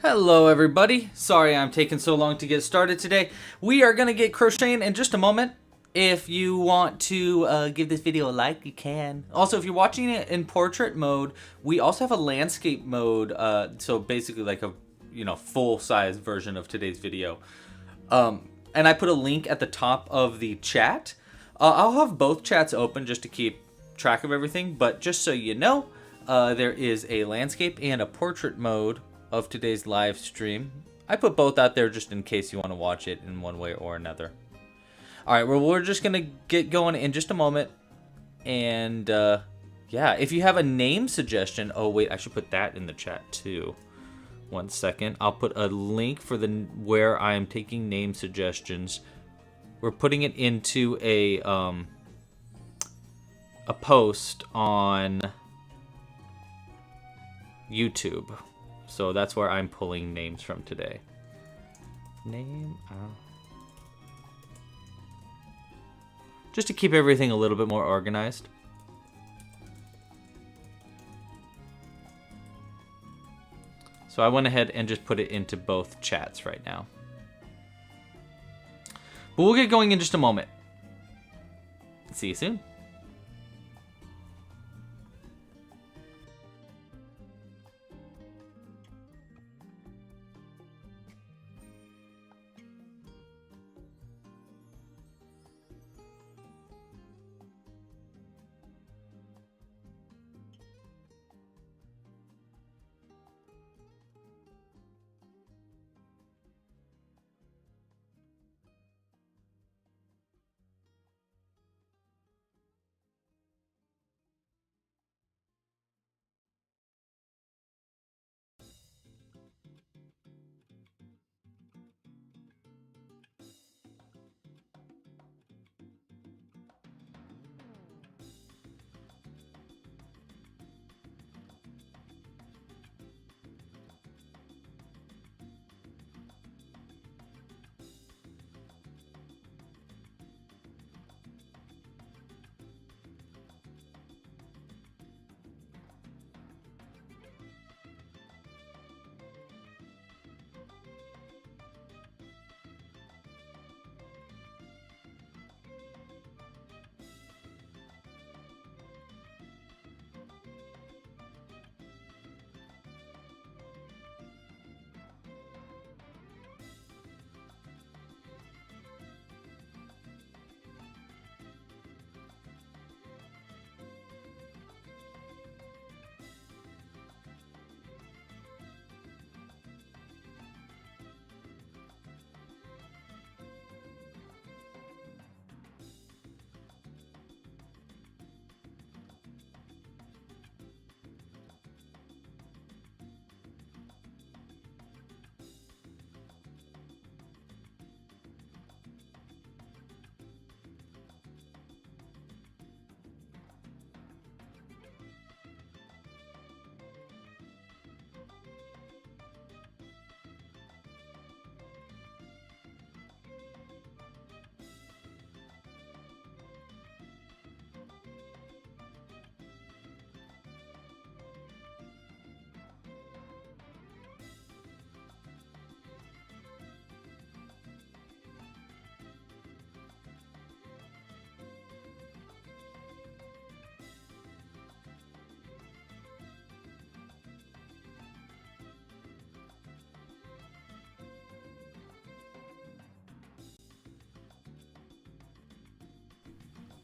Hello everybody, sorry I'm taking so long to get started today. We are going to get crocheting in just a moment. If you want to give this video a like, you can. Also, if you're watching it in portrait mode, we also have a landscape mode, so basically like a full-size version of today's video. And I put a link at the top of the chat. I'll have both chats open just to keep track of everything, but just so you know, there is a landscape and a portrait mode of today's live stream. I put both out there just in case you want to watch it in one way or another. Alright, well, we're just going to get going in just a moment. And, yeah, if you have a name suggestion... Oh, wait, I should put that in the chat, too. 1 second. I'll put a link for where I am taking name suggestions. We're putting it into a post on YouTube. So that's where I'm pulling names from today. Just to keep everything a little bit more organized. So I went ahead and just put it into both chats right now. But we'll get going in just a moment. See you soon.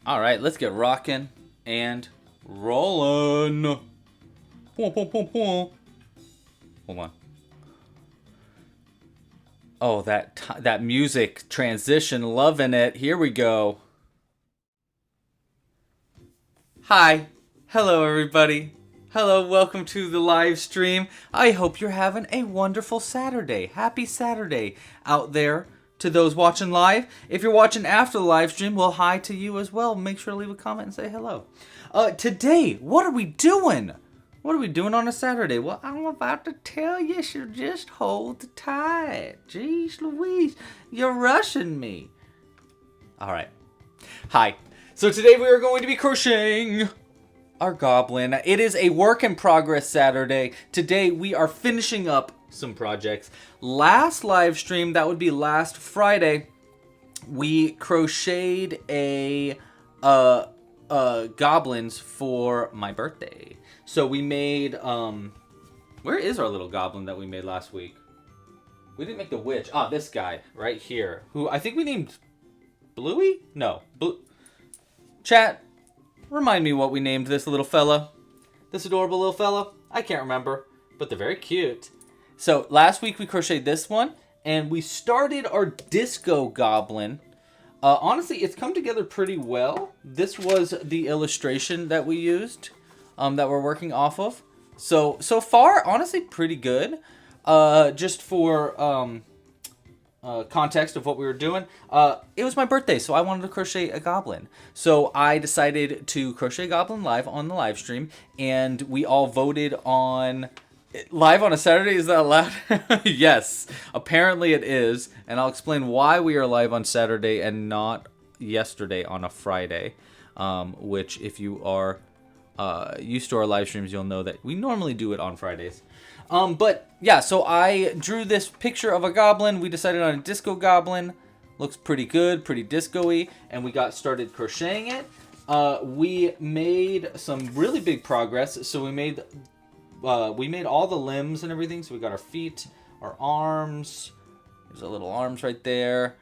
All right, let's get rocking and rolling. Hold on. Oh, that music transition, loving it. Here we go. Hi. Hello, everybody. Hello, welcome to the live stream. I hope you're having a wonderful Saturday. Happy Saturday out there. To those watching live, if you're watching after the live stream, well, hi to you as well. Make sure to leave a comment and say hello. Today, what are we doing? What are we doing on a Saturday? Well, I'm about to tell you, so just hold tight. Jeez Louise, you're rushing me. All right. Hi. So today we are going to be crocheting. our goblin. It is a work in progress Saturday. Today we are finishing up some projects. Last live stream, that would be last Friday, we crocheted a goblins for my birthday. So we made where is our little goblin that we made last week? We didn't make the witch. Ah, this guy right here, who I think we named Bluey? No, Chat, remind me what we named this little fella. This adorable little fella? I can't remember, but they're very cute. So last week we crocheted this one, and we started our disco goblin. Honestly, it's come together pretty well. This was the illustration that we used, that we're working off of. So far, honestly, pretty good. Just for context of what we were doing, it was my birthday, so I wanted to crochet a goblin. So I decided to crochet a goblin live on the live stream, and we all voted on live on a Saturday. Is that allowed? Yes, apparently it is, and I'll explain why we are live on Saturday and not yesterday on a Friday. Which, if you are used to our live streams, you'll know that we normally do it on Fridays. But yeah, so I drew this picture of a goblin. We decided on a disco goblin. Looks pretty good, pretty disco-y, and we got started crocheting it. We made some really big progress. So we made all the limbs and everything. So we got our feet, our arms. There's a little arms right there.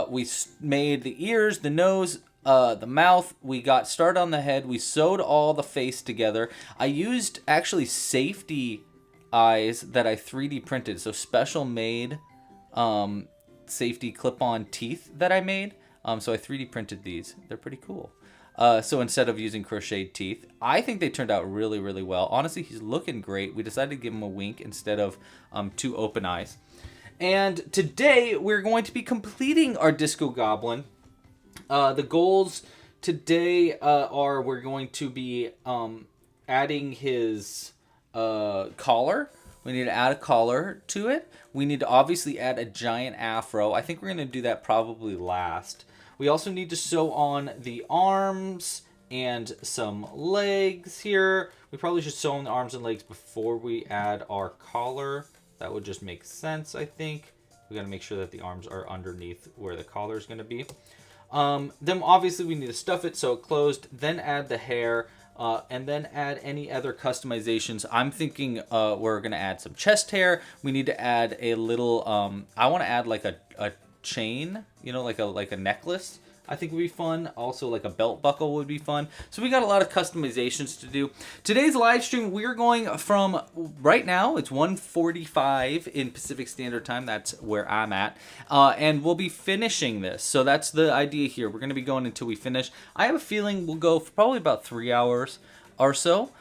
We made the ears, the nose, the mouth. We got started on the head. We sewed all the face together. I used actually safety eyes that I 3D printed. So special made safety clip-on teeth that I made. So I 3D printed these. They're pretty cool. So instead of using crocheted teeth, I think they turned out really, really well. Honestly, he's looking great. We decided to give him a wink instead of 2 open eyes. And today we're going to be completing our disco goblin. The goals today are we're going to be adding his collar. We need to add a collar to it. We need to obviously add a giant afro. I think we're going to do that probably last. We also need to sew on the arms and some legs here. We probably should sew on the arms and legs before we add our collar. That would just make sense, I think. We got to make sure that the arms are underneath where the collar is going to be. Then obviously we need to stuff it so it closed, then add the hair, and then add any other customizations. I'm thinking we're going to add some chest hair. We need to add a little, I want to add like a chain, you know, like a necklace. I think would be fun. Also, like a belt buckle would be fun. So we got a lot of customizations to do. Today's live stream, we're going from, right now, it's 1:45 in Pacific Standard Time. That's where I'm at. And we'll be finishing this. So that's the idea here. We're going to be going until we finish. I have a feeling we'll go for probably about 3 hours or so.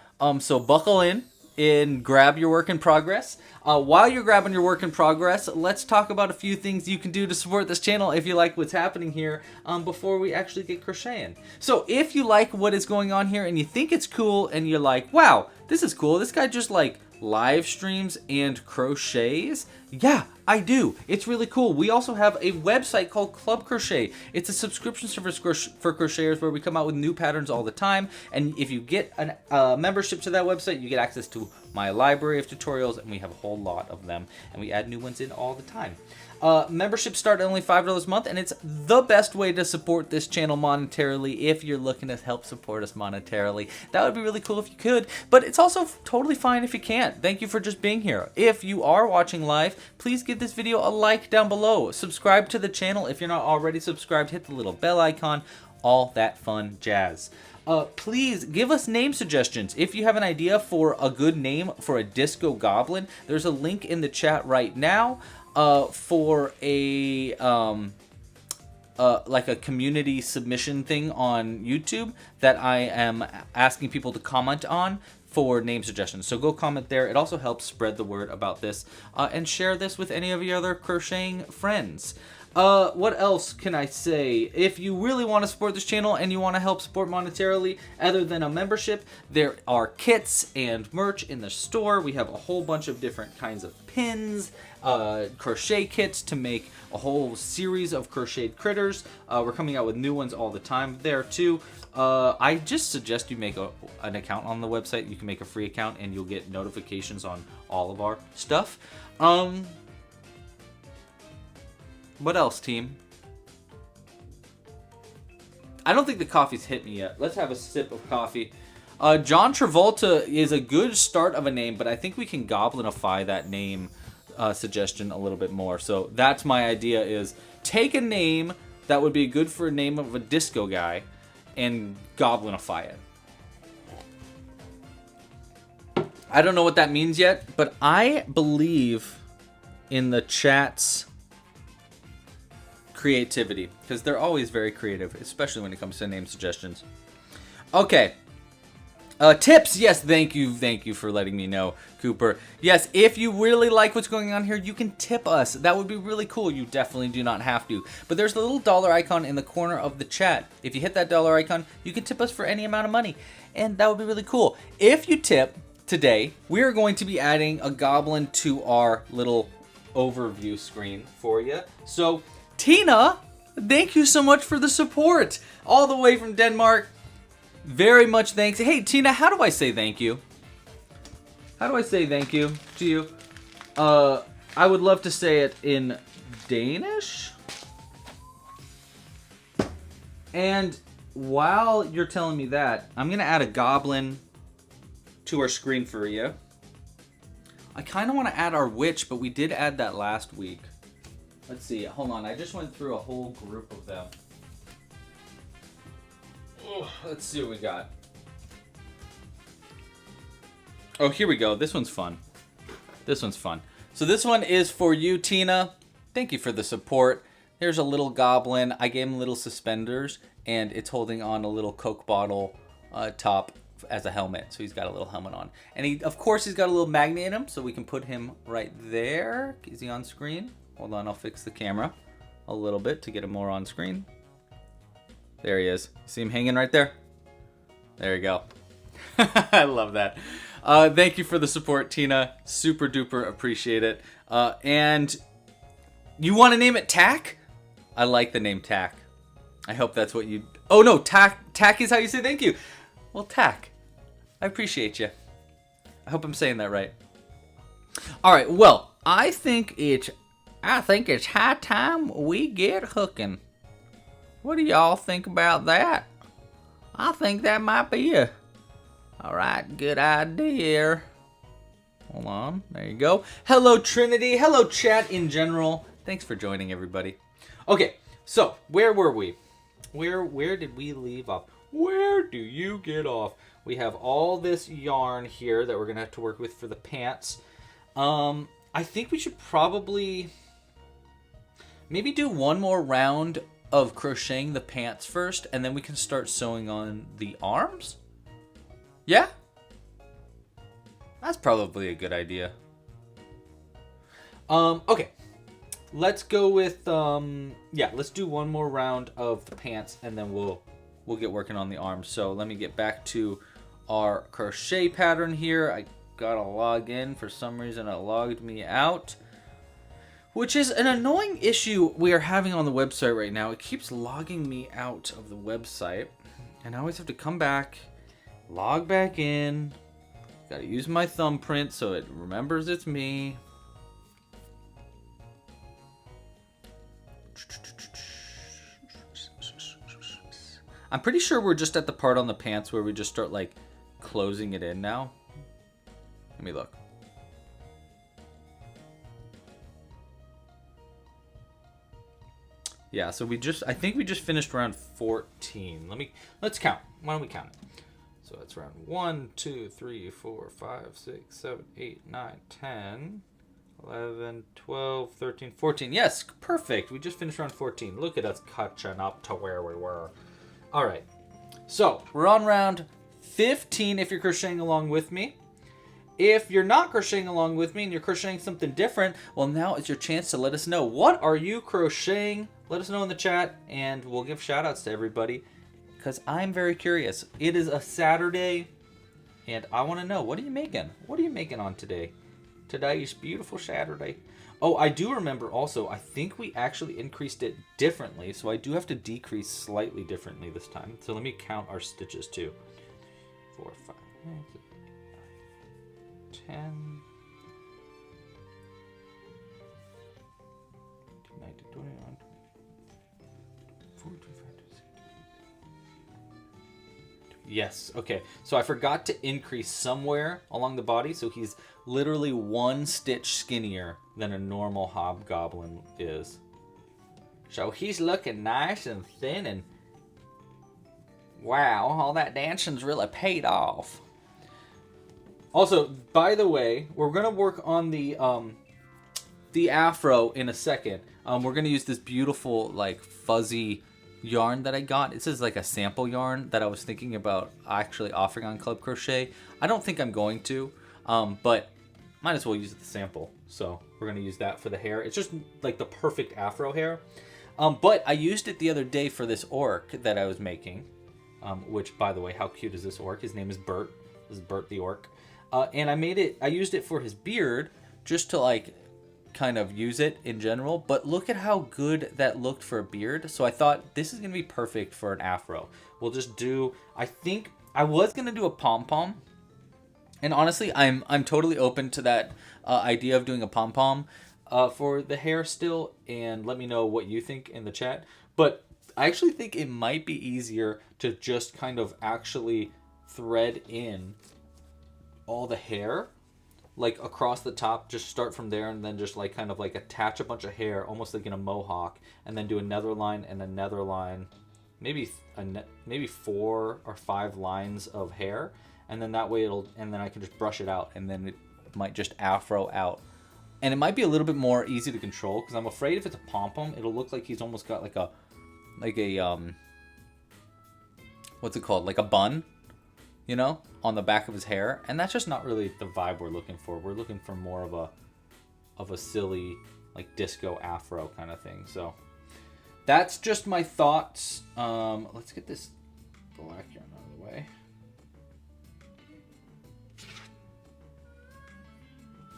So buckle in and grab your work in progress. While you're grabbing your work in progress, let's talk about a few things you can do to support this channel if you like what's happening here before we actually get crocheting. So if you like what is going on here and you think it's cool and you're like, wow, this is cool. This guy just like live streams and crochets. Yeah, I do. It's really cool. We also have a website called Club Crochet. It's a subscription service for crocheters where we come out with new patterns all the time. And if you get a membership to that website, you get access to my library of tutorials, and we have a whole lot of them. And we add new ones in all the time. Memberships start at only $5 a month, and it's the best way to support this channel monetarily if you're looking to help support us monetarily. That would be really cool if you could, but it's also totally fine if you can't. Thank you for just being here. If you are watching live, please give this video a like down below. Subscribe to the channel if you're not already subscribed. Hit the little bell icon. All that fun jazz. Please give us name suggestions. If you have an idea for a good name for a disco goblin, there's a link in the chat right now. For a like a community submission thing on YouTube that I am asking people to comment on for name suggestions. So go comment there. It also helps spread the word about this and share this with any of your other crocheting friends. What else can I say? If you really want to support this channel and you want to help support monetarily, other than a membership, there are kits and merch in the store. We have a whole bunch of different kinds of pins, crochet kits to make a whole series of crocheted critters. We're coming out with new ones all the time there too. I just suggest you make an account on the website. You can make a free account and you'll get notifications on all of our stuff. What else, team? I don't think the coffee's hit me yet. Let's have a sip of coffee. John Travolta is a good start of a name, but I think we can goblinify that name suggestion a little bit more. So that's my idea, is take a name that would be good for a name of a disco guy and goblinify it. I don't know what that means yet, but I believe in the chat's creativity, because they're always very creative, especially when it comes to name suggestions. Okay. Tips. Yes, thank you for letting me know, Cooper. Yes, if you really like what's going on here, you can tip us. That would be really cool. You definitely do not have to. But there's a little dollar icon in the corner of the chat. If you hit that dollar icon, you can tip us for any amount of money, and that would be really cool. If you tip today, we are going to be adding a goblin to our little overview screen for you. So Tina, thank you so much for the support all the way from Denmark. Very much thanks. Hey, Tina, how do I say thank you? How do I say thank you to you? I would love to say it in Danish. And while you're telling me that, I'm going to add a goblin to our screen for you. I kind of want to add our witch, but we did add that last week. Let's see. Hold on. I just went through a whole group of them. Let's see what we got. Oh, here we go. This one's fun. This one's fun. So this one is for you, Tina. Thank you for the support. Here's a little goblin. I gave him little suspenders, and it's holding on a little Coke bottle top as a helmet. So he's got a little helmet on. And of course, he's got a little magnet in him, so we can put him right there. Is he on screen? Hold on, I'll fix the camera a little bit to get him more on screen. There he is. See him hanging right there? There you go. I love that. Thank you for the support, Tina. Super duper appreciate it. And you want to name it Tack? I like the name Tack. I hope that's what you... Oh no, Tack. Tack is how you say thank you. Well, Tack. I appreciate you. I hope I'm saying that right. All right, well, I think it's high time we get hooking. What do y'all think about that? I think that might be a alright, good idea. Hold on, there you go. Hello, Trinity. Hello, chat in general. Thanks for joining, everybody. Okay, so where were we? Where did we leave off? Where do you get off? We have all this yarn here that we're gonna have to work with for the pants. I think we should probably maybe do one more round of crocheting the pants first, and then we can start sewing on the arms? Yeah? That's probably a good idea. Okay. Let's go with, yeah, let's do one more round of the pants, and then we'll get working on the arms. So let me get back to our crochet pattern here. I gotta log in. For some reason, it logged me out, which is an annoying issue we are having on the website right now. It keeps logging me out of the website, and I always have to come back, log back in. Gotta use my thumbprint so it remembers it's me. I'm pretty sure we're just at the part on the pants where we just start like closing it in now. Let me look. Yeah, so I think we just finished round 14. Let's count. Why don't we count it? So it's round 1, 2, 3, 4, 5, 6, 7, 8, 9, 10, 11, 12, 13, 14. Yes, perfect. We just finished round 14. Look at us catching up to where we were. All right. So we're on round 15 if you're crocheting along with me. If you're not crocheting along with me and you're crocheting something different, well, now is your chance to let us know. What are you crocheting? Let us know in the chat, and we'll give shout outs to everybody, because I'm very curious. It is a Saturday, and I want to know, what are you making? What are you making on today? Today's beautiful Saturday. Oh, I do remember also, I think we actually increased it differently, so I do have to decrease slightly differently this time. So let me count our stitches too. 4, 5, 6, 10, 19, 21, 24, 25, 26. Yes, okay. So I forgot to increase somewhere along the body, so he's literally 1 stitch skinnier than a normal hobgoblin is. So he's looking nice and thin, and wow, all that dancing's really paid off. Also, by the way, we're gonna work on the afro in a second. We're gonna use this beautiful, like, fuzzy yarn that I got. This is like a sample yarn that I was thinking about actually offering on Club Crochet. I don't think I'm going to, but might as well use the sample. So we're gonna use that for the hair. It's just like the perfect afro hair. But I used it the other day for this orc that I was making, which, by the way, how cute is this orc? His name is Bert. This is Bert the orc. And I used it for his beard just to, like, kind of use it in general. But look at how good that looked for a beard. So I thought this is going to be perfect for an afro. We'll just do, I think I was going to do a pom-pom. And honestly, I'm totally open to that idea of doing a pom-pom for the hair still. And let me know what you think in the chat. But I actually think it might be easier to just kind of actually thread in all the hair, like, across the top. Just start from there and then just, like, kind of like attach a bunch of hair almost like in a mohawk, and then do another line and another line, maybe 4 or 5 lines of hair, and then that way and then I can just brush it out, and then it might just afro out, and it might be a little bit more easy to control, because I'm afraid if it's a pom-pom, it'll look like he's almost got like a what's it called, like a bun, you know, on the back of his hair, and that's just not really the vibe we're looking for. We're looking for more of a silly, like, disco afro kind of thing. So that's just my thoughts. Let's get this black yarn out of the way.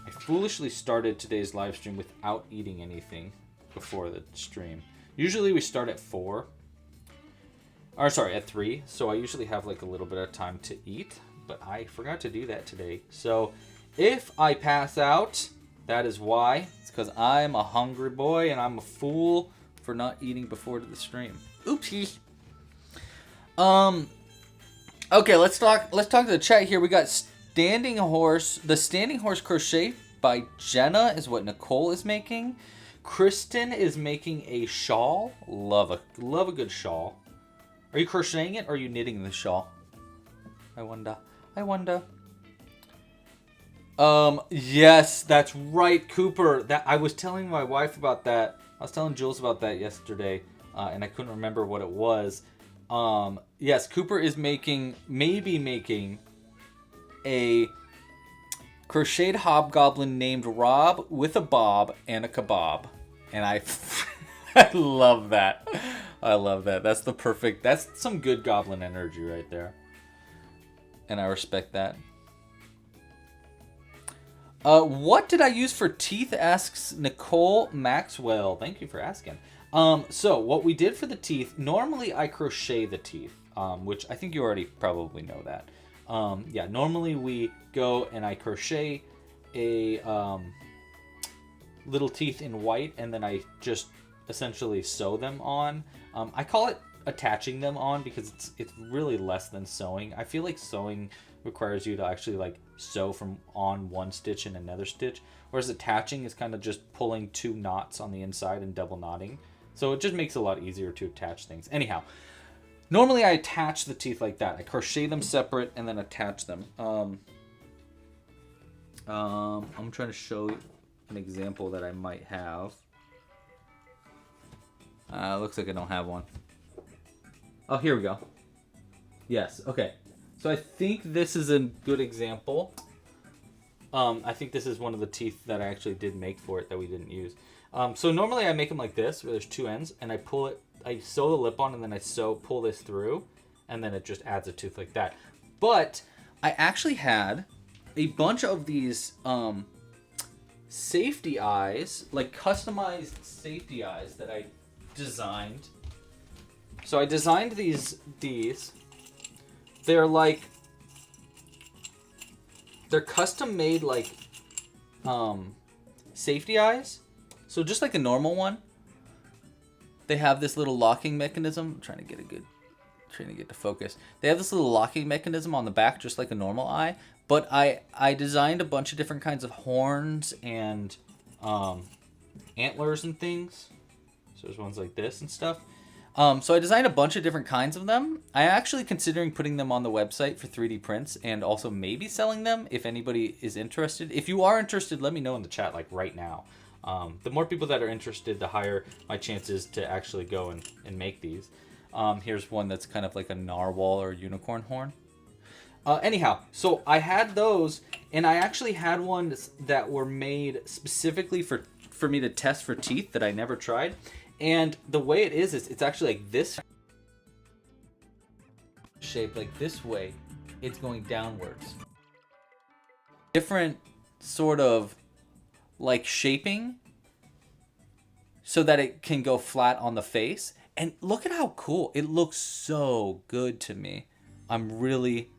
I foolishly started today's live stream without eating anything before the stream. Usually we start at 4. Or sorry, at 3. So I usually have, like, a little bit of time to eat, but I forgot to do that today. So if I pass out, that is why. It's because I'm a hungry boy and I'm a fool for not eating before the stream. Oopsie. Okay, let's talk to the chat here. We got Standing Horse. The Standing Horse Crochet by Jenna is what Nicole is making. Kristen is making a shawl. Love a good shawl. Are you crocheting it or are you knitting the shawl? I wonder. Yes, that's right, Cooper. That I was telling my wife about that. I was telling Jules about that yesterday, and I couldn't remember what it was. Yes, Cooper is maybe making a crocheted hobgoblin named Rob with a bob and a kebab, and I love that. I love that. That's some good goblin energy right there. And I respect that. What did I use for teeth, asks Nicole Maxwell. Thank you for asking. So what we did for the teeth, normally I crochet the teeth, which I think you already probably know that. Yeah, normally we go and I crochet a little teeth in white, and then I just essentially sew them on. I call it attaching them on because it's really less than sewing. I feel like sewing requires you to actually, like, sew from on one stitch and another stitch, whereas attaching is kind of just pulling 2 knots on the inside and double knotting. So it just makes it a lot easier to attach things. Anyhow, normally I attach the teeth like that. I crochet them separate and then attach them. I'm trying to show you an example that I might have. Looks like I don't have one. Oh, here we go. Yes, okay. So I think this is a good example. I think this is one of the teeth that I actually did make for it that we didn't use. So normally I make them like this, where there's two ends, and I pull it, I sew the lip on, and then I pull this through, and then it just adds a tooth like that. But I actually had a bunch of these safety eyes, like customized safety eyes that I designed. So I designed these. They're like, they're custom made like safety eyes. So just like a normal one, they have this little locking mechanism. I'm trying to get to focus. They have this little locking mechanism on the back, just like a normal eye. But I designed a bunch of different kinds of horns and antlers and things. So there's ones like this and stuff. So I designed a bunch of different kinds of them. I'm actually considering putting them on the website for 3D prints and also maybe selling them if anybody is interested. If you are interested, let me know in the chat like right now. The more people that are interested, the higher my chances to actually go and make these. Here's one that's kind of like a narwhal or unicorn horn. Anyhow, so I had those, and I actually had ones that were made specifically for me to test for teeth that I never tried. And the way it is it's actually like this shape, like this way, it's going downwards. Different sort of like shaping so that it can go flat on the face. And look at how cool. It looks so good to me. I'm really,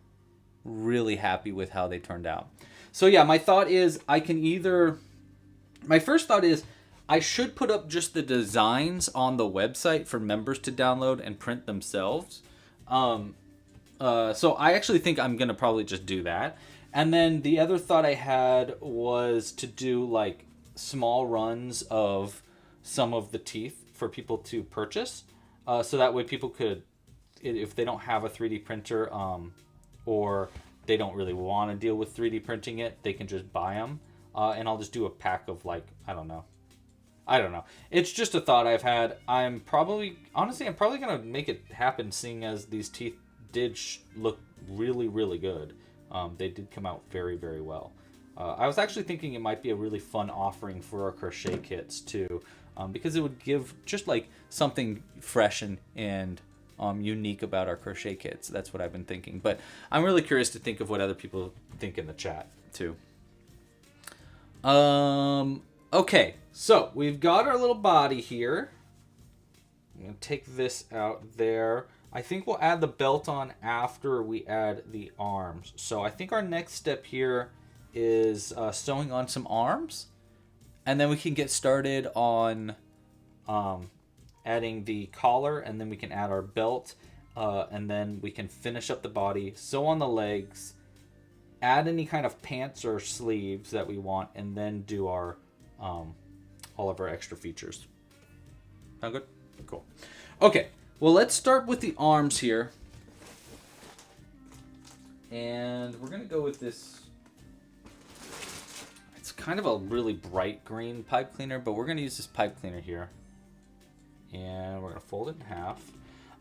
really happy with how they turned out. So yeah, my thought is my first thought is I should put up just the designs on the website for members to download and print themselves. So I actually think I'm going to probably just do that. And then the other thought I had was to do like small runs of some of the teeth for people to purchase. So that way people could, if they don't have a 3D printer or they don't really want to deal with 3D printing it, they can just buy them. And I'll just do a pack of like, I don't know. It's just a thought I've had. I'm probably going to make it happen, seeing as these teeth did look really, really good. They did come out very, very well. I was actually thinking it might be a really fun offering for our crochet kits too, because it would give just like something fresh and unique about our crochet kits. That's what I've been thinking. But I'm really curious to think of what other people think in the chat too. Okay, so we've got our little body here. I'm going to take this out there. I think we'll add the belt on after we add the arms. So I think our next step here is sewing on some arms. And then we can get started on adding the collar, and then we can add our belt. And then we can finish up the body, sew on the legs, add any kind of pants or sleeves that we want, and then do our all of our extra features. Sound good? Cool. Okay, well, let's start with the arms here. And we're going to go with this. It's kind of a really bright green pipe cleaner, but we're going to use this pipe cleaner here. And we're going to fold it in half.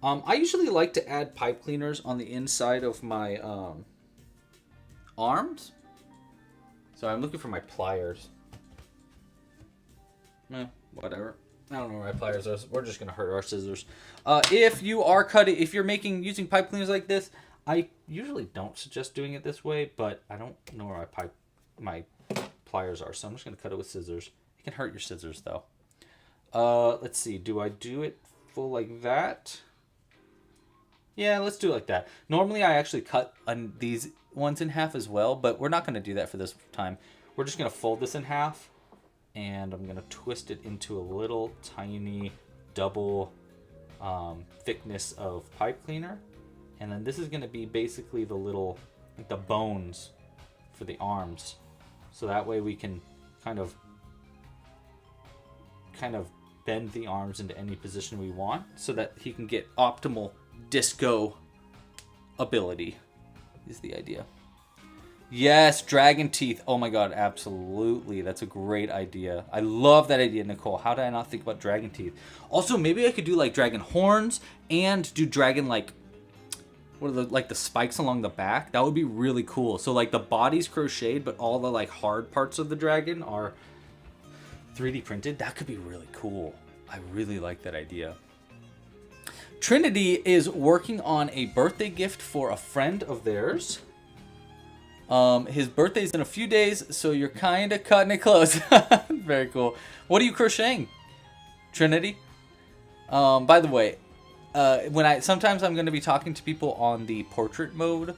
I usually like to add pipe cleaners on the inside of my arms. So I'm looking for my pliers. Whatever. I don't know where my pliers are. We're just gonna hurt our scissors. If you're using pipe cleaners like this, I usually don't suggest doing it this way, but I don't know where my pliers are, so I'm just gonna cut it with scissors. It can hurt your scissors though. Let's see. Do I do it full like that? Yeah, let's do it like that. Normally, I actually cut these ones in half as well, but we're not gonna do that for this time. We're just gonna fold this in half. And I'm going to twist it into a little tiny double thickness of pipe cleaner. And then this is going to be basically the bones for the arms. So that way we can kind of bend the arms into any position we want so that he can get optimal disco ability is the idea. Yes, dragon teeth. Oh my god, absolutely. That's a great idea. I love that idea, Nicole. How did I not think about dragon teeth? Also, maybe I could do like dragon horns and do dragon like what are the, like the spikes along the back? That would be really cool. So like the body's crocheted, but all the like hard parts of the dragon are 3D printed. That could be really cool. I really like that idea. Trinity is working on a birthday gift for a friend of theirs. His birthday's in a few days, so you're kind of cutting it close. Very cool. What are you crocheting, Trinity? By the way, sometimes I'm going to be talking to people on the portrait mode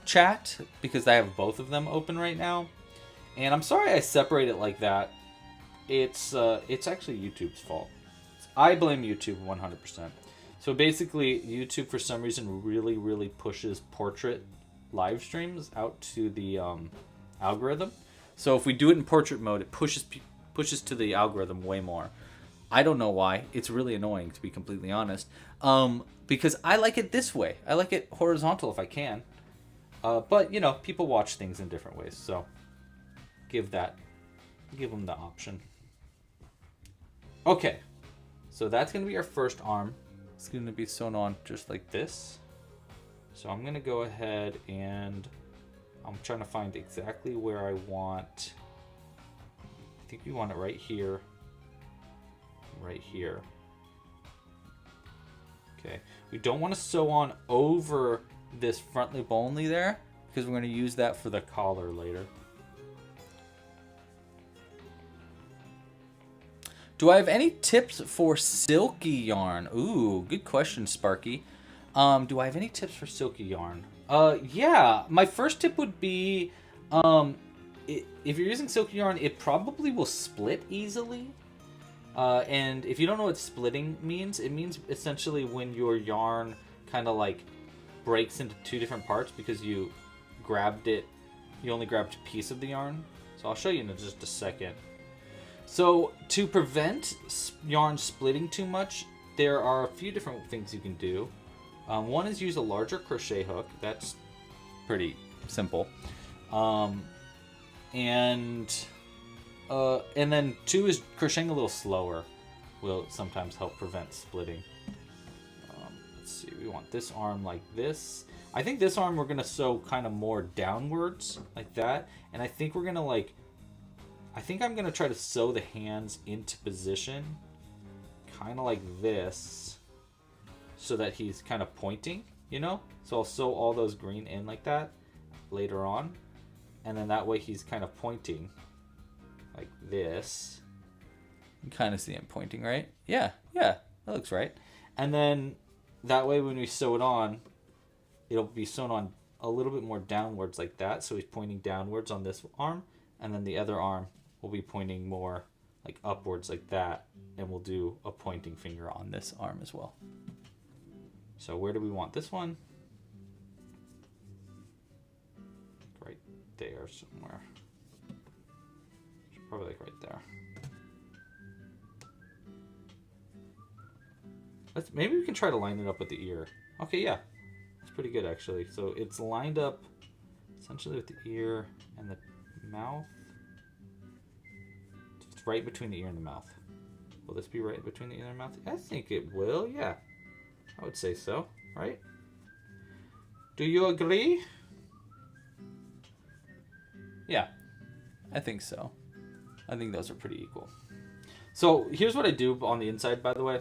chat because I have both of them open right now. And I'm sorry I separate it like that. It's actually YouTube's fault. I blame YouTube 100%. So basically, YouTube for some reason really pushes portrait live streams out to the algorithm. So if we do it in portrait mode, it pushes to the algorithm way more. I don't know why. It's really annoying, to be completely honest. Because I like it this way. I like it horizontal if I can. But you know, people watch things in different ways. So give them the option. Okay. So that's going to be our first arm. It's going to be sewn on just like this. So I'm going to go ahead and I'm trying to find exactly where I want. I think we want it right here. Right here. Okay. We don't want to sew on over this front loop only there because we're going to use that for the collar later. Do I have any tips for silky yarn? Ooh, good question, Sparky. Do I have any tips for silky yarn? Yeah. My first tip would be, if you're using silky yarn, it probably will split easily. And if you don't know what splitting means, it means essentially when your yarn kind of like breaks into two different parts because you only grabbed a piece of the yarn. So I'll show you in just a second. So to prevent yarn splitting too much, there are a few different things you can do. One is use a larger crochet hook. That's pretty simple. And then two is crocheting a little slower will sometimes help prevent splitting. Let's see, we want this arm like this. I think this arm we're going to sew kind of more downwards like that. And I think we're going to I'm going to try to sew the hands into position kind of like this so that he's kind of pointing, you know? So I'll sew all those green in like that later on. And then that way he's kind of pointing like this. You kind of see him pointing, right? Yeah, that looks right. And then that way when we sew it on, it'll be sewn on a little bit more downwards like that. So he's pointing downwards on this arm. And then the other arm will be pointing more like upwards like that. And we'll do a pointing finger on this arm as well. So where do we want this one? Right there somewhere. Probably like right there. Maybe we can try to line it up with the ear. Okay, yeah. That's pretty good actually. So it's lined up essentially with the ear and the mouth. It's right between the ear and the mouth. Will this be right between the ear and the mouth? I think it will, yeah. I would say so, right? Do you agree? Yeah, I think so. I think those are pretty equal. So here's what I do on the inside, by the way.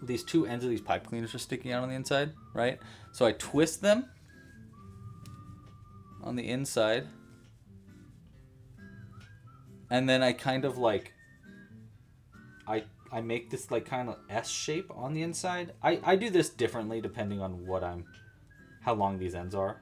These two ends of these pipe cleaners are sticking out on the inside, right? So I twist them on the inside. And then I kind of like, I make this like kind of S shape on the inside. I do this differently depending on how long these ends are.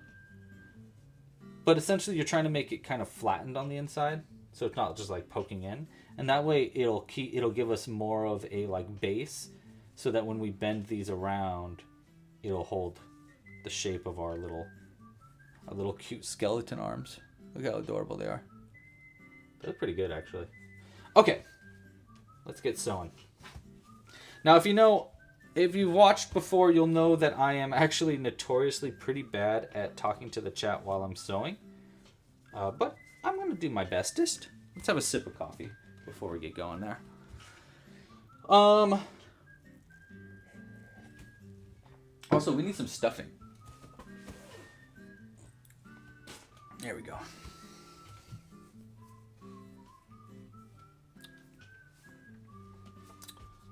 But essentially you're trying to make it kind of flattened on the inside. So it's not just like poking in. And that way it'll give us more of a like base so that when we bend these around, it'll hold the shape of our little cute skeleton arms. Look how adorable they are. They're pretty good actually. Okay, let's get sewing. Now if you've watched before, you'll know that I am actually notoriously pretty bad at talking to the chat while I'm sewing. But I'm going to do my bestest. Let's have a sip of coffee before we get going there. Also, we need some stuffing. There we go.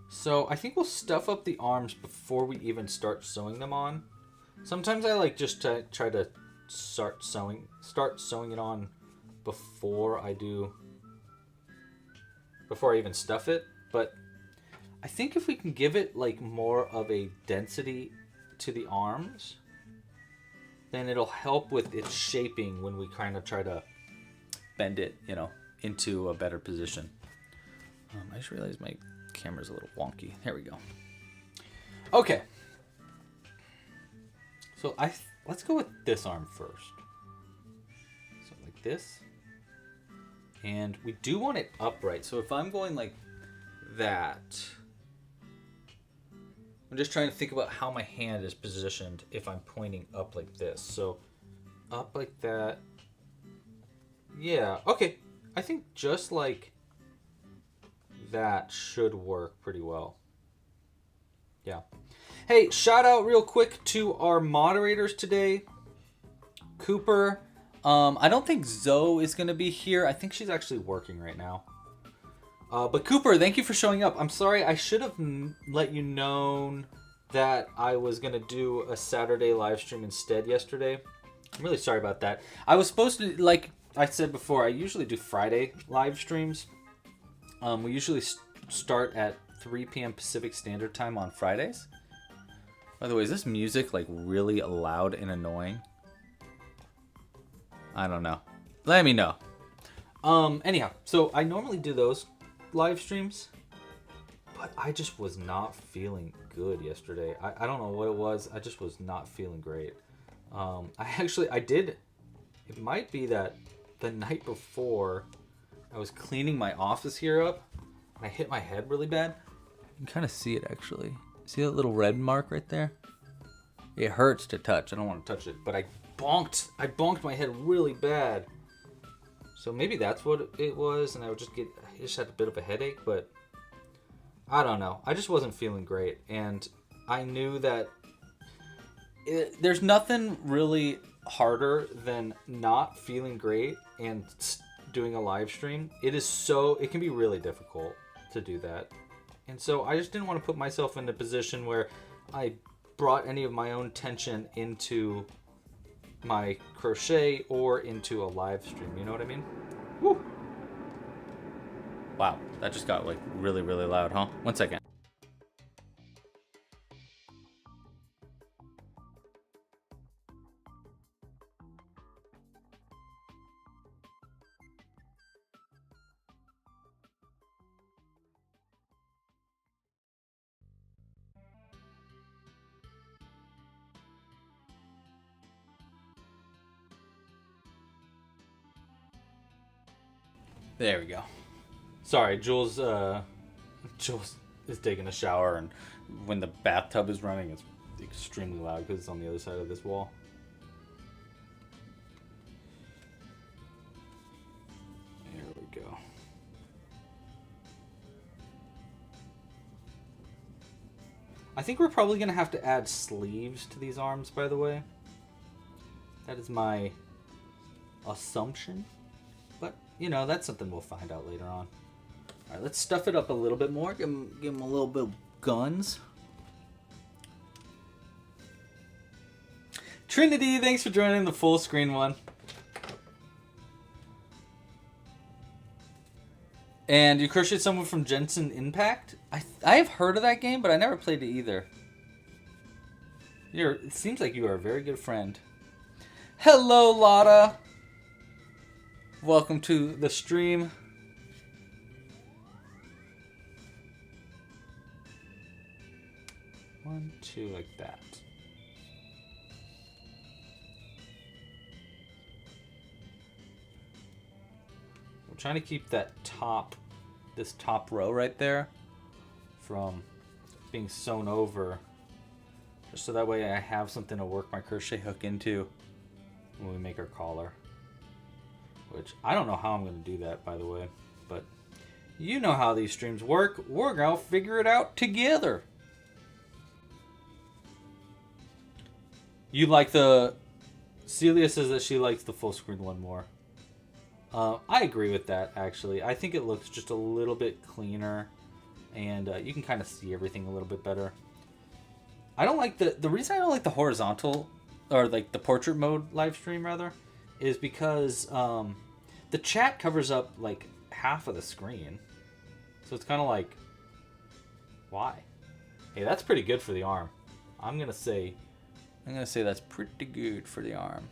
So I think we'll stuff up the arms before we even start sewing them on. Sometimes I like just to try to start sewing it on before I even stuff it. But I think if we can give it like more of a density to the arms, then it'll help with its shaping when we kind of try to bend it, you know, into a better position. I just realized my camera's a little wonky. There we go. Okay. So let's go with this arm first. So like this. And we do want it upright. So if I'm going like that, I'm just trying to think about how my hand is positioned if I'm pointing up like this. So up like that. Yeah, okay. I think just like that should work pretty well. Yeah. Hey, shout out real quick to our moderators today. Cooper. I don't think Zoe is going to be here. I think she's actually working right now. But Cooper, thank you for showing up. I'm sorry, I should have let you know that I was going to do a Saturday live stream instead yesterday. I'm really sorry about that. I was supposed to, like I said before, I usually do Friday live streams. We usually start at 3 p.m. Pacific Standard Time on Fridays. By the way, is this music like really loud and annoying? I don't know. Let me know. Anyhow, so I normally do those live streams, but I just was not feeling good yesterday. I don't know what it was. I just was not feeling great. It might be that the night before I was cleaning my office here up and I hit my head really bad. You can kind of see it actually. See that little red mark right there? It hurts to touch. I don't want to touch it, but I bonked my head really bad. So maybe that's what it was, and I just had a bit of a headache, but I don't know. I just wasn't feeling great, and I knew that there's nothing really harder than not feeling great and doing a live stream. It can be really difficult to do that. And so I just didn't want to put myself in a position where I brought any of my own tension into my crochet or into a live stream. You know what I mean? Woo! Wow, that just got like really, really loud, huh? 1 second. There we go. Sorry, Jules is taking a shower, and when the bathtub is running, it's extremely loud because it's on the other side of this wall. There we go. I think we're probably going to have to add sleeves to these arms, by the way. That is my assumption. But, you know, that's something we'll find out later on. Alright, let's stuff it up a little bit more. Give them a little bit of guns. Trinity, thanks for joining the full screen one. And you crocheted someone from Genshin Impact? I have heard of that game, but I never played it either. It seems like you are a very good friend. Hello, Lotta. Welcome to the stream. One, two, like that. I'm trying to keep that this top row right there from being sewn over, just so that way I have something to work my crochet hook into when we make our collar. Which, I don't know how I'm going to do that, by the way, but you know how these streams work. We're going to figure it out together. You like the... Celia says that she likes the full screen one more. I agree with that, actually. I think it looks just a little bit cleaner. And you can kind of see everything a little bit better. I don't like the reason I don't like the horizontal, or like the portrait mode live stream rather, is because the chat covers up like half of the screen. So it's kind of like, why? Hey, that's pretty good for the arm. I'm gonna say that's pretty good for the arm.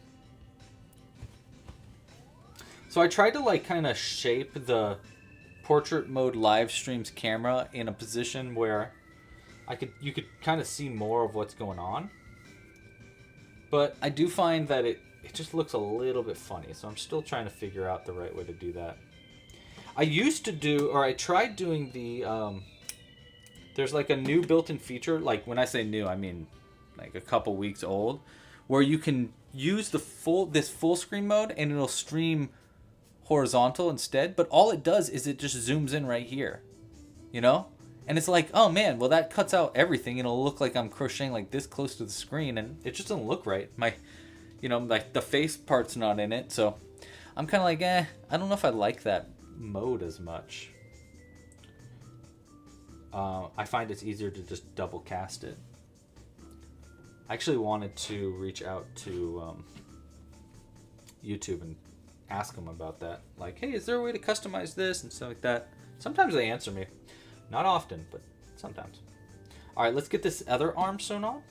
So I tried to like kind of shape the portrait mode live stream's camera in a position where you could kind of see more of what's going on. But I do find that it just looks a little bit funny. So I'm still trying to figure out the right way to do that. I tried doing the, there's like a new built-in feature. Like when I say new, I mean like a couple weeks old, where you can use this full screen mode and it'll stream horizontal instead. But all it does is it just zooms in right here, you know? And it's like, oh man, well that cuts out everything. It'll look like I'm crocheting like this close to the screen, and it just doesn't look right. Like the face part's not in it, so I'm kind of like, I don't know if I like that mode as much. I find it's easier to just double cast it. I actually wanted to reach out to YouTube and ask them about that. Like, hey, is there a way to customize this and stuff like that? Sometimes they answer me. Not often, but sometimes. All right, let's get this other arm sewn on.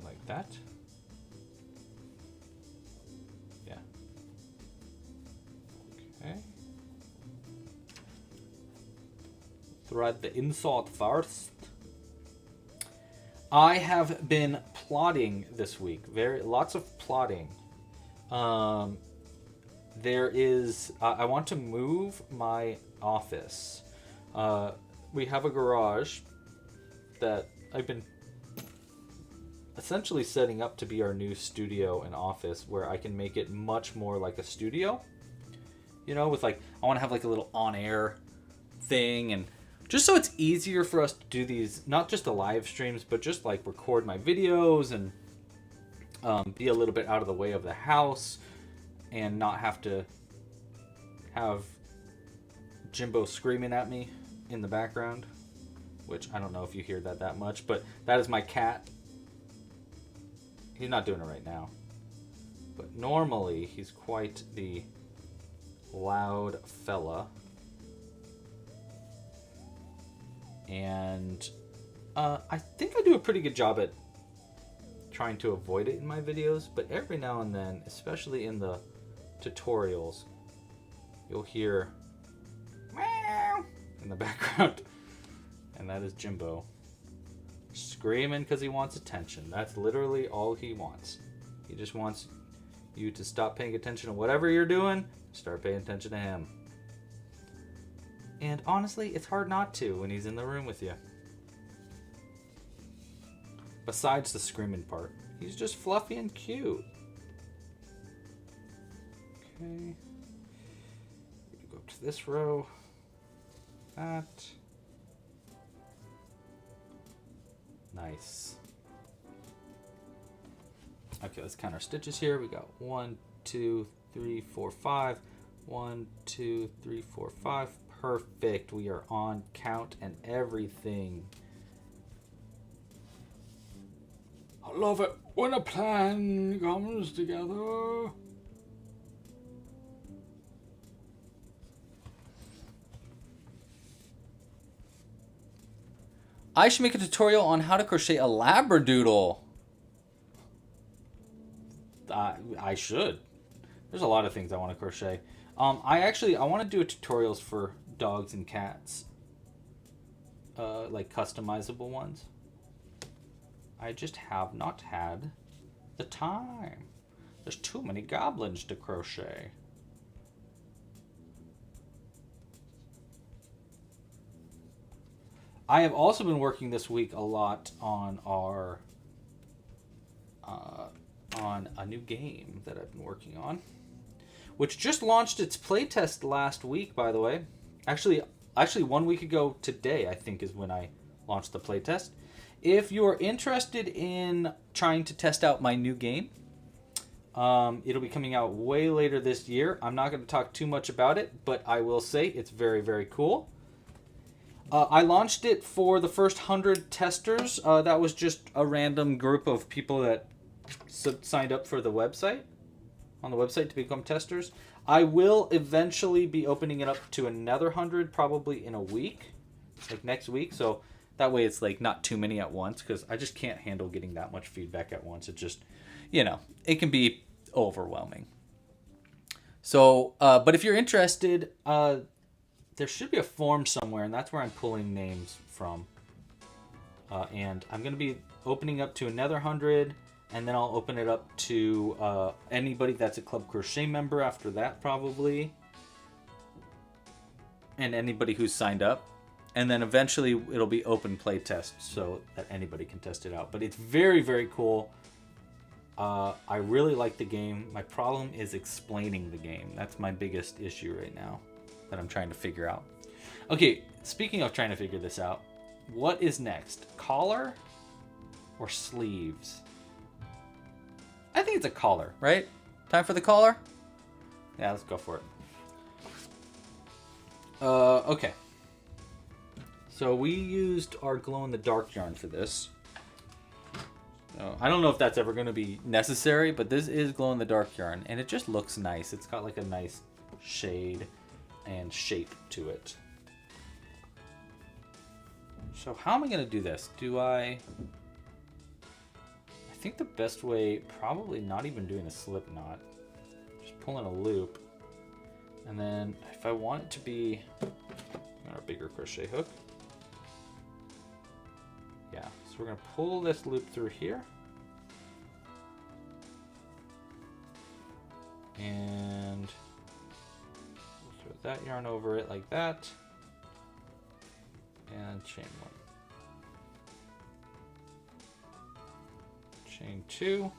Like that. Yeah. Okay. Thread the inside first. I have been plotting this week. Lots of plotting. There is... I want to move my office. We have a garage that I've been essentially setting up to be our new studio and office, where I can make it much more like a studio. You know, with like... I want to have like a little on-air thing, and just so it's easier for us to do these, not just the live streams, but just like record my videos and be a little bit out of the way of the house and not have to have Jimbo screaming at me in the background, which I don't know if you hear that much, but that is my cat. He's not doing it right now, but normally he's quite the loud fella. And I think I do a pretty good job at trying to avoid it in my videos, but every now and then, especially in the tutorials, you'll hear meow in the background, and that is Jimbo screaming because he wants attention. That's literally all he wants. He just wants you to stop paying attention to whatever you're doing, start paying attention to him. And honestly, it's hard not to when he's in the room with you. Besides the screaming part, he's just fluffy and cute. Okay. Go up to this row. That. Nice. Okay, let's count our stitches here. We got 1, 2, 3, 4, 5. 1, 2, 3, 4, 5. Perfect. We are on count and everything. I love it when a plan comes together. I should make a tutorial on how to crochet a labradoodle. I should. There's a lot of things I want to crochet. I want to do tutorials for dogs and cats. Like customizable ones. I just have not had the time. There's too many goblins to crochet. I have also been working this week a lot on our on a new game that I've been working on, which just launched its playtest last week, by the way. Actually, actually 1 week ago today, I think, is when I launched the playtest. If you're interested in trying to test out my new game, it'll be coming out way later this year. I'm not going to talk too much about it, but I will say it's very, very cool. I launched it for the first 100 testers. That was just a random group of people that signed up for the website, on the website to become testers. I will eventually be opening it up to another 100, probably in a week, like next week. So that way it's like not too many at once, because I just can't handle getting that much feedback at once. It just, it can be overwhelming. So, but if you're interested, there should be a form somewhere, and that's where I'm pulling names from. And I'm going to be opening up to another 100, and then I'll open it up to anybody that's a Club Crochet member after that, probably. And anybody who's signed up. And then eventually it'll be open play test so that anybody can test it out. But it's very, very cool. I really like the game. My problem is explaining the game. That's my biggest issue right now that I'm trying to figure out. Okay, speaking of trying to figure this out, what is next? Collar or sleeves? I think it's a collar, right? Time for the collar? Yeah, let's go for it. Okay. So we used our glow-in-the-dark yarn for this. I don't know if that's ever going to be necessary, but this is glow-in-the-dark yarn, and it just looks nice. It's got like a nice shade and shape to it. So how am I going to do this? I think the best way, probably not even doing a slip knot, just pulling a loop, and then if I want it to be a bigger crochet hook, yeah, so we're going to pull this loop through here, and we'll throw that yarn over it like that, and chain one. Chain two.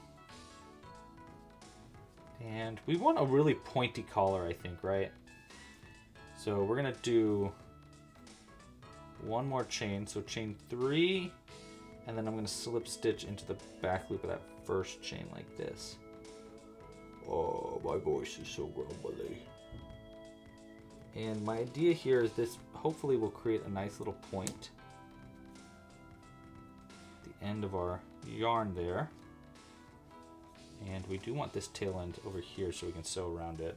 And we want a really pointy collar, I think, right? So we're gonna do one more chain. So chain three, and then I'm gonna slip stitch into the back loop of that first chain like this. Oh, my voice is so grumbly. And my idea here is this hopefully will create a nice little point at the end of our yarn there. And we do want this tail end over here so we can sew around it.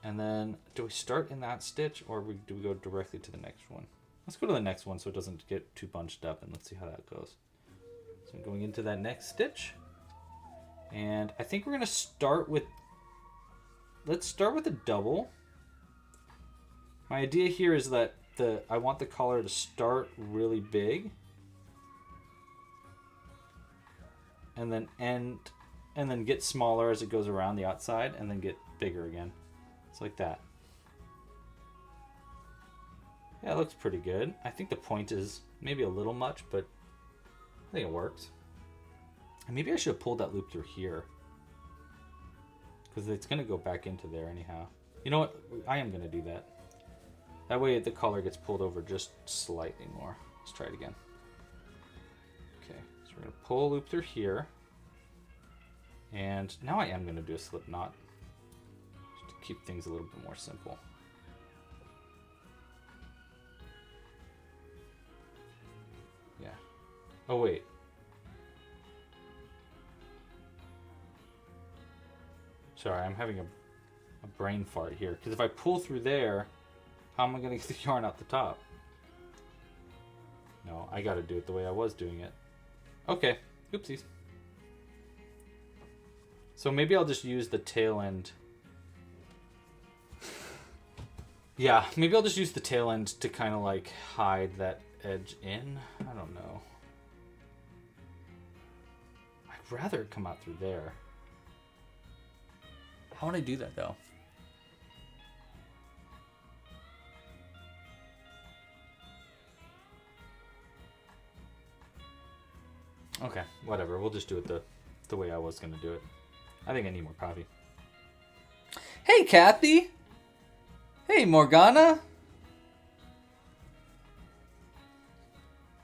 And then do we start in that stitch, or do we go directly to the next one? Let's go to the next one so it doesn't get too bunched up, and let's see how that goes. So I'm going into that next stitch, and I think we're going to start with, let's start with a double. My idea here is that I want the collar to start really big and then end, and then get smaller as it goes around the outside, and then get bigger again. It's like that. Yeah, it looks pretty good. I think the point is maybe a little much, but I think it works. And maybe I should have pulled that loop through here, because it's going to go back into there anyhow. You know what? I am going to do that. That way the collar gets pulled over just slightly more. Let's try it again. Okay, so we're going to pull a loop through here. And now I am going to do a slip knot, just to keep things a little bit more simple. Yeah. Oh, wait. Sorry, I'm having a brain fart here. Because if I pull through there, how am I going to get the yarn out the top? No, I got to do it the way I was doing it. Okay, oopsies. So maybe I'll just use the tail end. Yeah, maybe I'll just use the tail end to kind of like hide that edge in. I don't know. I'd rather it come out through there. How would I do that though? Okay, whatever. We'll just do it the way I was going to do it. I think I need more coffee. Hey, Kathy. Hey, Morgana.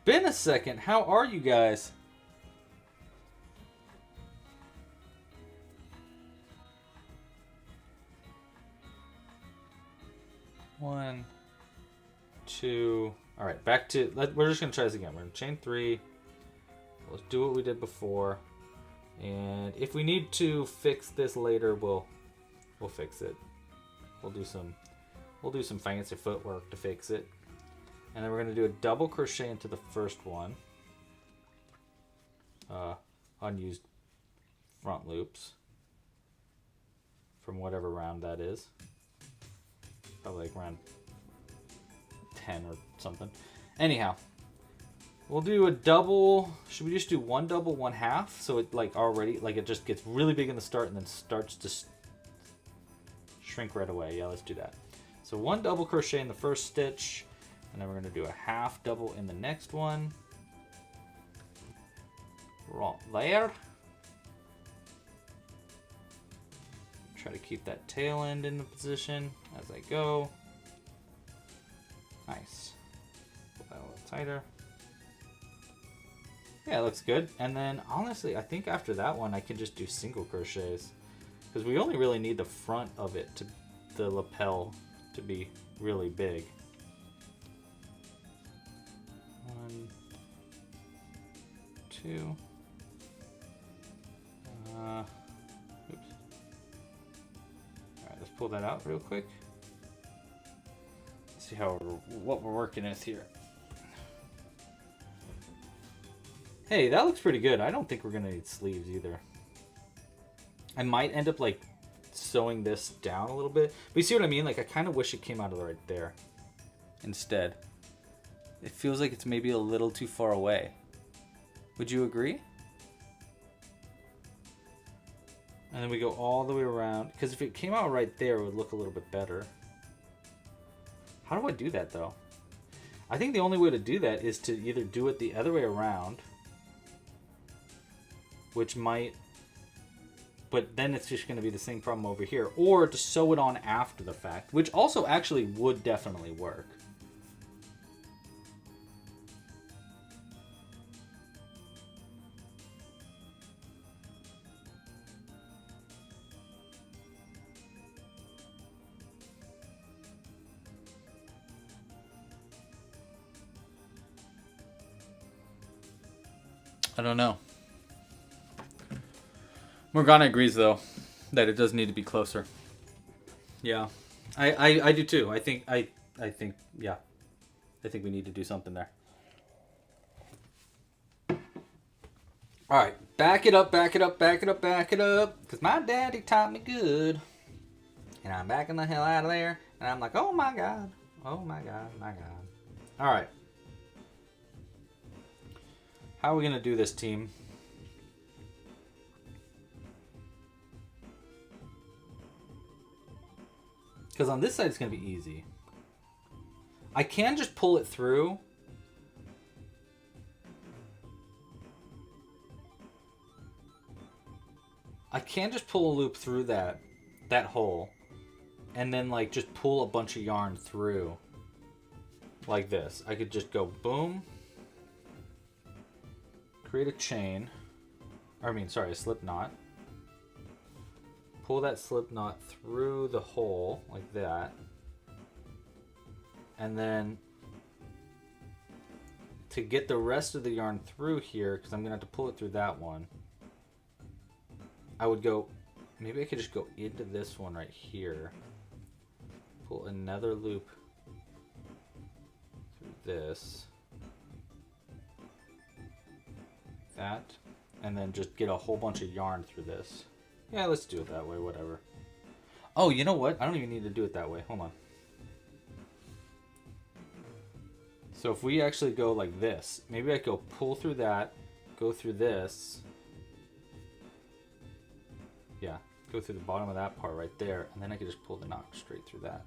been a second. How are you guys? One, two. All right, back to. We're just gonna try this again. We're gonna chain 3. Let's do what we did before, and if we need to fix this later, we'll fix it. We'll do some fancy footwork to fix it, and then we're gonna do a double crochet into the first one. Unused front loops from whatever round that is. Probably like around 10 or something. Anyhow, we'll do a double. Should we just do one double, one half? So it like already, like it just gets really big in the start and then starts to shrink right away. Yeah, let's do that. So one double crochet in the first stitch, and then we're gonna do a half double in the next one. Right there. Try to keep that tail end in the position as I go. Nice. Put that a little tighter. Yeah, it looks good. And then honestly, I think after that one I can just do single crochets, because we only really need the front of it, to the lapel, to be really big. 1, 2. Oops. All right, let's pull that out real quick. Let's see what we're working with here. Hey, that looks pretty good. I don't think we're gonna need sleeves either. I might end up like sewing this down a little bit, but you see what I mean? Like I kind of wish it came out of right there instead. It feels like it's maybe a little too far away. Would you agree? And then we go all the way around, because if it came out right there, it would look a little bit better. How do I do that though? I think the only way to do that is to either do it the other way around, which might, but then it's just going to be the same problem over here, or to sew it on after the fact, which also actually would definitely work. I don't know. Morgana agrees though that it does need to be closer. Yeah, I do too. I think yeah, I think we need to do something there. All right, back it up, because my daddy taught me good, and I'm backing the hell out of there, and I'm like, oh my god, oh my god, my god. All right. How are we going to do this, team? Because on this side, it's going to be easy. I can just pull it through. I can just pull a loop through that hole. And then, like, just pull a bunch of yarn through. Like this. I could just go boom. Create a chain, a slip knot. Pull that slip knot through the hole like that. And then to get the rest of the yarn through here, because I'm going to have to pull it through that one, I would go, maybe I could just go into this one right here. Pull another loop through this. That, and then just get a whole bunch of yarn through this. Yeah, let's do it that way, whatever. Oh, you know what? I don't even need to do it that way. Hold on. So if we actually go like this, maybe I go pull through that, go through this. Yeah, go through the bottom of that part right there, and then I could just pull the knot straight through that.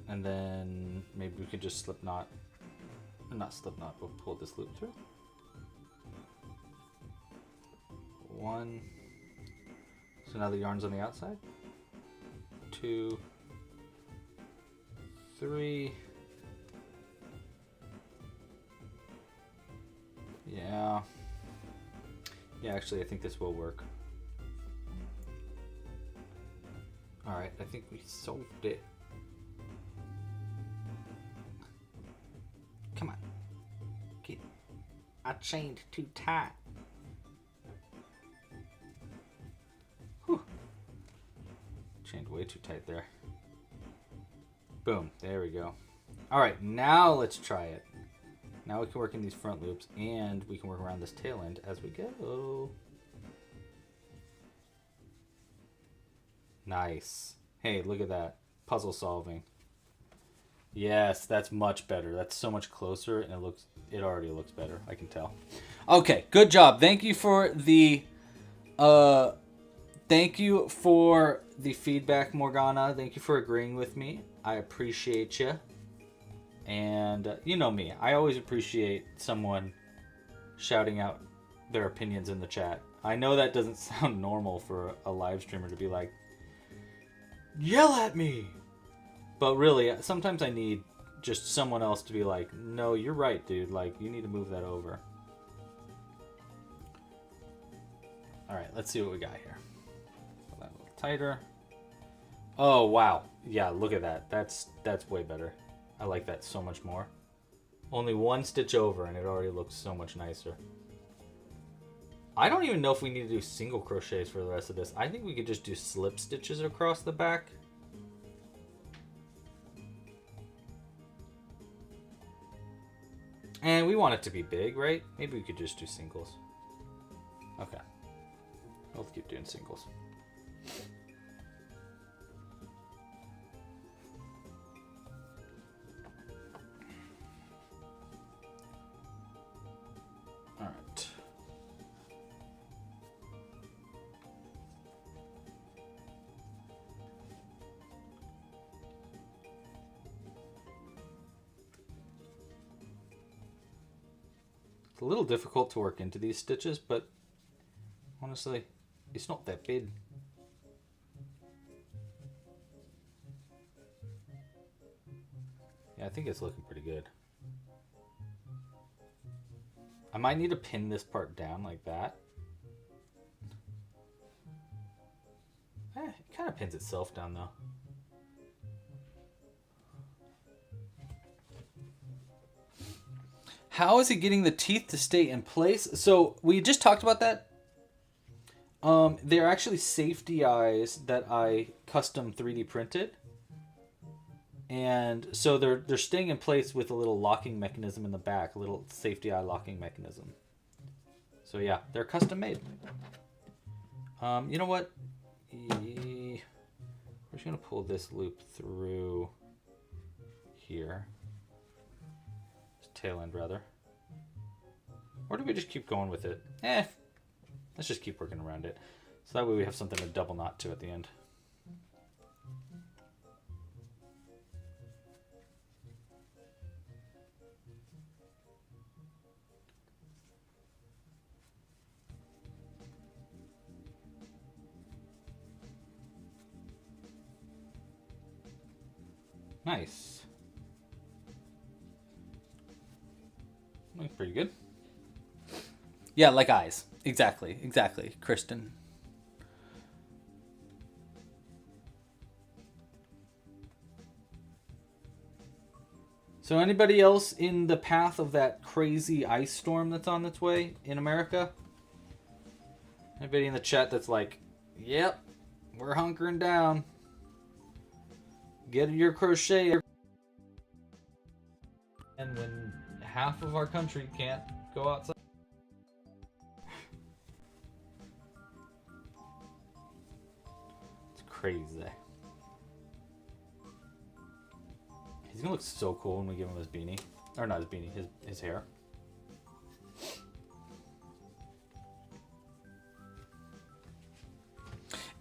And then maybe we could just slip knot. Not slip knot, but pull this loop through. 1. So now the yarn's on the outside. 2, 3, actually, I think this will work. Alright, I think we solved it. Come on. Get. I chained too tight. Whew. Chained way too tight there. Boom. There we go. Alright, now let's try it. Now we can work in these front loops, and we can work around this tail end as we go. Nice. Hey, look at that. Puzzle solving. Yes, that's much better. That's so much closer, and it already looks better. I can tell. Okay, good job. Thank you for the feedback, Morgana. Thank you for agreeing with me. I appreciate you. And you know me. I always appreciate someone shouting out their opinions in the chat. I know that doesn't sound normal for a live streamer to be like, yell at me. But really, sometimes I need just someone else to be like, no, you're right, dude. Like, you need to move that over. All right, let's see what we got here. Pull that a little tighter. Oh, wow. Yeah, look at that. That's way better. I like that so much more. Only one stitch over and it already looks so much nicer. I don't even know if we need to do single crochets for the rest of this. I think we could just do slip stitches across the back. And we want it to be big, right? Maybe we could just do singles. Okay. Let's keep doing singles. It's a little difficult to work into these stitches, but honestly, it's not that bad. Yeah, I think it's looking pretty good. I might need to pin this part down like that. It kind of pins itself down though. How is it getting the teeth to stay in place? So we just talked about that. They're actually safety eyes that I custom 3D printed. And so they're staying in place with a little locking mechanism in the back, a little safety eye locking mechanism. So yeah, they're custom made. You know what? We're just gonna pull this loop through here. Tail end rather. Or do we just keep going with it? Let's just keep working around it. So that way we have something to double knot to at the end. Nice. Looks pretty good. Yeah, like eyes. Exactly, Kristen. So anybody else in the path of that crazy ice storm that's on its way in America? Anybody in the chat that's like, yep, we're hunkering down. Get your crochet. And when half of our country can't go outside. It's crazy. He's gonna look so cool when we give him his beanie. Or not his beanie, his hair.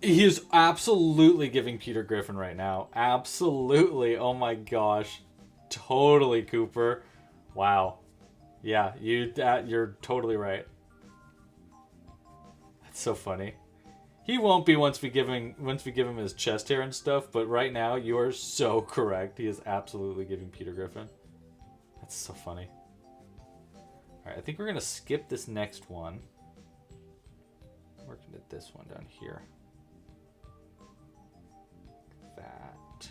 He is absolutely giving Peter Griffin right now. Absolutely. Oh my gosh. Totally, Cooper. Wow. Yeah, you're totally right. That's so funny. He won't be once we give him his chest hair and stuff, but right now you are so correct. He is absolutely giving Peter Griffin. That's so funny. Alright, I think we're gonna skip this next one. working at this one down here. That.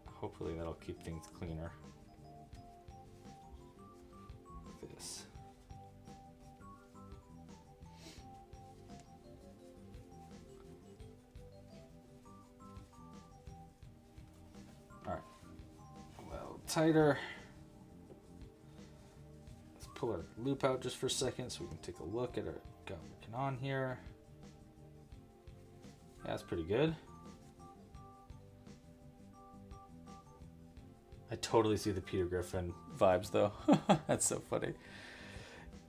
Hopefully that'll keep things cleaner. This. All right. Well, tighter. Let's pull our loop out just for a second so we can take a look at our got working on here. Yeah, that's pretty good. I totally see the Peter Griffin vibes though. That's so funny.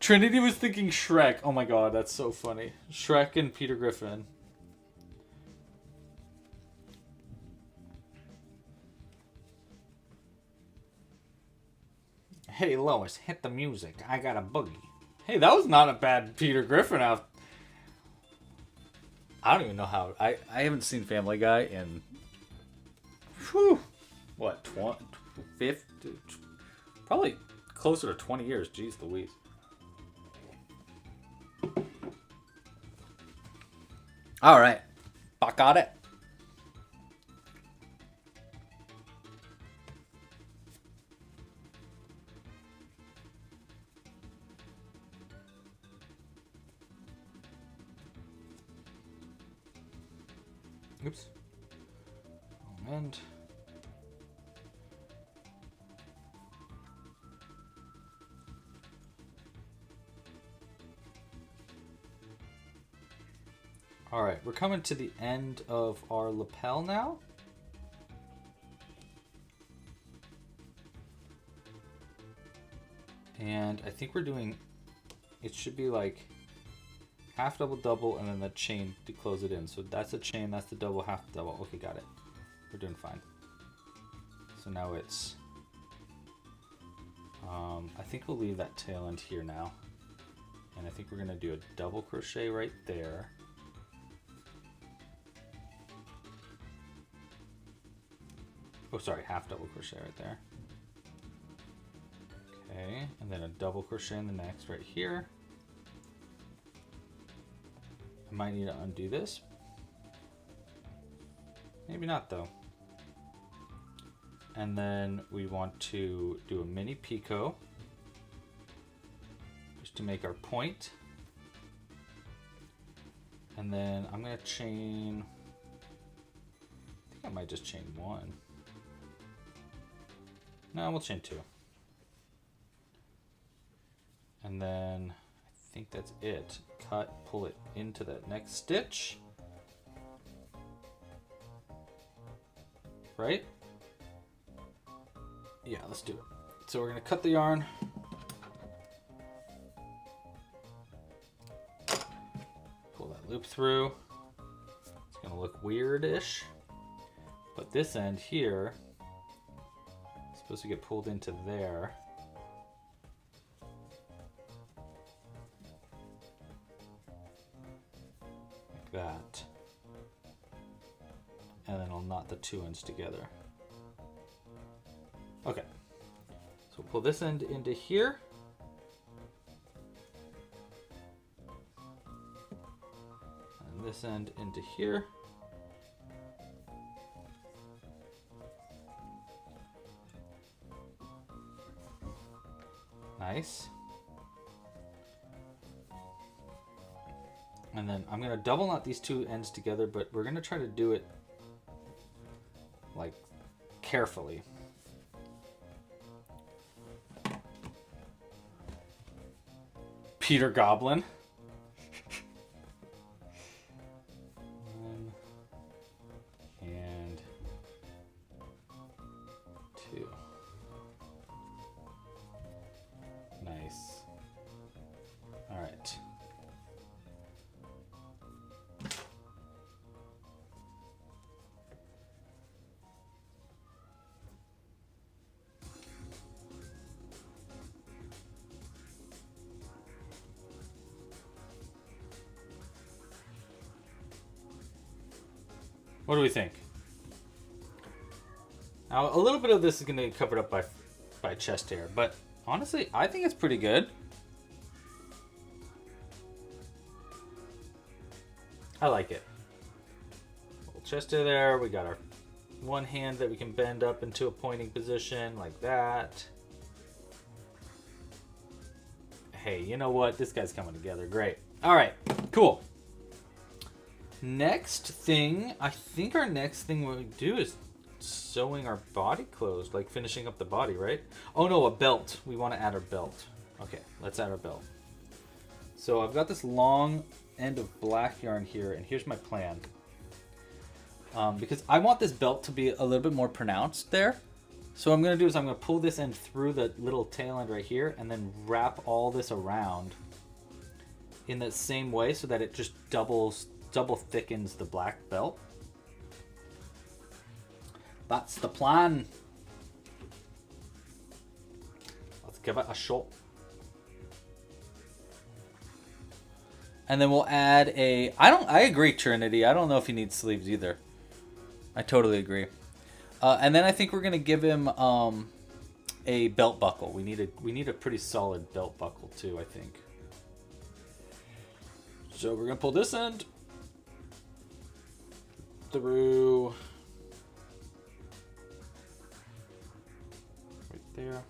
Trinity was thinking Shrek. Oh my god, that's so funny. Shrek and Peter Griffin. Hey Lois, hit the music. I got a boogie. Hey, that was not a bad Peter Griffin out. I don't even know how. I haven't seen Family Guy in what, 50, probably closer to 20 years. Jeez Louise. All right, back at it. Oops. And all right, we're coming to the end of our lapel now. And I think we're doing, it should be like half double double and then the chain to close it in. So that's a chain, that's the double, half double. Okay, got it. We're doing fine. So now it's, I think we'll leave that tail end here now. And I think we're gonna do a double crochet right there. Oh, sorry, half double crochet right there. Okay, and then a double crochet in the next right here. I might need to undo this. Maybe not though. And then we want to do a mini picot just to make our point. And then I'm gonna chain, I think I might just chain one. No, we'll chain two. And then I think that's it. Cut, pull it into that next stitch. Right? Yeah, let's do it. So we're gonna cut the yarn. Pull that loop through. It's gonna look weirdish. But this end here is supposed to get pulled into there. Like that. And then I'll knot the two ends together. Okay, so pull this end into here. And this end into here. Nice. And then I'm gonna double knot these two ends together, but we're gonna try to do it like carefully. Peter Goblin. One and two. Nice. All right. What do we think? Now, a little bit of this is going to get covered up by chest hair, but honestly, I think it's pretty good. I like it. Little chest there. We got our one hand that we can bend up into a pointing position like that. Hey, you know what? This guy's coming together. Great. All right, cool. Next thing, I think our next thing we do is sewing our body clothes, like finishing up the body, right? Oh no, a belt. We want to add our belt. Okay, let's add our belt. So I've got this long end of black yarn here, and here's my plan. Because I want this belt to be a little bit more pronounced there. So what I'm going to do is I'm going to pull this end through the little tail end right here and then wrap all this around in the same way so that it just double thickens the black belt. That's the plan. Let's give it a shot. And then we'll add a... I agree, Trinity. I don't know if he needs sleeves either. I totally agree. And then I think we're gonna give him a belt buckle. We need a pretty solid belt buckle too, I think. So we're gonna pull this end through right there.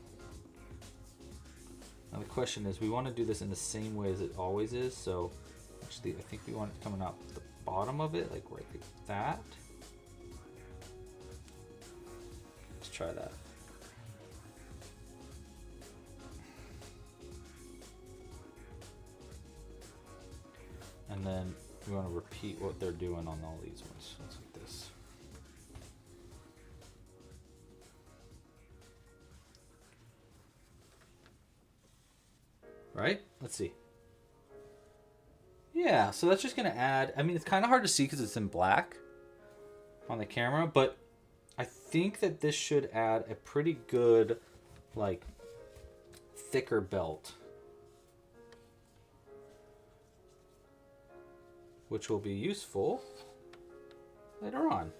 Now the question is, we want to do this in the same way as it always is. So actually, I think we want it coming out the bottom of it, like right like that. Try that. And then we want to repeat what they're doing on all these ones. It's like this. Right? Let's see. Yeah, so that's just going to add... I mean, it's kind of hard to see because it's in black on the camera, but I think that this should add a pretty good, like, thicker belt. Which will be useful later on.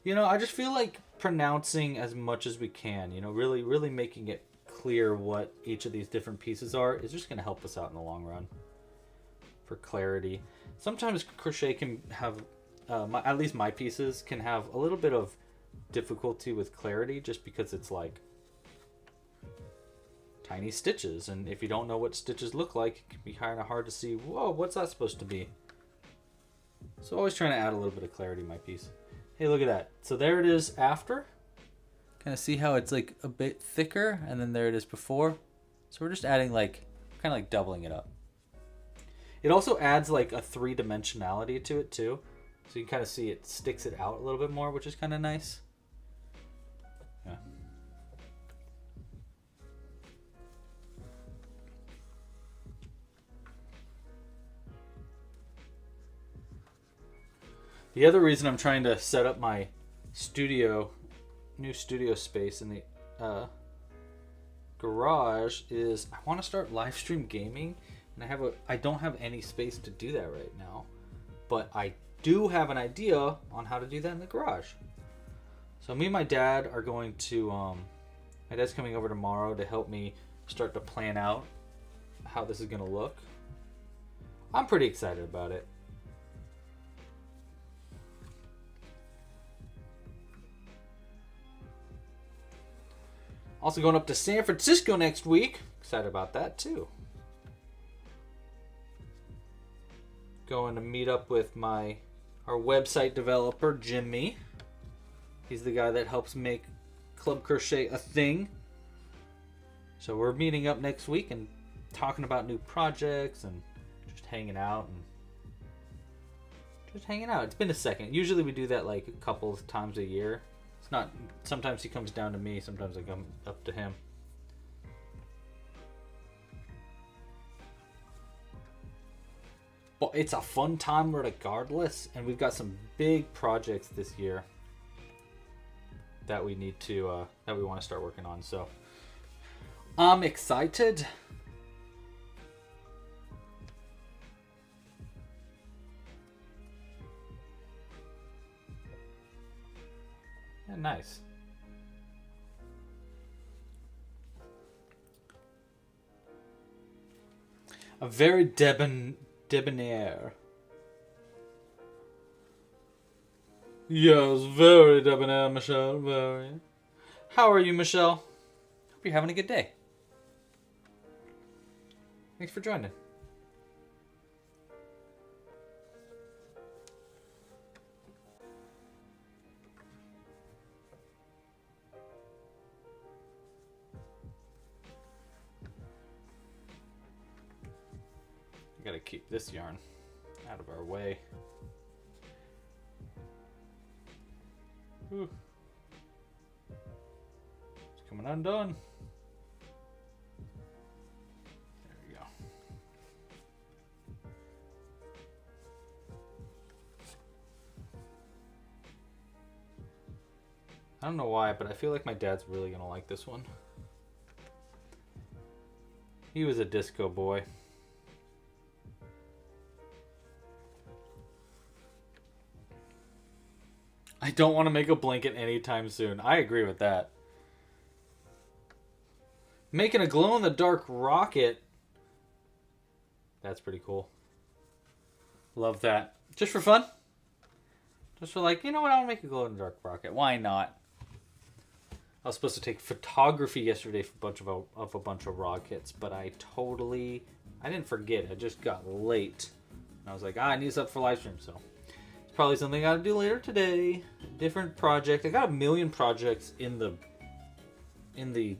You know, I just feel like pronouncing as much as we can, you know, really making it clear what each of these different pieces are is just going to help us out in the long run for clarity. Sometimes crochet can have, at least my pieces can have a little bit of difficulty with clarity just because it's like tiny stitches, and if you don't know what stitches look like, it can be kind of hard to see, whoa, what's that supposed to be? So always trying to add a little bit of clarity to my piece. Hey, look at that. So there it is after. Kind of see how it's like a bit thicker, and then there it is before. So we're just adding like, kind of like doubling it up. It also adds like a three-dimensionality to it too. So you can kind of see it sticks it out a little bit more, which is kind of nice. Yeah. The other reason I'm trying to set up my new studio space in the garage is I want to start live stream gaming, and I don't have any space to do that right now, but I do have an idea on how to do that in the garage. So me and my dad are going to, my dad's coming over tomorrow to help me start to plan out how this is going to look. I'm pretty excited about it. Also going up to San Francisco next week. Excited about that too. Going to meet up with our website developer, Jimmy. He's the guy that helps make Club Crochet a thing. So we're meeting up next week and talking about new projects and just hanging out It's been a second. Usually we do that like a couple of times a year. It's not, sometimes he comes down to me, sometimes I come up to him. But it's a fun time regardless, and we've got some big projects this year that we need to that we want to start working on. So I'm excited. Yeah, nice. A very debonair. Yes, very debonair, Michelle, very. How are you, Michelle? Hope you're having a good day. Thanks for joining. Gotta keep this yarn out of our way. Whew. It's coming undone. There we go. I don't know why, but I feel like my dad's really gonna like this one. He was a disco boy. I don't want to make a blanket anytime soon. I agree with that. Making a glow-in-the-dark rocket. That's pretty cool. Love that. Just for fun. Just for like, you know what, I want to make a glow-in-the-dark rocket. Why not? I was supposed to take photography yesterday for a bunch of rockets, but I didn't forget. I just got late. And I was like, I need stuff for live stream, so it's probably something I gotta do later today. Different project. I got a million projects in the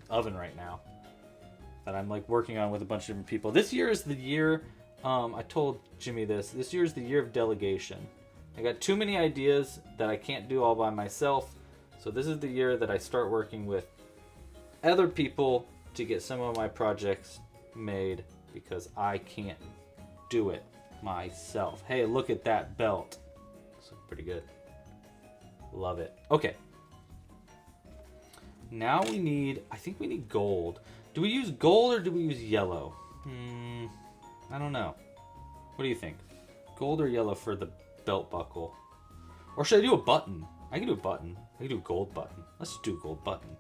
oven right now that I'm like working on with a bunch of different people. This year is the year. I told Jimmy this. This year is the year of delegation. I got too many ideas that I can't do all by myself. So this is the year that I start working with other people to get some of my projects made because I can't do it myself. Hey, look at that belt. It's pretty good. Love it. Okay. Now I think we need gold. Do we use gold or do we use yellow? I don't know. What do you think? Gold or yellow for the belt buckle? Or should I do a button? I can do a button. I can do a gold button. Let's just do a gold button.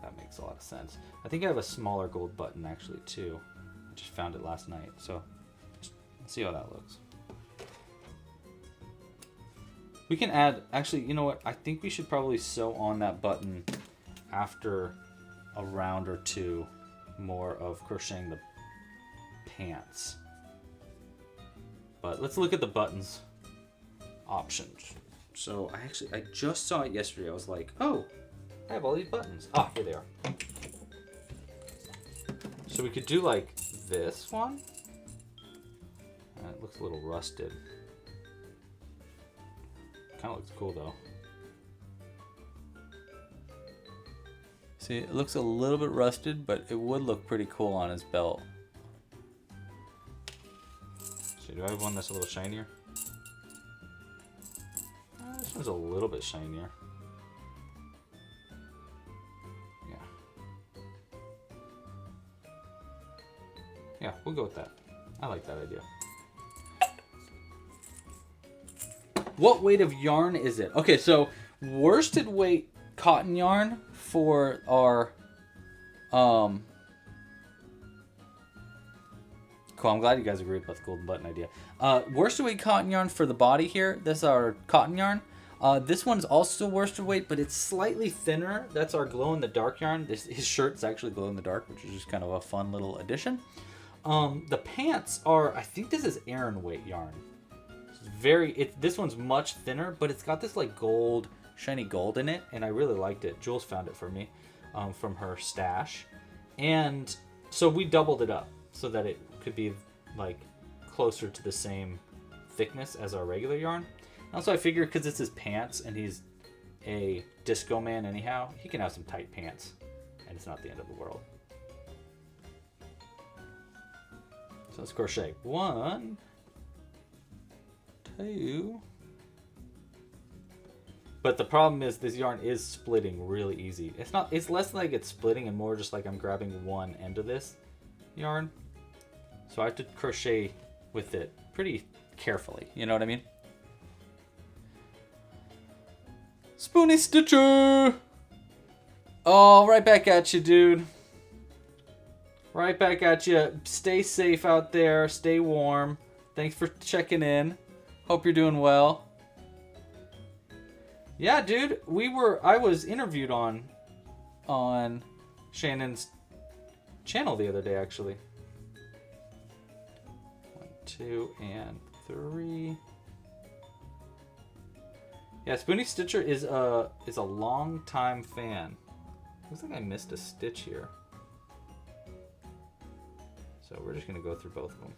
That makes a lot of sense. I think I have a smaller gold button actually too. I just found it last night. So let's see how that looks. We can add, actually, you know what? I think we should probably sew on that button after a round or two more of crocheting the pants. But let's look at the buttons options. So I just saw it yesterday. I was like, oh, I have all these buttons. Ah, here they are. So we could do like this one. It looks a little rusted. Kind of looks cool though. See, it looks a little bit rusted, but it would look pretty cool on his belt. So do I have one that's a little shinier? This one's a little bit shinier. Yeah. Yeah, we'll go with that. I like that idea. What weight of yarn is it? Okay, so worsted weight cotton yarn for our cool, I'm glad you guys agreed about the golden button idea. Worsted weight cotton yarn for the body here. This is our cotton yarn. This one's also worsted weight, but it's slightly thinner. That's our glow in the dark yarn. His shirt's actually glow in the dark, which is just kind of a fun little addition. The pants are, I think this is Aran weight yarn. This one's much thinner, but it's got this like gold, shiny gold in it, and I really liked it. Jules found it for me from her stash, and so we doubled it up so that it could be like closer to the same thickness as our regular yarn. Also, I figured because it's his pants and he's a disco man anyhow, he can have some tight pants, and it's not the end of the world. So let's crochet 1, 2. But the problem is this yarn is splitting really easy. It's less like it's splitting and more just like I'm grabbing one end of this yarn. So I have to crochet with it pretty carefully. You know what I mean? Spoony Stitcher! Oh, right back at you, dude. Right back at you. Stay safe out there. Stay warm. Thanks for checking in. Hope you're doing well. Yeah, dude, I was interviewed on Shannon's channel the other day, actually. 1, 2, and 3. Yeah, Spoony Stitcher is a long time fan. Looks like I missed a stitch here. So we're just gonna go through both of them.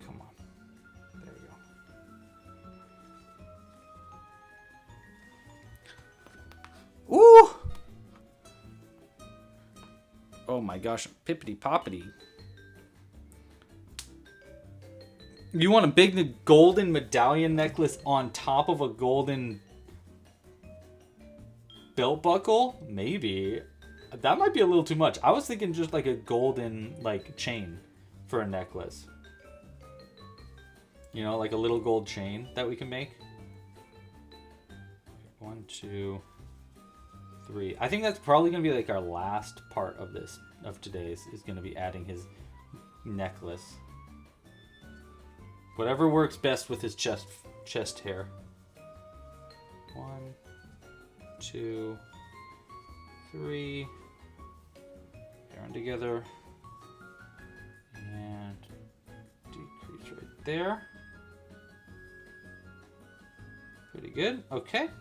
Come on. There we go. Ooh! Oh my gosh, pippity poppity. You want a big golden medallion necklace on top of a golden belt buckle? Maybe. That might be a little too much. I was thinking just like a golden like chain for a necklace. You know, like a little gold chain that we can make. 1, 2, 3. I think that's probably gonna be like our last part of today's is gonna be adding his necklace. Whatever works best with his chest hair. 1, 2, 3. Yarn together. And decrease right there. Pretty good. Okay.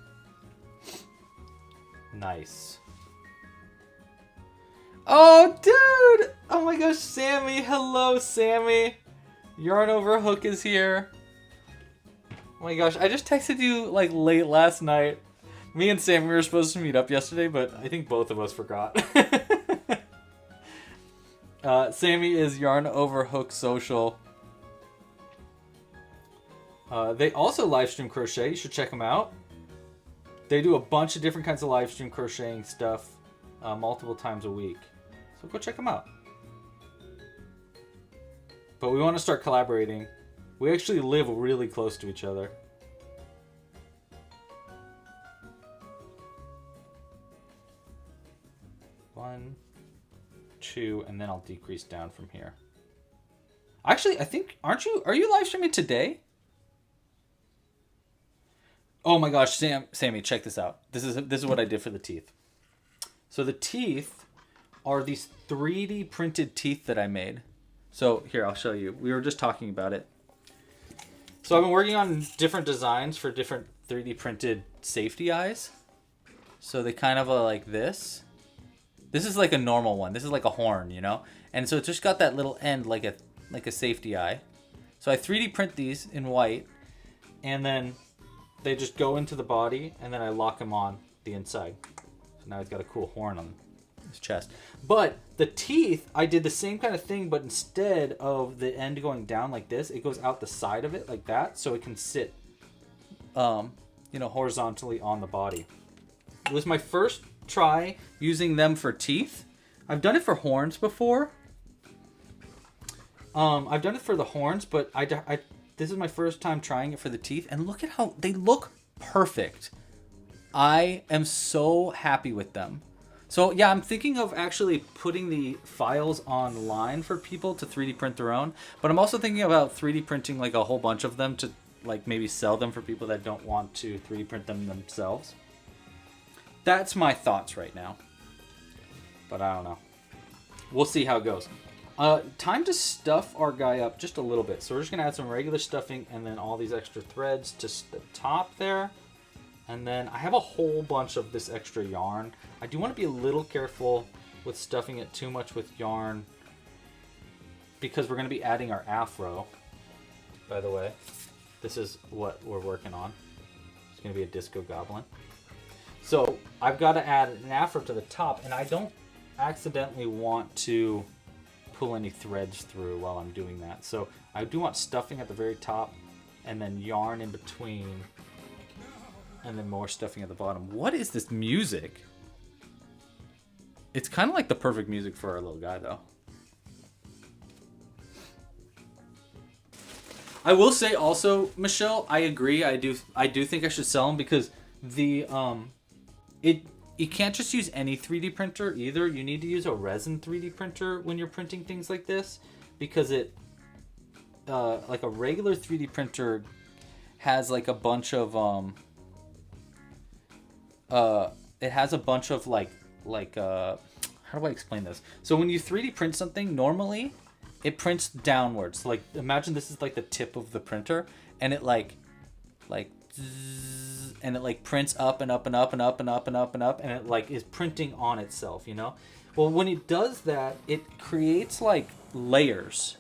Nice. Oh, dude! Oh my gosh, Sammy. Hello, Sammy. Yarn Over Hook is here. Oh my gosh, I just texted you like late last night. Me and Sammy were supposed to meet up yesterday, but I think both of us forgot. Sammy is Yarn Over Hook Social. They also live stream crochet. You should check them out. They do a bunch of different kinds of live stream crocheting stuff multiple times a week. So go check them out. But we want to start collaborating. We actually live really close to each other. One, 2, and then I'll decrease down from here. Actually, I think, are you live streaming today? Oh my gosh, Sammy, check this out. This is what I did for the teeth. So the teeth are these 3D printed teeth that I made. So here, I'll show you. We were just talking about it. So I've been working on different designs for different 3D printed safety eyes. So they kind of are like this. This is like a normal one. This is like a horn, you know? And so it's just got that little end like a safety eye. So I 3D print these in white, and then they just go into the body, and then I lock them on the inside. So now he's got a cool horn on his chest. But the teeth, I did the same kind of thing, but instead of the end going down like this, it goes out the side of it like that, so it can sit, you know, horizontally on the body. It was my first try using them for teeth. I've done it for horns before. I've done it for the horns, but this is my first time trying it for the teeth, and look at how they look perfect. I am so happy with them. So yeah, I'm thinking of actually putting the files online for people to 3D print their own, but I'm also thinking about 3D printing like a whole bunch of them to like maybe sell them for people that don't want to 3D print them themselves. That's my thoughts right now, but I don't know. We'll see how it goes. Time to stuff our guy up just a little bit. So we're just gonna add some regular stuffing and then all these extra threads to the top there. And then I have a whole bunch of this extra yarn. I do want to be a little careful with stuffing it too much with yarn because we're going to be adding our afro, by the way. This is what we're working on. It's going to be a disco goblin. So I've got to add an afro to the top, and I don't accidentally want to pull any threads through while I'm doing that. So I do want stuffing at the very top and then yarn in between. And then more stuffing at the bottom. What is this music? It's kind of like the perfect music for our little guy, though. I will say also, Michelle, I agree. I do think I should sell them because the you can't just use any 3D printer either. You need to use a resin 3D printer when you're printing things like this, because it, like a regular 3D printer has like a bunch of, it has a bunch of how do I explain this? So when you 3D print something, normally it prints downwards. Like imagine this is like the tip of the printer, and it like zzz, and it like prints up and up and up and up and up and up and up, and it like is printing on itself, you know? Well, when it does that, it creates like layers.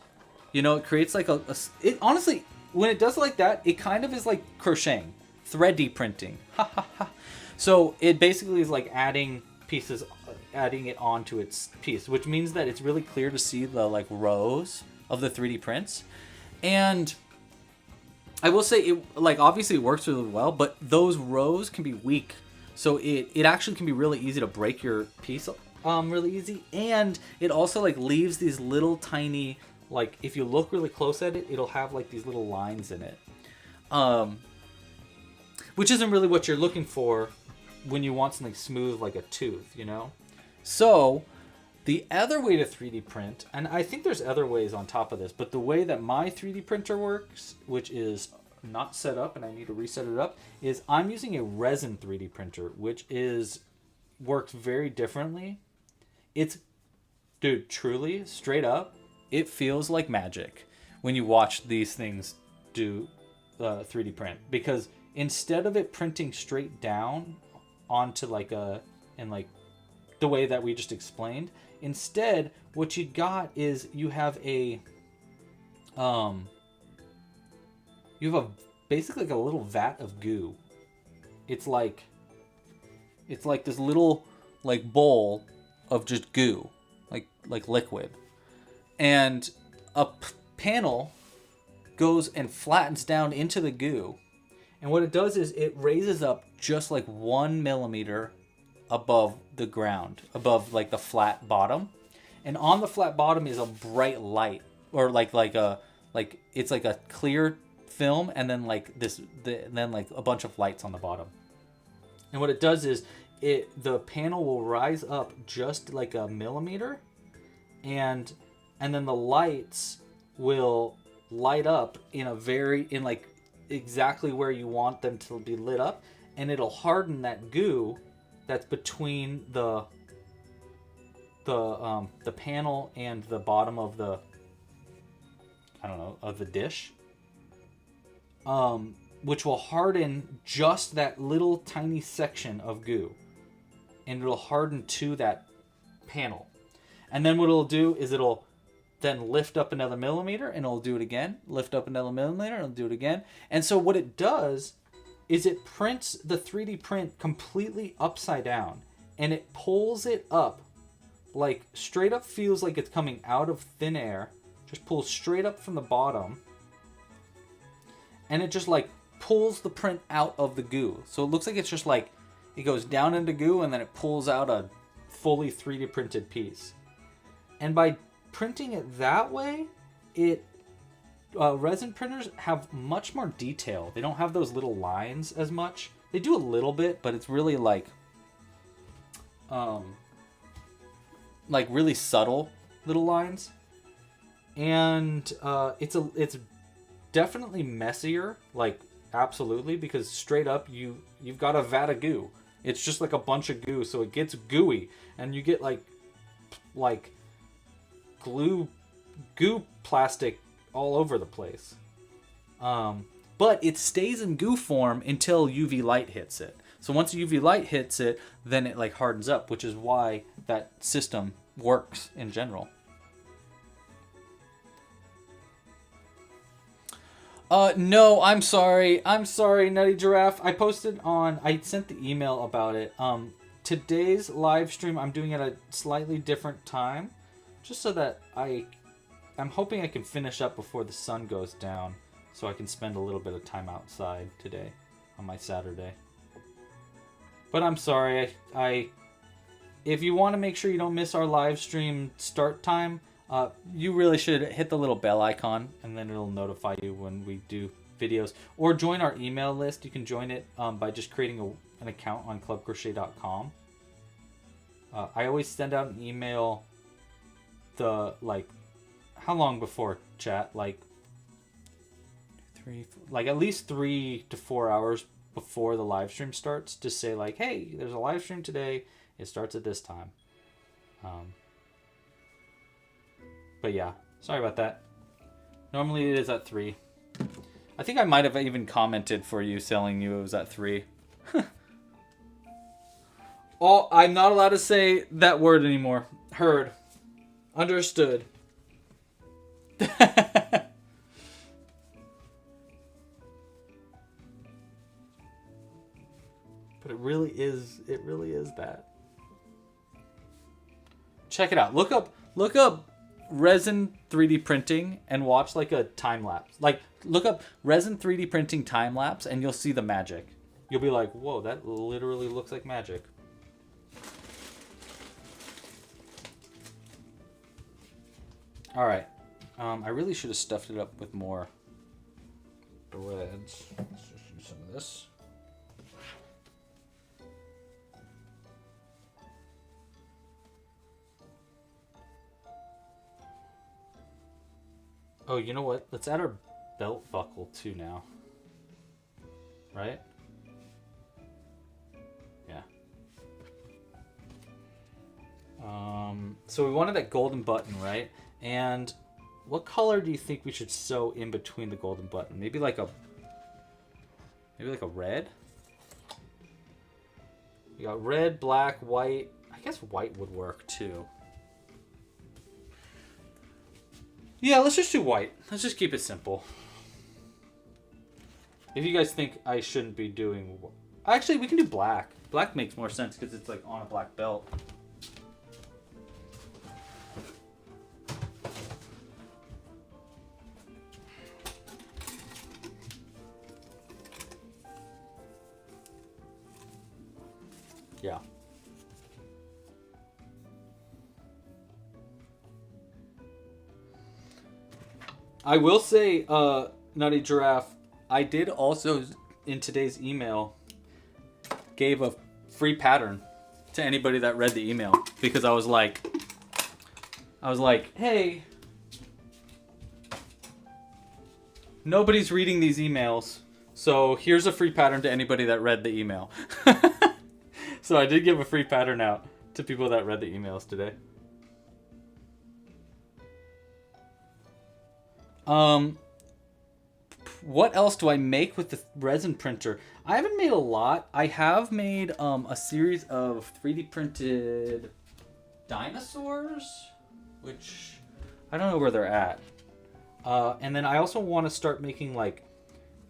You know, it creates like it honestly, when it does it like that, it kind of is like crocheting, 3D printing. Ha ha ha. So it basically is like adding pieces, adding it onto its piece, which means that it's really clear to see the like rows of the 3D prints. And I will say it, like, obviously it works really well, but those rows can be weak. So it actually can be really easy to break your piece really easy. And it also like leaves these little tiny, like if you look really close at it, it'll have like these little lines in it. Which isn't really what you're looking for when you want something smooth like a tooth, you know? So the other way to 3D print, and I think there's other ways on top of this, but the way that my 3D printer works, which is not set up and I need to reset it up, is I'm using a resin 3D printer, which works very differently. It's, dude, truly, straight up, it feels like magic when you watch these things do 3D print, because instead of it printing straight down onto like the way that we just explained, instead what you got is you have basically like a little vat of goo. It's like this little like bowl of just goo, like liquid, and a panel goes and flattens down into the goo. And what it does is it raises up just like 1 millimeter above the ground, above like the flat bottom. And on the flat bottom is a bright light, or it's like a clear film, and then then like a bunch of lights on the bottom. And what it does is the panel will rise up just like a millimeter, and then the lights will light up in like exactly where you want them to be lit up, and it'll harden that goo that's between the panel and the bottom of the, I don't know, of the dish, which will harden just that little tiny section of goo, and it'll harden to that panel. And then what it'll do is it'll then lift up another millimeter, and it'll do it again, lift up another millimeter, and it'll do it again. And so what it does is it prints the 3D print completely upside down, and it pulls it up, like straight up, feels like it's coming out of thin air, just pulls straight up from the bottom, and it just like pulls the print out of the goo. So it looks like it's just like, it goes down into goo, and then it pulls out a fully 3D printed piece. And by printing it that way, resin printers have much more detail. They don't have those little lines as much. They do a little bit, but it's really like really subtle little lines. And it's definitely messier, like absolutely, because straight up you've got a vat of goo. It's just like a bunch of goo, so it gets gooey, and you get like goo plastic all over the place. But it stays in goo form until UV light hits it. So once UV light hits it, then it like hardens up, which is why that system works in general. No, I'm sorry, Nutty Giraffe. I sent the email about it. Today's live stream, I'm doing at a slightly different time, just so that I'm hoping I can finish up before the sun goes down, so I can spend a little bit of time outside today on my Saturday. But I'm sorry, if you want to make sure you don't miss our live stream start time, you really should hit the little bell icon, and then it'll notify you when we do videos. Or join our email list. You can join it by just creating an account on clubcrochet.com. I always send out an email how long before, chat? Like at least 3 to 4 hours before the live stream starts to say like, hey, there's a live stream today. It starts at this time. But yeah, sorry about that. Normally it is at 3. I think I might have even commented for you telling you it was at 3. Oh, I'm not allowed to say that word anymore. Heard. Understood. But it really is that. Check it out. Look up resin 3D printing and watch like a time lapse. Like look up resin 3D printing time lapse and you'll see the magic. You'll be like, whoa, that literally looks like magic. All right. I really should have stuffed it up with more threads. Let's just use some of this. Oh, you know what? Let's add our belt buckle too now. Right? Yeah. So we wanted that golden button, right? And what color do you think we should sew in between the golden button? Maybe like a red? We got red, black, white. I guess white would work too. Yeah, let's just do white. Let's just keep it simple. If you guys think I shouldn't be doing... Actually, we can do black. Black makes more sense because it's like on a black belt. Yeah. I will say, Nutty Giraffe, I did also, in today's email, gave a free pattern to anybody that read the email. Because I was like, hey, nobody's reading these emails, so here's a free pattern to anybody that read the email. So I did give a free pattern out to people that read the emails today. What else do I make with the resin printer? I haven't made a lot. I have made a series of 3D printed dinosaurs, which I don't know where they're at. And then I also want to start making like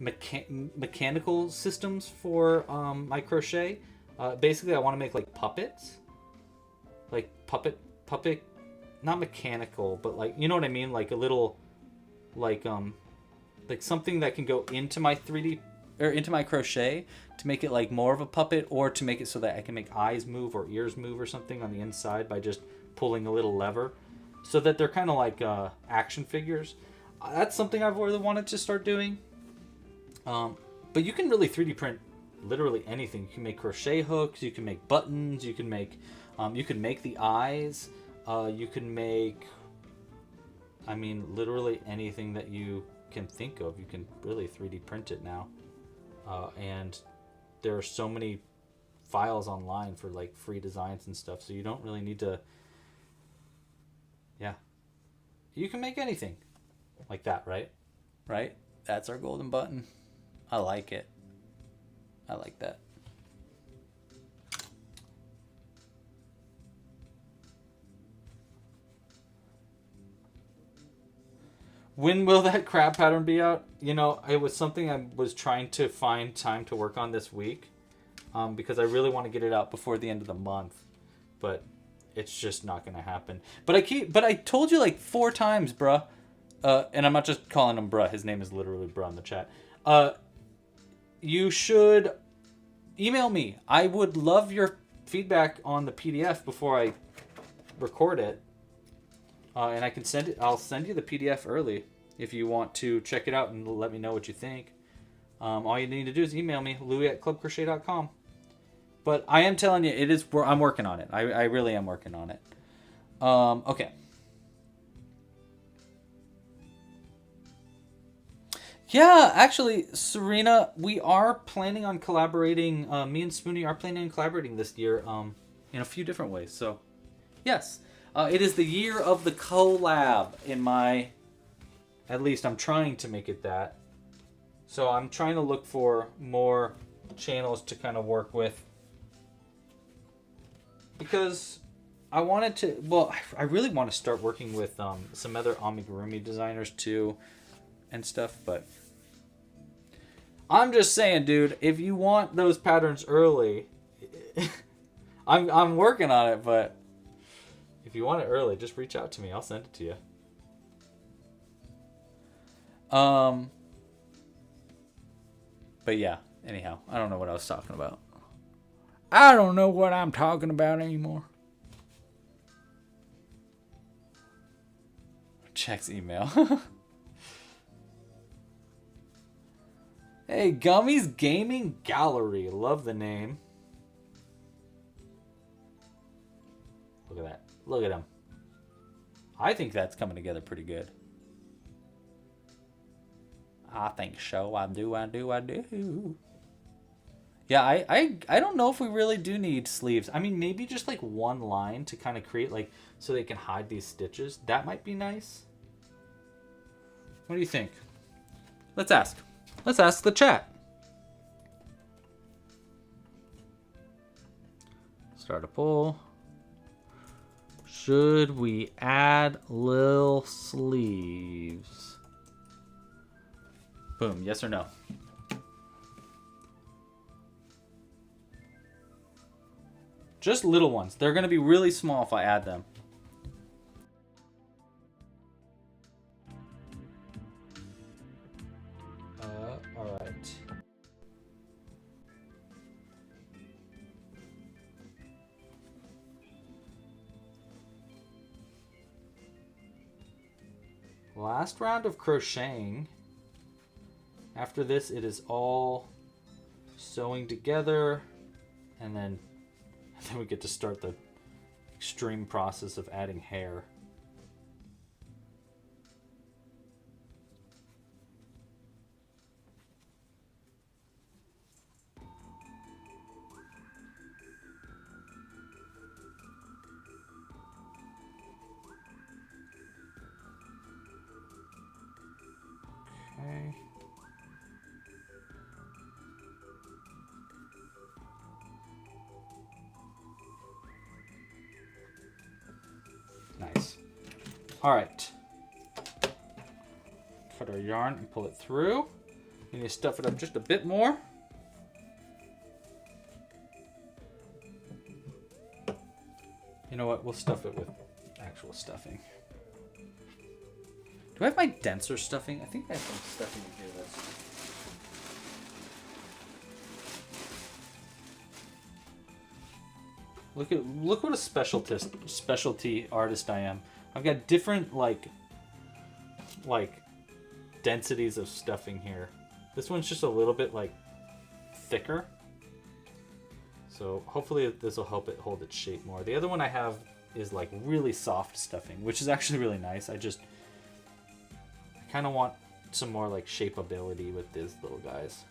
mechanical systems for my crochet. Basically, I want to make like puppets, like puppet, not mechanical, but like, you know what I mean, like a little. Like something that can go into my 3D or into my crochet to make it like more of a puppet, or to make it so that I can make eyes move or ears move or something on the inside by just pulling a little lever, so that they're kind of like action figures. That's something I've really wanted to start doing. But you can really 3D print literally anything. You can make crochet hooks, you can make buttons, you can make the eyes, you can make, I mean, literally anything that you can think of, you can really 3D print it now. And there are so many files online for like free designs and stuff, so you don't really need to, yeah. You can make anything like that, right? Right? That's our golden button. I like it. I like that. When will that crab pattern be out? You know, it was something I was trying to find time to work on this week, because I really want to get it out before the end of the month, but it's just not going to happen. But I told you like 4 times, bruh, and I'm not just calling him bruh. His name is literally bruh in the chat. You should email me. I would love your feedback on the PDF before I record it. And I can send it. I'll send you the PDF early if you want to check it out and let me know what you think. All you need to do is email me, Louis@clubcrochet.com, But I am telling you, it is. I'm working on it. I really am working on it. Okay. Yeah, actually, Serena, we are planning on collaborating. Me and Spoonie are planning on collaborating this year in a few different ways. So, yes. It is the year of the collab in my... At least I'm trying to make it that. So I'm trying to look for more channels to kind of work with. Because I wanted to... Well, I really want to start working with some other amigurumi designers too. And stuff, but... I'm just saying, dude, if you want those patterns early... I'm working on it, but... If you want it early, just reach out to me. I'll send it to you. But yeah, anyhow, I don't know what I was talking about. I don't know what I'm talking about anymore. Checks email. Hey, Gummies Gaming Gallery. Love the name. Look at that. Look at him. I think that's coming together pretty good. I think so. I do. Yeah, I don't know if we really do need sleeves. I mean, maybe just like one line to kind of create like so they can hide these stitches. That might be nice. What do you think? Let's ask. Let's ask the chat. Start a poll. Should we add little sleeves? Boom, yes or no? Just little ones. They're going to be really small if I add them. All right. Last round of crocheting. After this, it is all sewing together, and then we get to start the extreme process of adding hair. Okay. Nice. All right. Cut our yarn and pull it through. We need to stuff it up just a bit more. You know what? We'll stuff it with actual stuffing. Do I have my denser stuffing? I think I have some stuffing in here that's... Look what a specialty artist I am. I've got different like densities of stuffing here. This one's just a little bit like thicker. So hopefully this will help it hold its shape more. The other one I have is like really soft stuffing, which is actually really nice. I kind of want some more like shapeability with these little guys.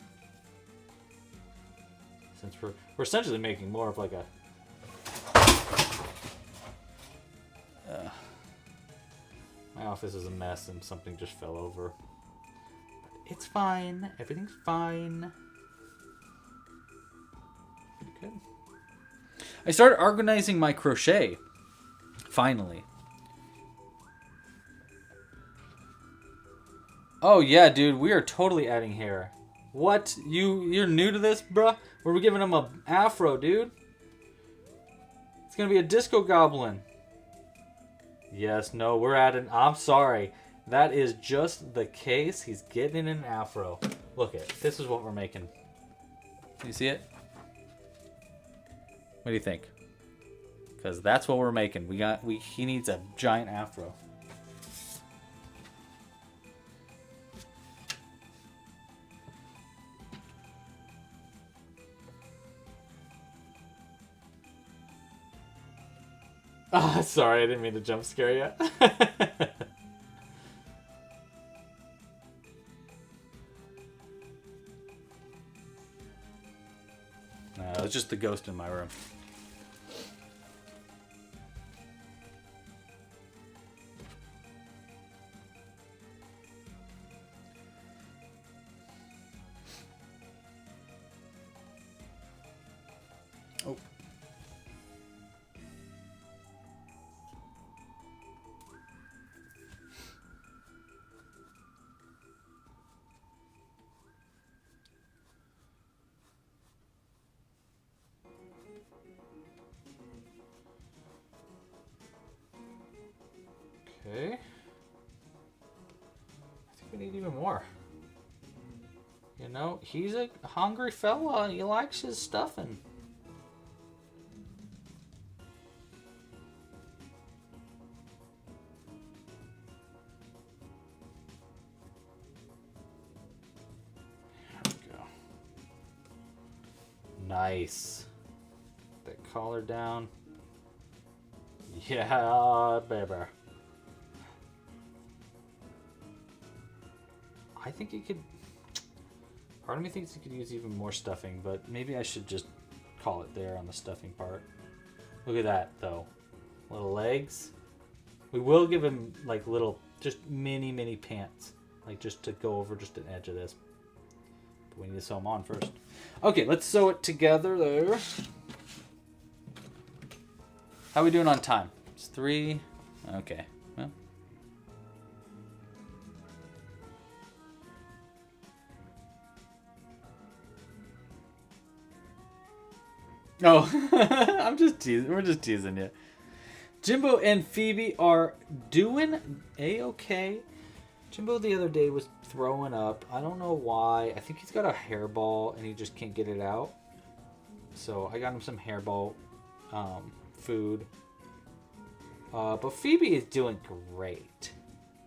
Since we're essentially making more of like a my office is a mess and something just fell over. But it's fine. Everything's fine. Good. I started organizing my crochet. Finally. Oh yeah, dude, we are totally adding hair. What? You're new to this, bruh? We're giving him a afro, dude. It's gonna be a disco goblin. Yes, no, we're adding... I'm sorry. That is just the case. He's getting an afro. Look at it. This is what we're making. Can you see it? What do you think? Because that's what we're making. He needs a giant afro. Oh, sorry, I didn't mean to jump scare you. No, it was just the ghost in my room. Oh. Okay. I think we need even more. You know, he's a hungry fella. He likes his stuffing. There we go. Nice. That collar down. Yeah, baby. I think you could... Part of me thinks you could use even more stuffing, but maybe I should just call it there on the stuffing part. Look at that, though. Little legs. We will give him, like, little, just mini pants. Like, just to go over just an edge of this. But we need to sew them on first. Okay, let's sew it together there. How are we doing on time? It's 3. Okay. Well. Oh, I'm just teasing. We're just teasing you. Jimbo and Phoebe are doing a-okay. Jimbo the other day was throwing up. I don't know why. I think he's got a hairball and he just can't get it out. So I got him some hairball food. But Phoebe is doing great.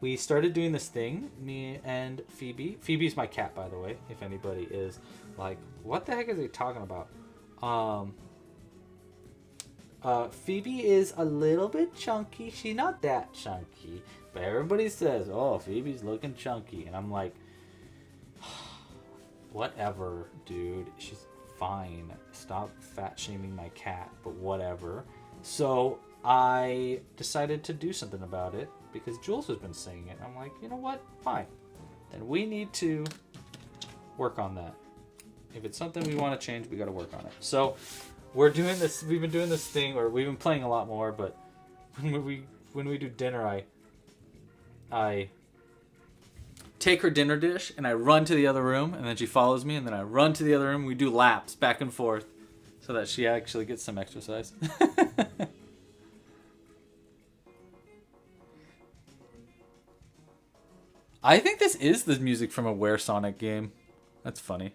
We started doing this thing, me and Phoebe. Phoebe's my cat, by the way, if anybody is like, what the heck is he talking about? Phoebe is a little bit chunky. She's not that chunky, but everybody says, oh, Phoebe's looking chunky. And I'm like, whatever, dude. She's fine. Stop fat shaming my cat, but whatever. So I decided to do something about it because Jules has been saying it. I'm like, you know what? Fine. Then we need to work on that. If it's something we want to change, we got to work on it. So we're doing this. We've been doing this thing where we've been playing a lot more. But when we do dinner, I take her dinner dish and I run to the other room, and then she follows me, and then I run to the other room. We do laps back and forth so that she actually gets some exercise. I think this is the music from a Where Sonic game. That's funny.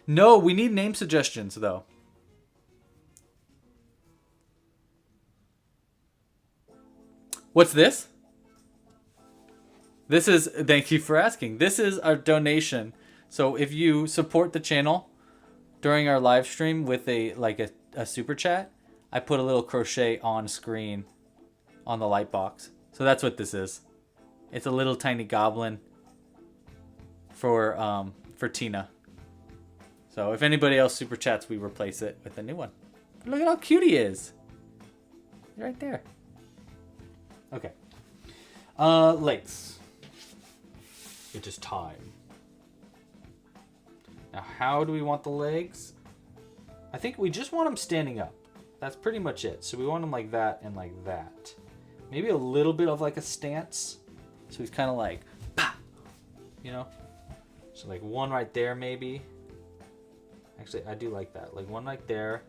No, we need name suggestions, though. What's this? This is, thank you for asking. This is our donation. So if you support the channel during our live stream with a super chat, I put a little crochet on screen on the light box. So that's what this is. It's a little tiny goblin for Tina. So if anybody else super chats, we replace it with a new one. Look at how cute he is. He's right there. Okay. Legs. It is time. Now, how do we want the legs? I think we just want them standing up. That's pretty much it. So we want them like that and like that. Maybe a little bit of like a stance. So he's kind of like, bah! You know? So like one right there maybe. Actually, I do like that. Like one right there.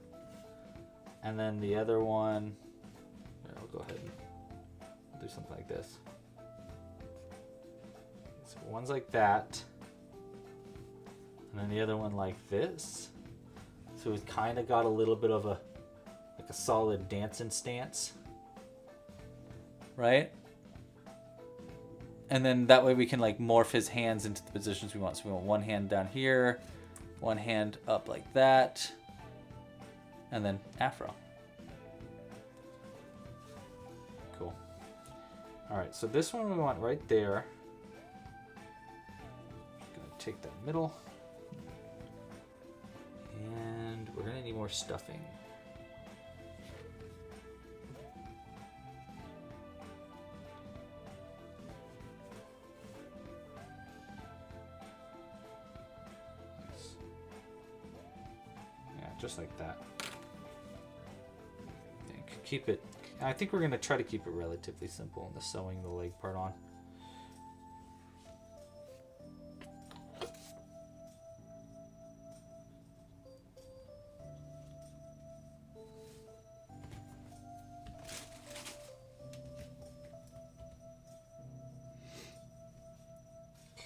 And then the other one. Here, I'll go ahead and do something like this. So one's like that. And then the other one like this. So he's kind of got a little bit of a solid dancing stance. Right? And then that way we can like morph his hands into the positions we want. So we want one hand down here. One hand up like that. and then afro. Cool. All right, so this one we want right there. Gonna take that middle, and we're gonna need more stuffing. Just like that. I think we're going to try to keep it relatively simple in the sewing the leg part on.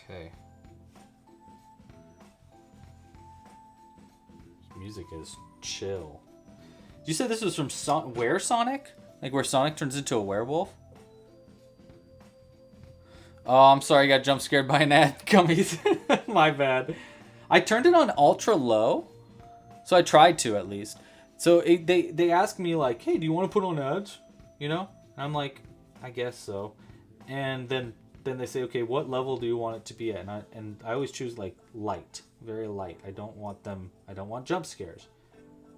Okay. Music is chill. You said this was from where Sonic? Like where Sonic turns into a werewolf? Oh, I'm sorry, I got jump scared by an ad. Gummies. My bad. I turned it on ultra low. So I tried to at least. So they asked me like, hey, do you want to put on ads? You know? And I'm like, I guess so. And then they say, okay, what level do you want it to be at? And I always choose like light. Very light. I don't want jump scares.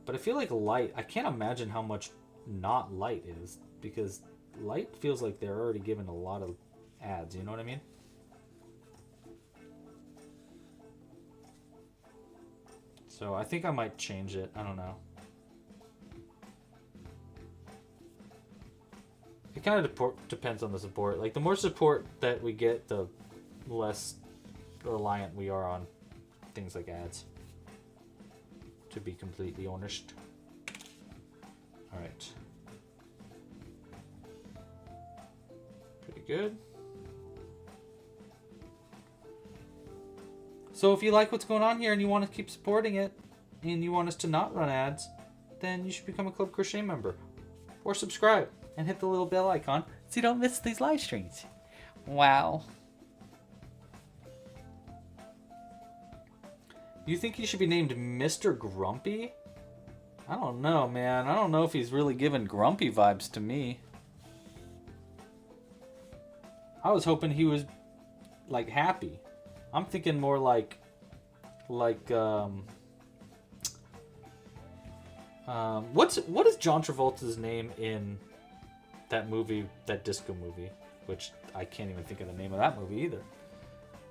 But I feel like light, I can't imagine how much not light is, because light feels like they're already given a lot of ads, you know what I mean? So I think I might change it. I don't know. It kind of depends on the support. Like the more support that we get, the less reliant we are on things like ads, to be completely honest. All right. Pretty good. So if you like what's going on here and you want to keep supporting it and you want us to not run ads, then you should become a Club Crochet member or subscribe and hit the little bell icon so you don't miss these live streams. Wow. You think he should be named Mr. Grumpy? I don't know, man. I don't know if he's really giving grumpy vibes to me. I was hoping he was, like, happy. I'm thinking more like what is John Travolta's name in that movie, that disco movie? Which I can't even think of the name of that movie either.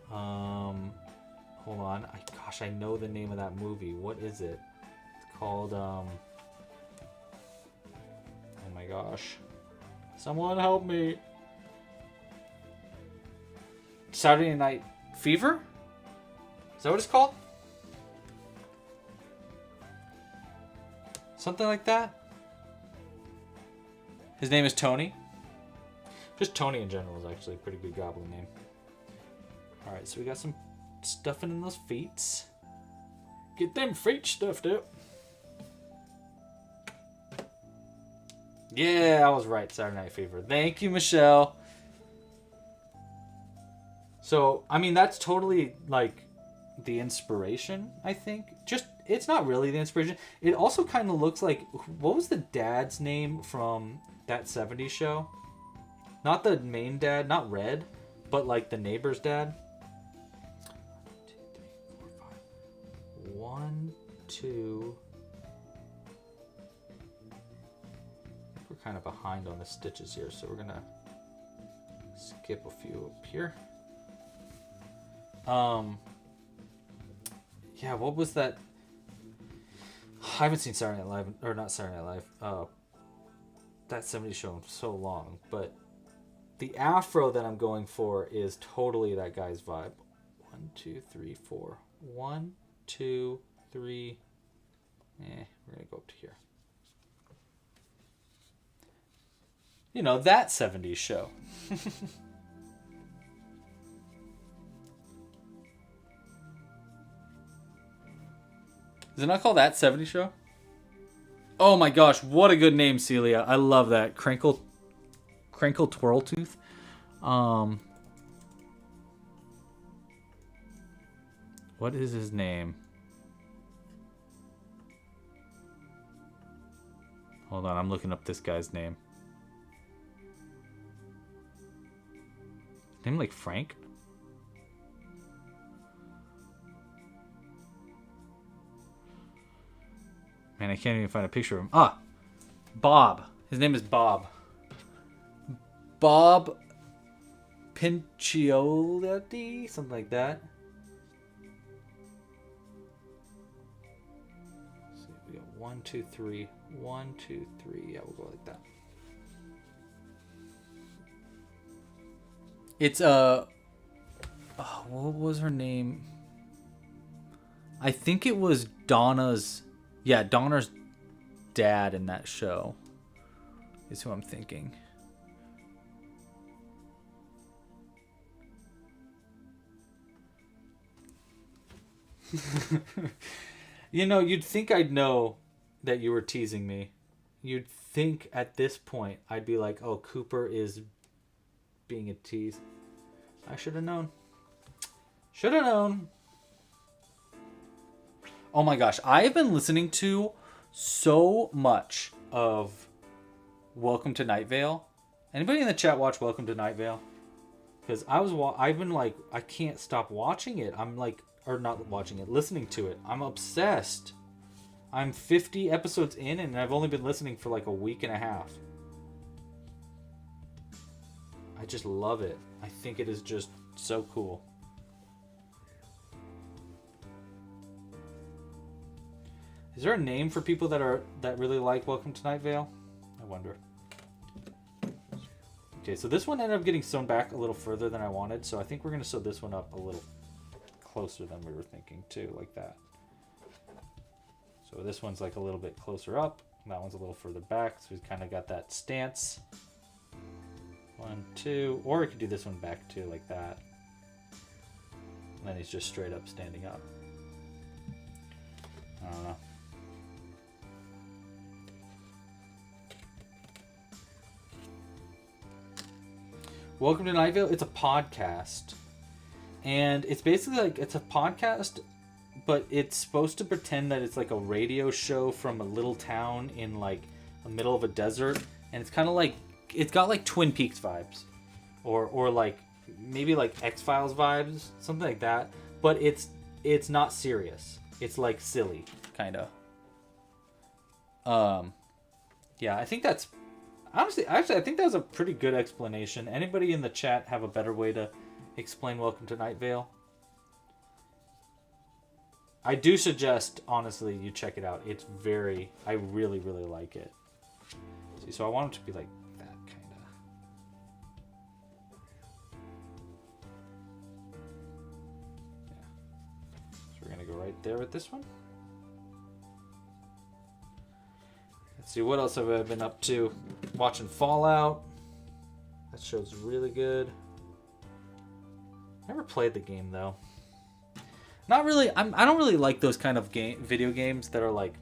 Hold on. Gosh, I know the name of that movie. What is it? It's called, oh my gosh. Someone help me. Saturday Night Fever? Is that what it's called? Something like that? His name is Tony? Just Tony in general is actually a pretty good goblin name. Alright, so we got some stuffing in those feet. Get them feet stuffed up. Yeah, I was right. Saturday Night Fever. Thank you, Michelle. So, I mean, that's totally, like, the inspiration, I think. Just, it's not really the inspiration. It also kind of looks like, what was the dad's name from that 70s show? Not the main dad, not Red, but, like, the neighbor's dad. 1, 2. We're kind of behind on the stitches here, so we're gonna skip a few up here. Yeah, what was that? I haven't seen Saturday Night Live, or not Saturday Night Live, that 70s show in so long, but the afro that I'm going for is totally that guy's vibe. 1, 2, 3, 4. 1, 2, 3. We're gonna go up to here. You know, that 70s show. Is it not called That 70s Show? Oh my gosh, what a good name, Celia. I love that. Crinkle Twirltooth. What is his name? Hold on, I'm looking up this guy's name. Name like Frank? Man, I can't even find a picture of him. Ah! Bob. His name is Bob. Bob Pinciolati? Something like that. Let's see, we got 1, 2, 3. 1, 2, 3. Yeah, we'll go like that. It's what was her name? I think it was Donna's dad in that show. Is who I'm thinking. You know, you'd think I'd know that you were teasing me. You'd think at this point I'd be like, oh, Cooper is being a tease. I should have known. Should have known. Oh my gosh, I've been listening to so much of Welcome to Night Vale. Anybody in the chat watch Welcome to Night Vale? Because I've been like, I can't stop watching it. I'm like, or not watching it, listening to it. I'm obsessed. I'm 50 episodes in and I've only been listening for like a week and a half. I just love it. I think it is just so cool. Is there a name for people that really like Welcome to Night Vale? I wonder. Okay, so this one ended up getting sewn back a little further than I wanted, so I think we're going to sew this one up a little closer than we were thinking too, like that. So this one's like a little bit closer up, that one's a little further back, so we've kind of got that stance. 1, 2, or we could do this one back too, like that. And then he's just straight up standing up. I don't know. Welcome to Night Vale. It's a podcast. And it's basically like, it's a podcast, but it's supposed to pretend that it's like a radio show from a little town in like the middle of a desert. And it's kind of like, it's got like Twin Peaks vibes. Or like, maybe like X-Files vibes. Something like that. But it's not serious. It's like silly, kind of. Yeah, I think that's... Honestly, actually, I think that was a pretty good explanation. Anybody in the chat have a better way to explain Welcome to Night Vale? I do suggest, honestly, you check it out. It's very... I really, really like it. See, so I want it to be like that, kind of. Yeah. So we're going to go right there with this one. Let's see, what else have I been up to? Watching Fallout. That show's really good. Never played the game though. Not really. I don't really like those kind of video games that are like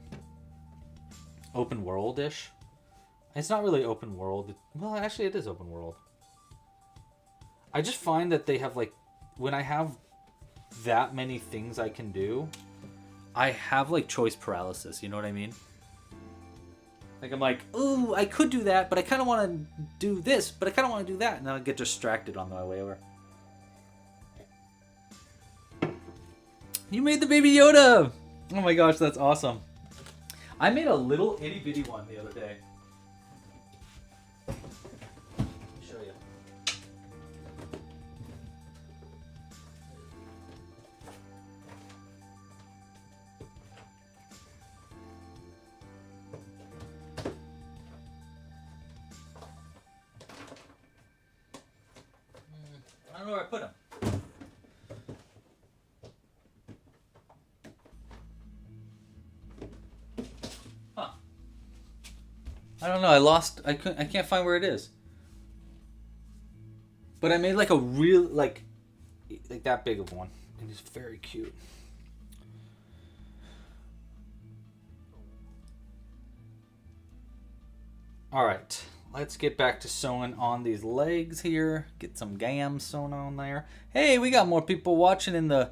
open world-ish. It's not really open world. Well, actually, it is open world. I just find that they have like, when I have that many things I can do, I have like choice paralysis. You know what I mean? Like, I'm like, ooh, I could do that, but I kind of want to do this, but I kind of want to do that. And then I'll get distracted on my way over. You made the Baby Yoda! Oh my gosh, that's awesome. I made a little itty bitty one the other day. Let me show you. I don't know where I put him. Huh. I don't know. I can't find where it is. But I made like a real, like that big of one. And it's very cute. All right. Let's get back to sewing on these legs here. Get some gams sewn on there. Hey, we got more people watching in the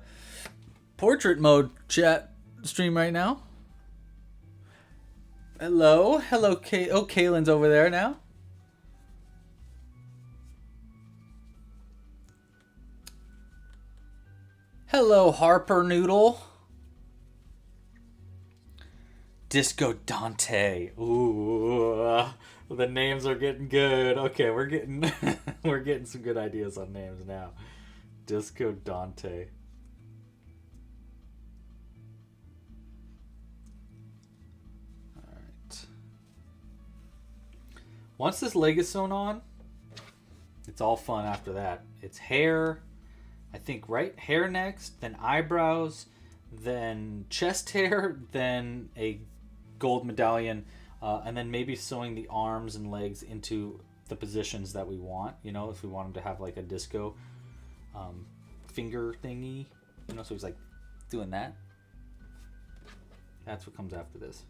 portrait mode chat stream right now. Hello, hello, oh, Kaylin's over there now. Hello, Harper Noodle. Disco Dante. Ooh, the names are getting good. Okay, we're getting we're getting some good ideas on names now. Disco Dante. All right. Once this leg is sewn on, it's all fun after that. It's hair, I think, right? Hair next, then eyebrows, then chest hair, then a gold medallion, and then maybe sewing the arms and legs into the positions that we want. You know, if we want him to have like a disco finger thingy, you know, so he's like doing that. That's what comes after this.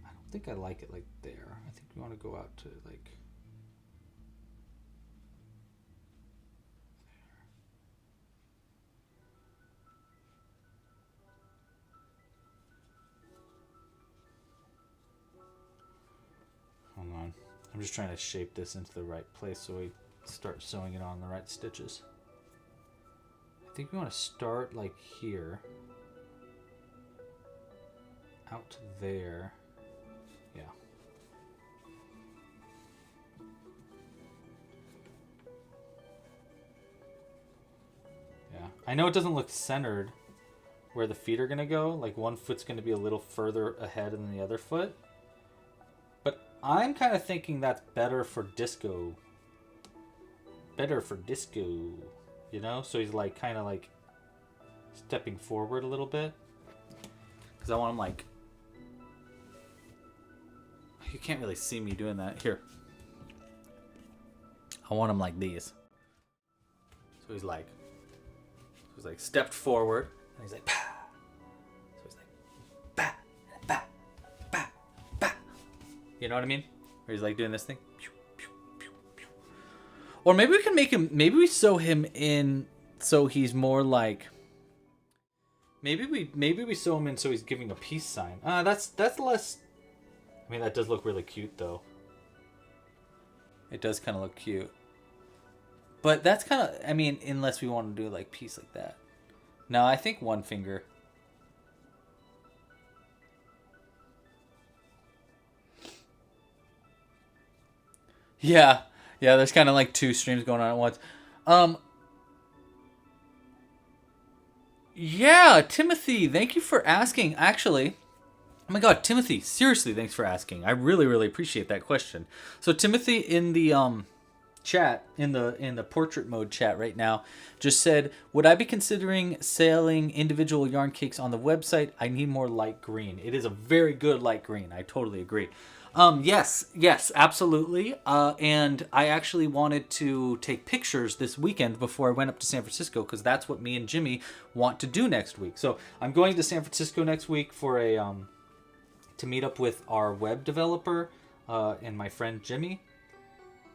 I don't think I like it like there. I think we want to go out to like... Hold on. I'm just trying to shape this into the right place so we start sewing it on the right stitches. I think we want to start like here. Out to there. Yeah. Yeah. I know it doesn't look centered where the feet are going to go. Like one foot's going to be a little further ahead than the other foot. But I'm kind of thinking that's better for disco. Better for disco. You know? So he's like kind of like stepping forward a little bit. Because I want him like... You can't really see me doing that. Here. I want him like these. So he's like stepped forward. And he's like, bah. So he's like, bah, bah, bah, bah. You know what I mean? Or he's like doing this thing. Or maybe we can make him, maybe we sew him in so he's more like, maybe we sew him in so he's giving a peace sign. That's less, I mean, that does look really cute though. It does kind of look cute. But that's kind of, I mean, unless we want to do like peace like that. No, I think one finger. Yeah. Yeah, there's kind of like two streams going on at once. Yeah, Timothy, thank you for asking. Actually, oh my god, Timothy, seriously, thanks for asking. I really, really appreciate that question. So Timothy in the chat, in the portrait mode chat right now, just said, would I be considering selling individual yarn cakes on the website? I need more light green. It is a very good light green. I totally agree. Yes, absolutely. And I actually wanted to take pictures this weekend before I went up to San Francisco, because that's what me and Jimmy want to do next week. So I'm going to San Francisco next week for a to meet up with our web developer and my friend Jimmy.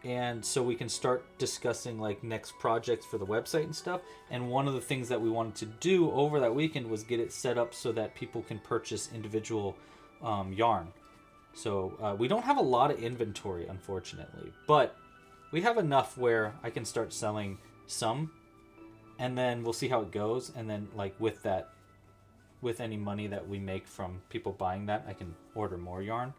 And so we can start discussing like next projects for the website and stuff. And one of the things that we wanted to do over that weekend was get it set up so that people can purchase individual yarn. So we don't have a lot of inventory, unfortunately, but we have enough where I can start selling some, and then we'll see how it goes. And then like with that, with any money that we make from people buying that, I can order more yarn.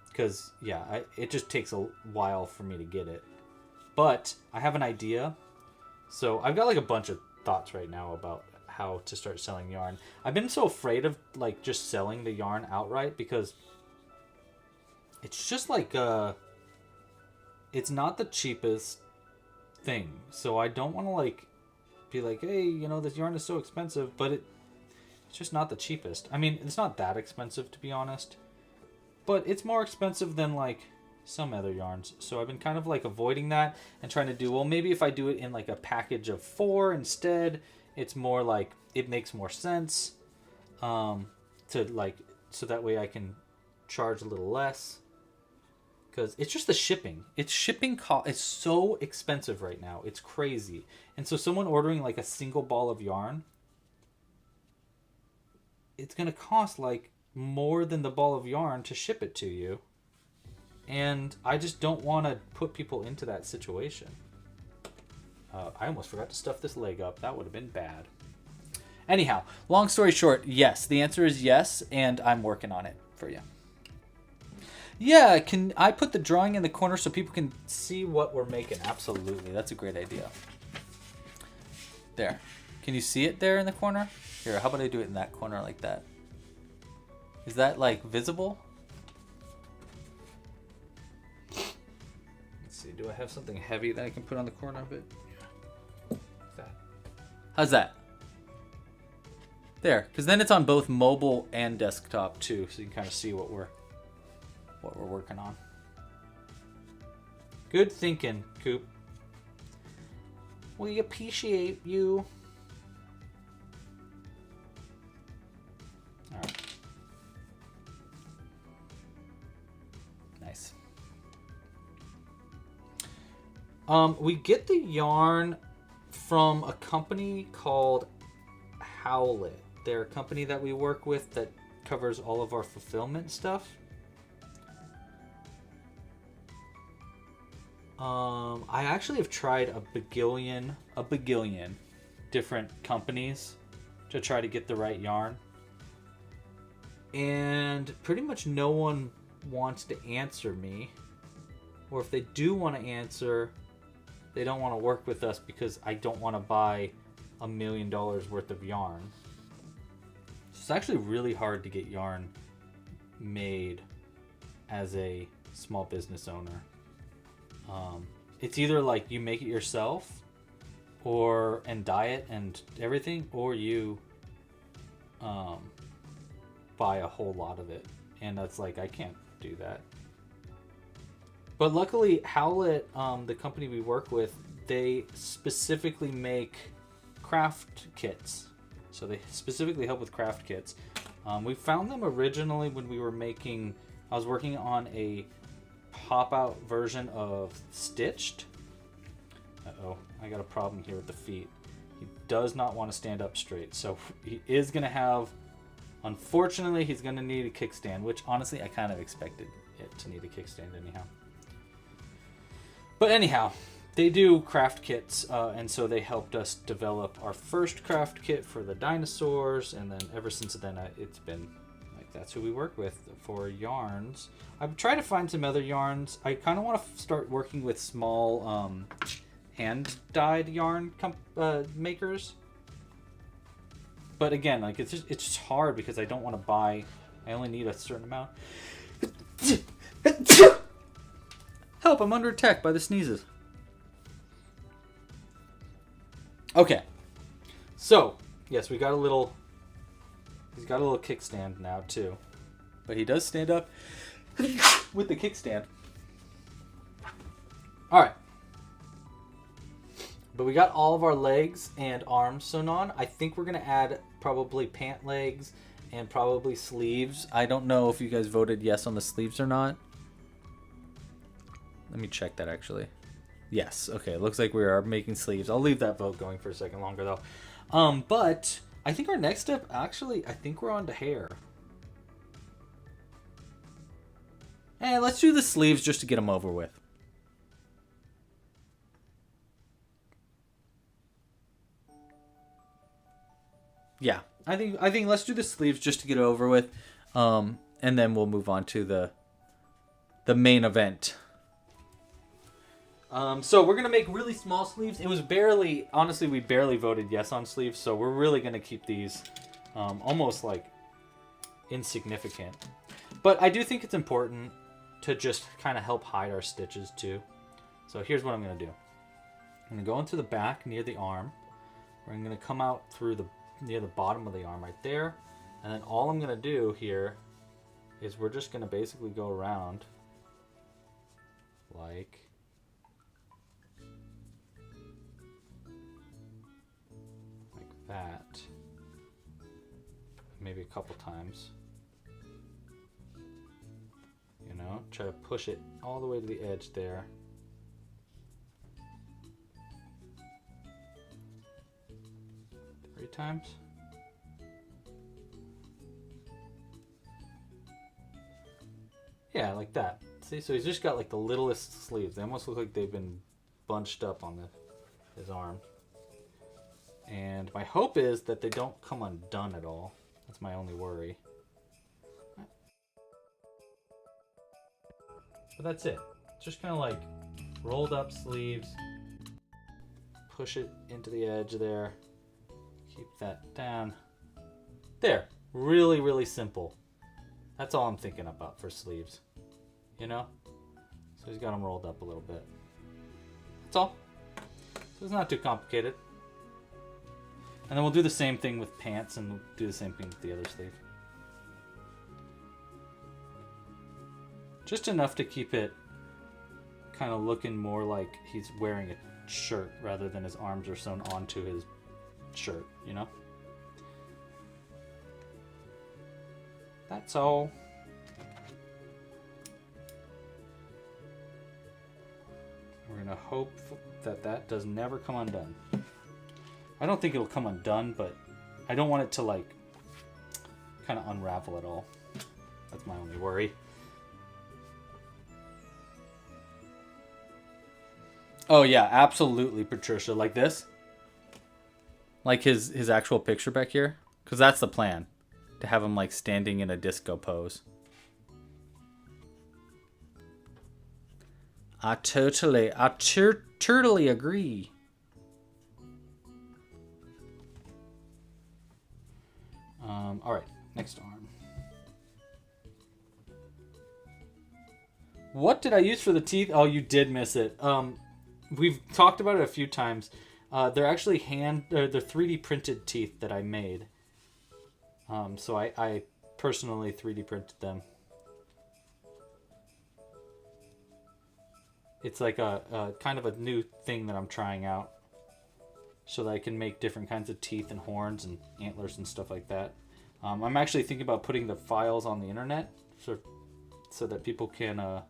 Because yeah, it just takes a while for me to get it, but I have an idea. So I've got like a bunch of thoughts right now about how to start selling yarn. I've been so afraid of like just selling the yarn outright because it's just like it's not the cheapest thing. So I don't want to like be like, hey, you know, this yarn is so expensive, but it's just not the cheapest. I mean, it's not that expensive to be honest, but it's more expensive than like some other yarns. So I've been kind of like avoiding that and trying to do, well, maybe if I do it in like a package of 4 instead, it's more like, it makes more sense to like, so that way I can charge a little less, because it's just the shipping. It's shipping cost. It's so expensive right now. It's crazy. And so someone ordering like a single ball of yarn it's going to cost like more than the ball of yarn to ship it to you. And I just don't want to put people into that situation. I almost forgot to stuff this leg up. That would have been bad. Anyhow, long story short, yes. The answer is yes, and I'm working on it for you. Yeah, can I put the drawing in the corner so people can see what we're making? Absolutely. That's a great idea. There. Can you see it there in the corner? Here, how about I do it in that corner like that? Is that, like, visible? Let's see. Do I have something heavy that I can put on the corner of it? How's that? There, because then it's on both mobile and desktop too, so you can kind of see what we're working on. Good thinking, Coop. We appreciate you. All right. Nice. We get the yarn from a company called Howlet. They're a company that we work with that covers all of our fulfillment stuff. I actually have tried a bagillion different companies to try to get the right yarn. And pretty much no one wants to answer me. Or if they do want to answer, they don't want to work with us because I don't want to buy $1 million worth of yarn. It's actually really hard to get yarn made as a small business owner. It's either like you make it yourself and dye it and everything, or you buy a whole lot of it. And that's like, I can't do that. But luckily, Howlet, the company we work with, they specifically make craft kits. So they specifically help with craft kits. We found them originally when we were I was working on a pop-out version of Stitched. Uh-oh, I got a problem here with the feet. He does not want to stand up straight. So he is going to have, unfortunately, he's going to need a kickstand, which honestly, I kind of expected it to need a kickstand anyhow. But anyhow, they do craft kits, and so they helped us develop our first craft kit for the dinosaurs, and then ever since then, it's been like that's who we work with for yarns. I've tried to find some other yarns. I kind of want to start working with small hand-dyed yarn makers. But again, like it's just hard because I don't want to buy. I only need a certain amount. Help! I'm under attack by the sneezes. Okay, so yes, we got a little. He's got a little kickstand now too, but he does stand up with the kickstand. All right, but we got all of our legs and arms sewn on. I think we're gonna add probably pant legs and probably sleeves. I don't know if you guys voted yes on the sleeves or not. Let me check that actually. Yes, okay, it looks like we are making sleeves. I'll leave that vote going for a second longer though. But I think our next step, actually, I think we're on to hair. And let's do the sleeves just to get them over with. Yeah, I think let's do the sleeves just to get it over with. And then we'll move on to the main event. So we're going to make really small sleeves. It was honestly, we barely voted yes on sleeves. So we're really going to keep these almost like insignificant. But I do think it's important to just kind of help hide our stitches too. So here's what I'm going to do. I'm going to go into the back near the arm. We're going to come out through near the bottom of the arm right there. And then all I'm going to do here is we're just going to basically go around like that, maybe a couple times, you know, try to push it all the way to the edge there. Three times. Yeah, like that. See, so he's just got like the littlest sleeves. They almost look like they've been bunched up on his arm. And my hope is that they don't come undone at all. That's my only worry. But that's it. Just kind of like rolled up sleeves. Push it into the edge there. Keep that down. There. Really, really simple. That's all I'm thinking about for sleeves. You know? So he's got them rolled up a little bit. That's all. So it's not too complicated. And then we'll do the same thing with pants and we'll do the same thing with the other sleeve. Just enough to keep it kind of looking more like he's wearing a shirt rather than his arms are sewn onto his shirt, you know? That's all. We're gonna hope that that does never come undone. I don't think it'll come undone, but I don't want it to like kind of unravel at all. That's my only worry. Oh yeah, absolutely, Patricia. Like this? Like his actual picture back here? Because that's the plan. To have him like standing in a disco pose. I totally agree. All right, next arm. What did I use for the teeth? Oh, you did miss it. We've talked about it a few times. They're actually they're 3D printed teeth that I made. So I personally 3D printed them. It's like a kind of a new thing that I'm trying out. So that I can make different kinds of teeth and horns and antlers and stuff like that. I'm actually thinking about putting the files on the internet so that people can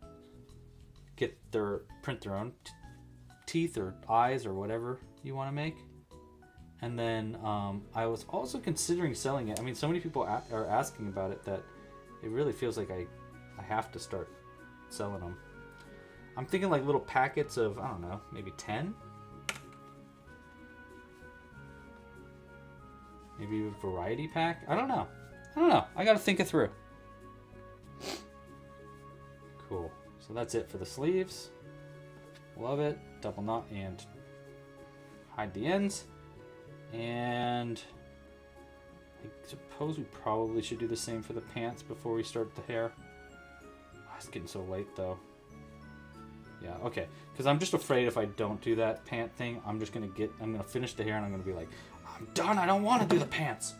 print their own teeth or eyes or whatever you want to make. And then I was also considering selling it. I mean, so many people are asking about it that it really feels like I have to start selling them. I'm thinking like little packets of, I don't know, maybe 10? Maybe a variety pack? I don't know. I gotta think it through. Cool. So that's it for the sleeves. Love it. Double knot and hide the ends. And I suppose we probably should do the same for the pants before we start the hair. Oh, it's getting so late though. Yeah, okay. Because I'm just afraid if I don't do that pant thing, I'm gonna finish the hair and I'm gonna be like, I'm done, I don't want to do the pants.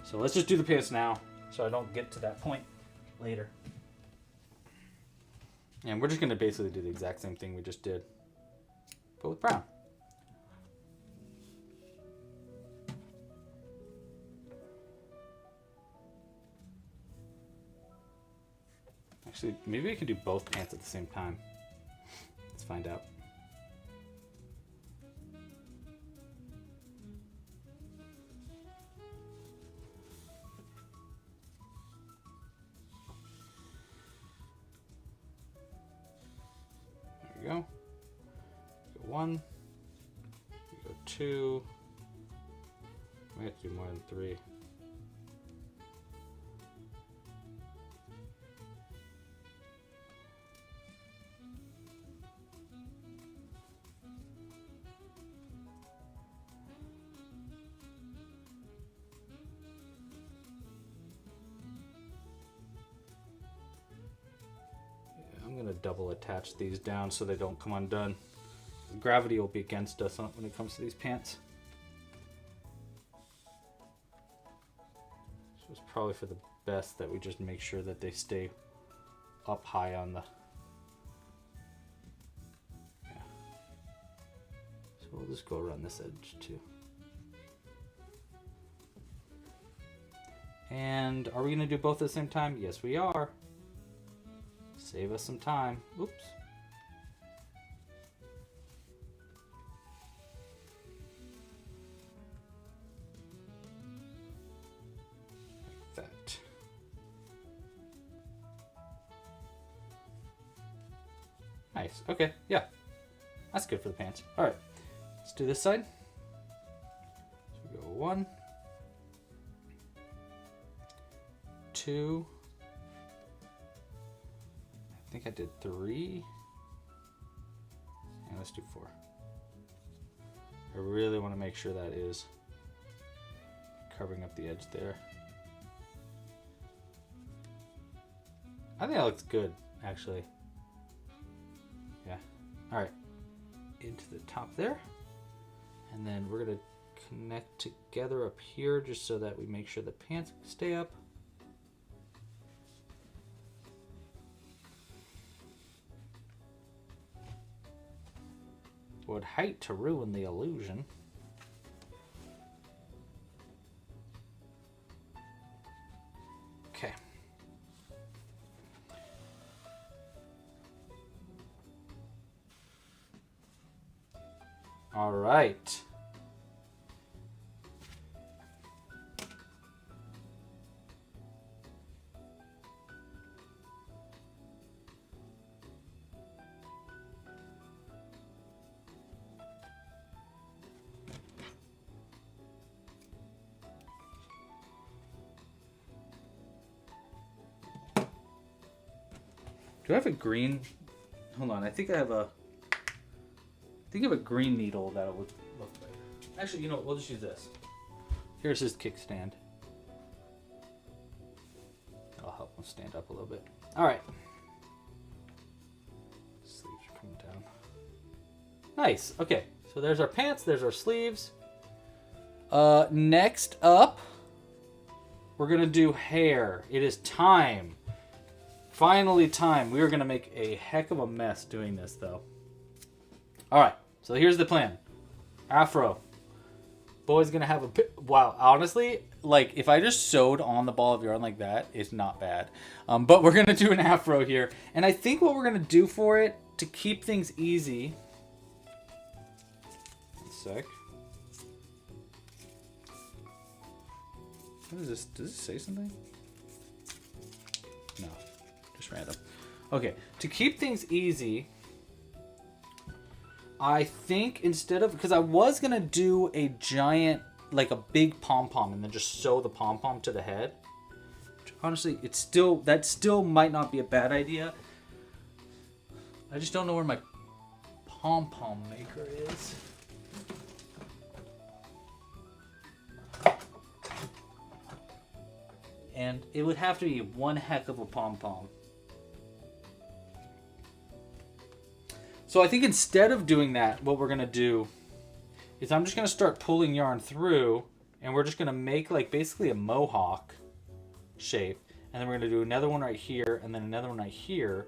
So let's just do the pants now so I don't get to that point later. And we're just gonna basically do the exact same thing we just did, but with brown. Actually, maybe we can do both pants at the same time. Let's find out. There we go. Go 1. Go 2. We have to do more than 3. I'm going to double attach these down so they don't come undone. Gravity will be against us when it comes to these pants. So it's probably for the best that we just make sure that they stay up high on the... Yeah. So we'll just go around this edge too. And are we going to do both at the same time? Yes, we are. Save us some time. Oops. Like that. Nice. Okay, yeah. That's good for the pants. All right, let's do this side. So we go 1, 2. I think I did 3. And let's do 4. I really want to make sure that is covering up the edge there. I think that looks good, actually. Yeah. All right. Into the top there. And then we're going to connect together up here just so that we make sure the pants stay up. Would hate to ruin the illusion. Okay. All right. Do I have a green? Hold on, I think I have a green needle that'll look better. Actually, you know what? We'll just use this. Here's his kickstand. That'll help him stand up a little bit. All right. Sleeves are coming down. Nice. Okay, so there's our pants. There's our sleeves. Next up, we're gonna do hair. It is time. Finally time. We are going to make a heck of a mess doing this, though. All right. So here's the plan. Afro. Boy's going to have a... Wow. Honestly, like, if I just sewed on the ball of yarn like that, it's not bad. But we're going to do an afro here. And I think what we're going to do for it, to keep things easy... One sec. What is this? Does it say something? No. Just random. Okay, to keep things easy, I think instead of, because I was gonna do a giant, like a big pom-pom and then just sew the pom-pom to the head. Honestly, that still might not be a bad idea. I just don't know where my pom-pom maker is. And it would have to be one heck of a pom-pom. So I think instead of doing that, what we're going to do is I'm just going to start pulling yarn through, and we're just going to make like basically a mohawk shape. And then we're going to do another one right here, and then another one right here.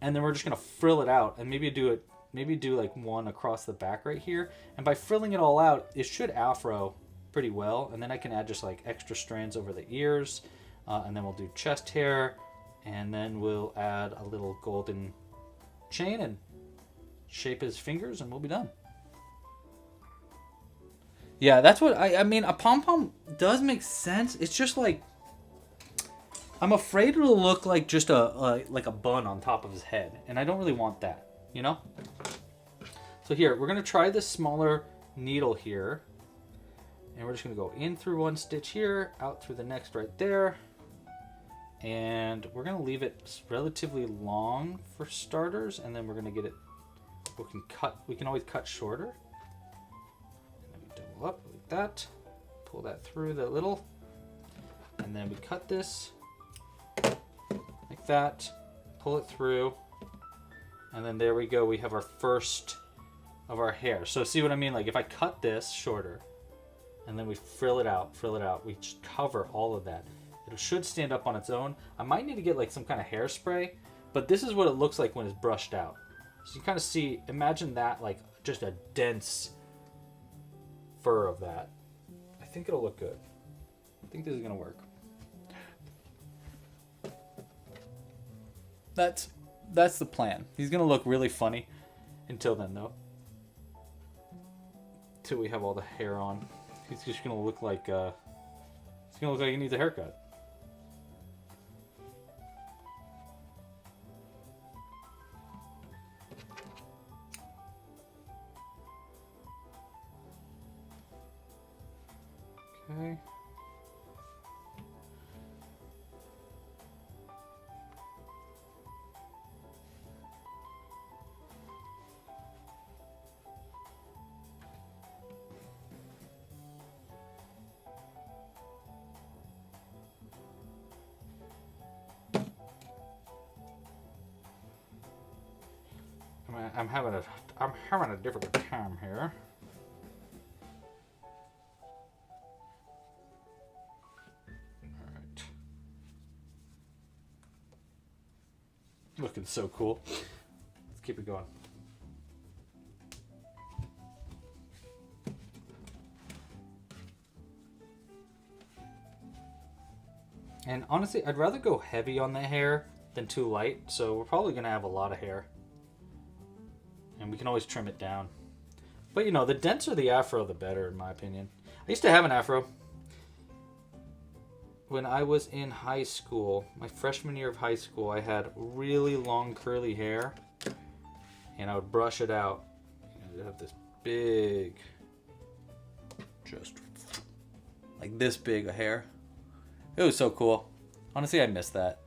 And then we're just going to frill it out, and maybe do like one across the back right here. And by frilling it all out, it should afro pretty well. And then I can add just like extra strands over the ears. And then we'll do chest hair. And then we'll add a little golden chain and shape his fingers, and we'll be done. Yeah, that's what I mean. A pom-pom does make sense. It's just like, I'm afraid it'll look like just like a bun on top of his head, and I don't really want that, you know? So here, we're going to try this smaller needle here, and we're just going to go in through one stitch here, out through the next right there, and we're going to leave it relatively long for starters, and then we're going to get it, we can always cut shorter. And then we double up like that, pull that through the little, and then we cut this like that, pull it through, and then there we go. We have our first of our hair. So see what I mean? Like if I cut this shorter and then we frill it out, we just cover all of that. It should stand up on its own. I might need to get like some kind of hairspray, but this is what it looks like when it's brushed out. So you kind of see, imagine that like just a dense fur of that. I think it'll look good. I think this is gonna work. That's the plan. He's gonna look really funny until then, though. Until we have all the hair on, he's just gonna look like he needs a haircut. I'm having a difficult time here. Alright. Looking so cool. Let's keep it going. And honestly, I'd rather go heavy on the hair than too light, so we're probably going to have a lot of hair. And we can always trim it down. But you know, the denser the afro, the better, in my opinion. I used to have an afro when I was in high school. My freshman year of high school, I had really long curly hair. And I would brush it out. And I'd have this big, just like this big a hair. It was so cool. Honestly, I miss that.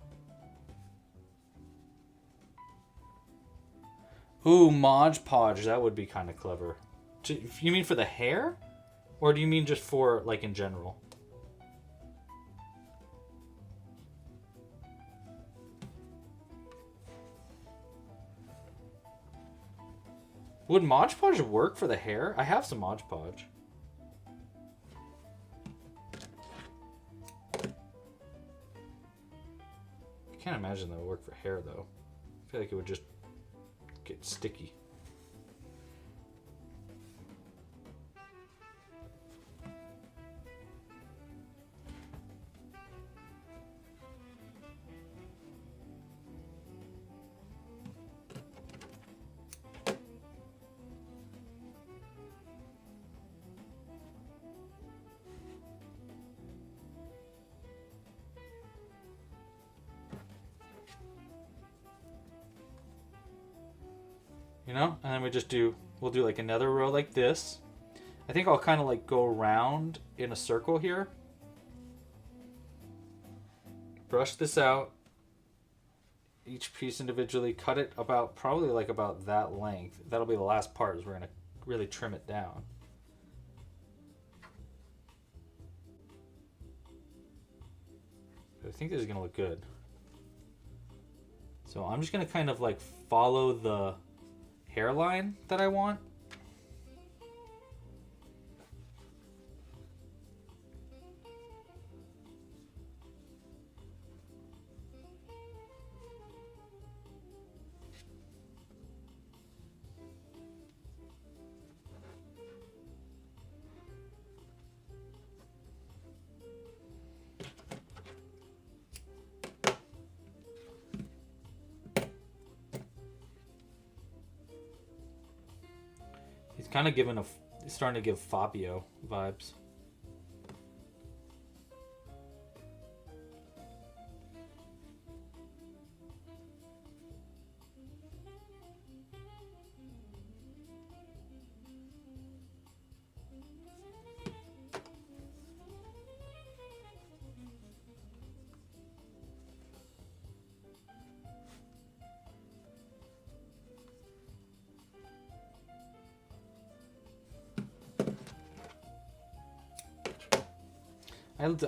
Ooh, Mod Podge. That would be kind of clever. You mean for the hair? Or do you mean just for, like, in general? Would Mod Podge work for the hair? I have some Mod Podge. I can't imagine that would work for hair, though. I feel like it would just get sticky. You know, and then we'll do like another row like this. I think I'll kind of like go around in a circle here. Brush this out. Each piece individually, cut it about, probably like about that length. That'll be the last part, is we're gonna really trim it down. But I think this is gonna look good. So I'm just gonna kind of like follow the hairline that I want. He's kind of giving he's starting to give Fabio vibes.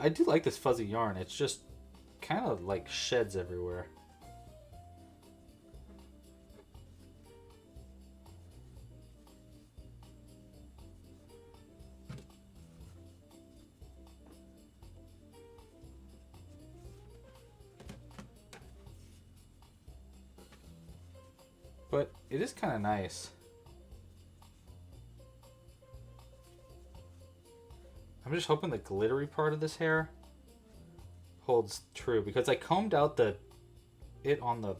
I do like this fuzzy yarn. It's just kind of like sheds everywhere. But it is kind of nice. I'm just hoping the glittery part of this hair holds true, because I combed out it on the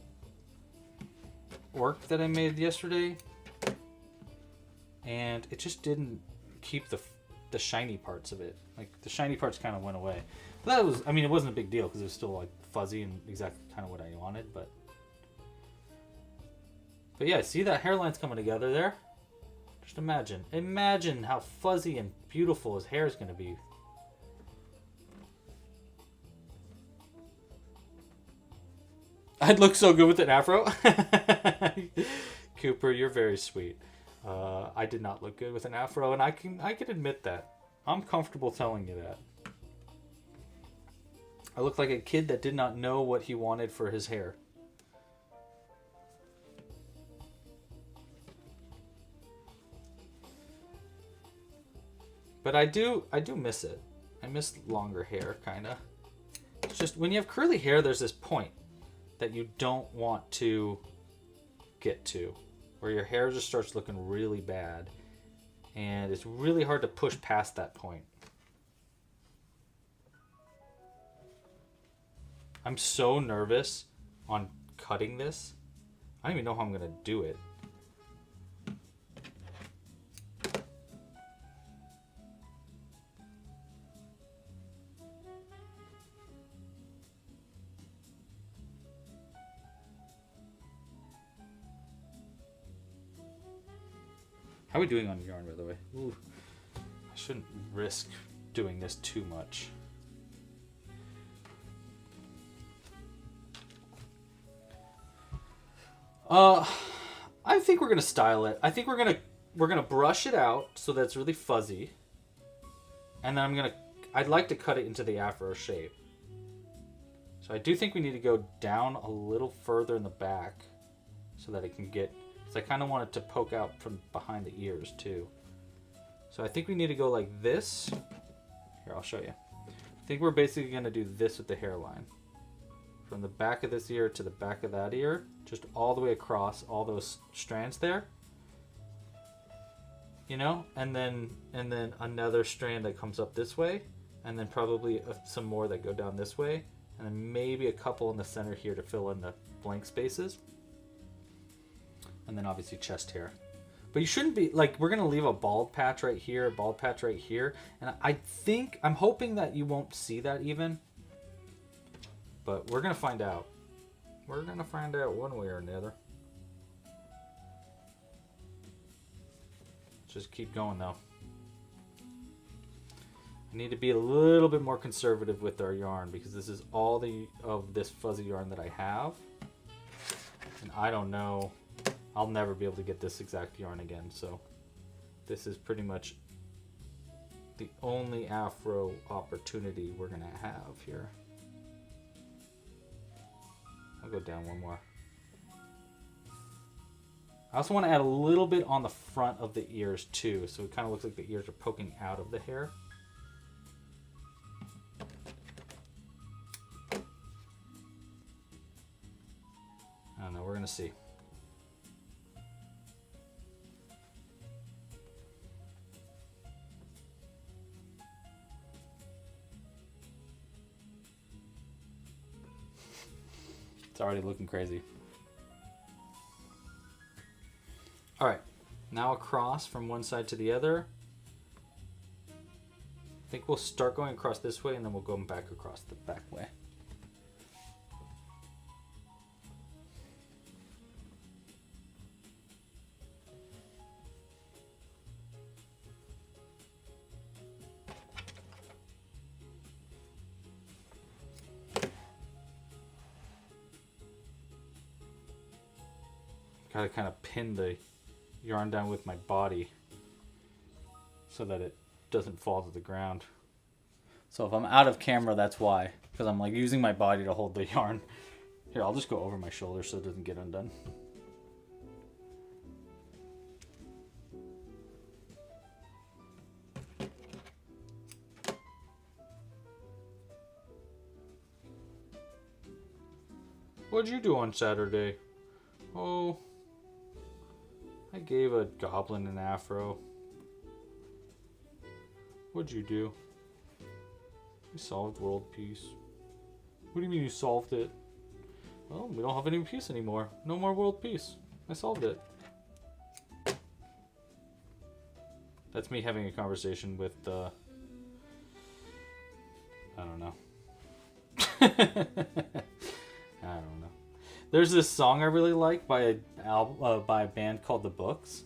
work that I made yesterday, and it just didn't keep the shiny parts of it. Like the shiny parts kind of went away. But that was, I mean, it wasn't a big deal because it was still like fuzzy and exactly kind of what I wanted. But yeah, see that hairline's coming together there. Just imagine how fuzzy and beautiful his hair is going to be. I'd look so good with an afro. Cooper, you're very sweet. I did not look good with an afro, and I can admit that. I'm comfortable telling you that. I look like a kid that did not know what he wanted for his hair. But I do miss it. I miss longer hair, kind of. It's just when you have curly hair, there's this point that you don't want to get to, where your hair just starts looking really bad. And it's really hard to push past that point. I'm so nervous on cutting this. I don't even know how I'm going to do it. How are we doing on yarn, by the way? Ooh, I shouldn't risk doing this too much. I think we're gonna style it. I think we're gonna brush it out so that it's really fuzzy, and then I'd like to cut it into the afro shape. So I do think we need to go down a little further in the back so that it can get. So I kind of want it to poke out from behind the ears too. So I think we need to go like this. Here, I'll show you. I think we're basically going to do this with the hairline. From the back of this ear to the back of that ear, just all the way across all those strands there. You know, and then another strand that comes up this way, and then probably some more that go down this way, and then maybe a couple in the center here to fill in the blank spaces. And then obviously chest hair. But you shouldn't be, like, we're going to leave a bald patch right here, a bald patch right here. And I'm hoping that you won't see that even. But we're going to find out. We're going to find out one way or another. Just keep going though. I need to be a little bit more conservative with our yarn because this is all of this fuzzy yarn that I have. And I don't know. I'll never be able to get this exact yarn again, so this is pretty much the only afro opportunity we're gonna have here. I'll go down one more. I also want to add a little bit on the front of the ears too, so it kind of looks like the ears are poking out of the hair. I don't know, we're gonna see. It's already looking crazy. All right, now across from one side to the other. I think we'll start going across this way and then we'll go back across the back way. Gotta kind of pin the yarn down with my body so that it doesn't fall to the ground. So if I'm out of camera, that's why, because I'm like using my body to hold the yarn. Here, I'll just go over my shoulder so it doesn't get undone. What'd you do on Saturday? Oh, I gave a goblin an afro. What'd you do? We solved world peace. What do you mean you solved it? Well, we don't have any peace anymore. No more world peace. I solved it. That's me having a conversation with, I don't know. I don't know. There's this song I really like by a band called The Books.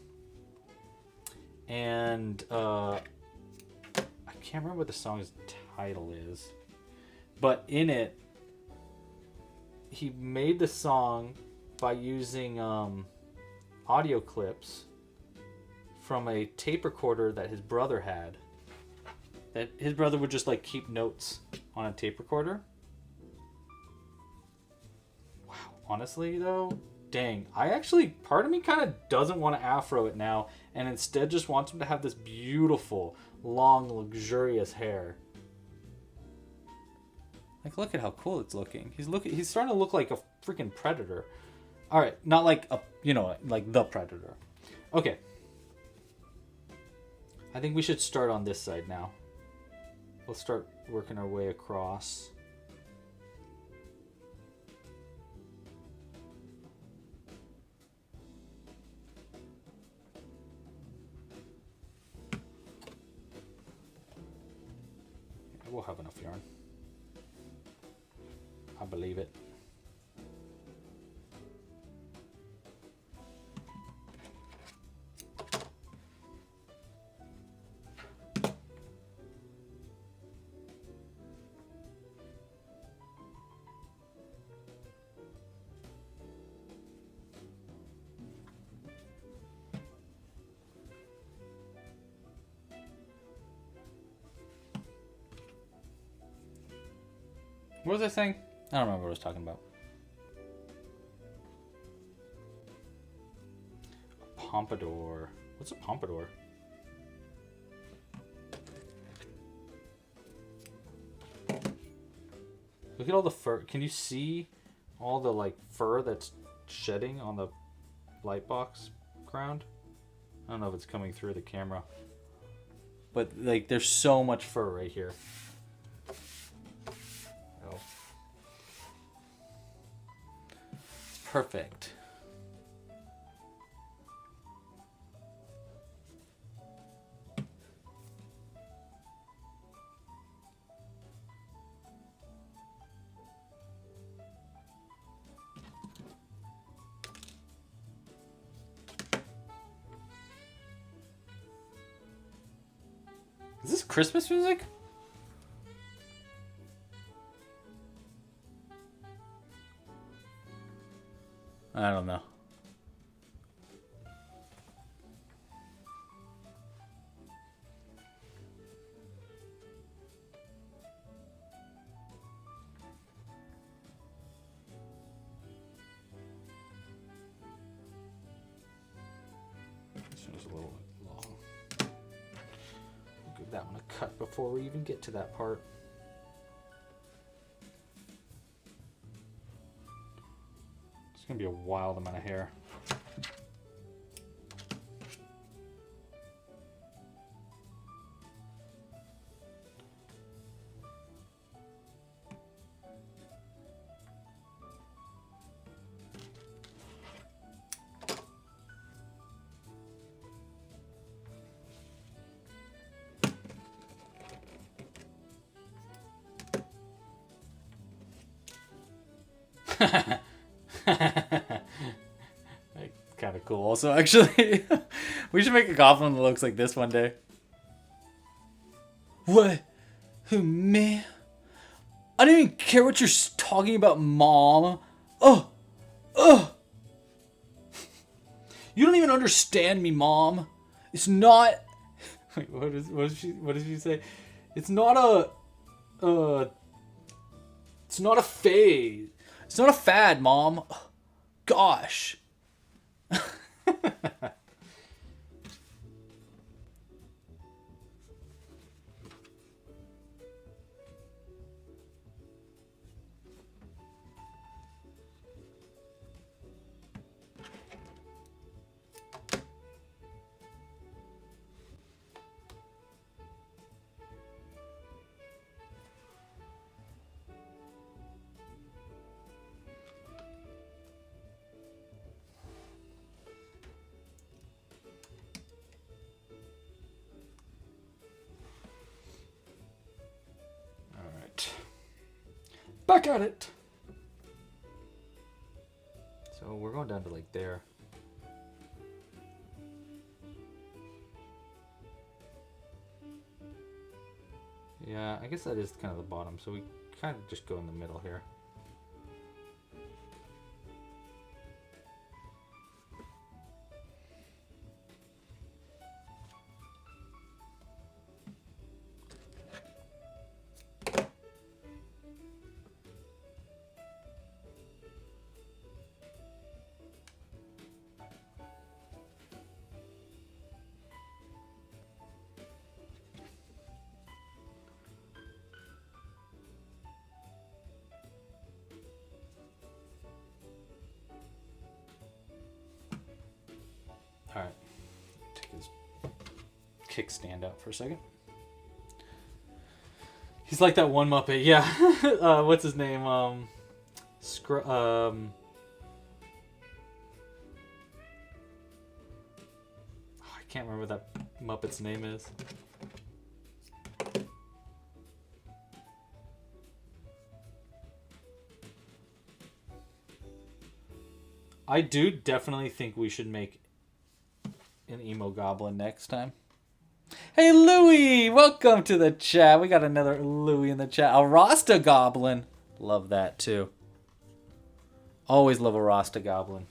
And I can't remember what the song's title is. But in it, he made the song by using audio clips from a tape recorder that his brother had. That his brother would just like keep notes on a tape recorder. Honestly though, dang, part of me kind of doesn't want to afro it now and instead just wants him to have this beautiful long, luxurious hair. Like, look at how cool it's looking. He's starting to look like a freaking predator. All right, not like a, you know, like the predator. Okay. I think we should start on this side now. We'll start working our way across. We'll have enough yarn. I believe it. What was I saying? I don't remember what I was talking about. A pompadour. What's a pompadour? Look at all the fur. Can you see all the like fur that's shedding on the light box ground? I don't know if it's coming through the camera, but like there's so much fur right here. Oh. It's perfect. Is this Christmas music? I don't know. This one's a little long. We'll give that one a cut before we even get to that part. It's gonna be a wild amount of hair. Kind of cool also, actually. We should make a goblin that looks like this one day. What? Who, me? I don't even care what you're talking about, Mom. Oh! You don't even understand me, Mom. It's not... Wait, what did she say? It's not a it's not a phase. It's not a fad, Mom. Gosh. Back at it. So we're going down to like there. Yeah, I guess that is kind of the bottom. So we kind of just go in the middle here. All right, take his kickstand out for a second. He's like that one Muppet, yeah. What's his name? I can't remember what that Muppet's name is. I do definitely think we should make an emo goblin next time. Hey Louie, welcome to the chat. We got another Louie in the chat. A Rasta goblin. Love that too. Always love a Rasta goblin.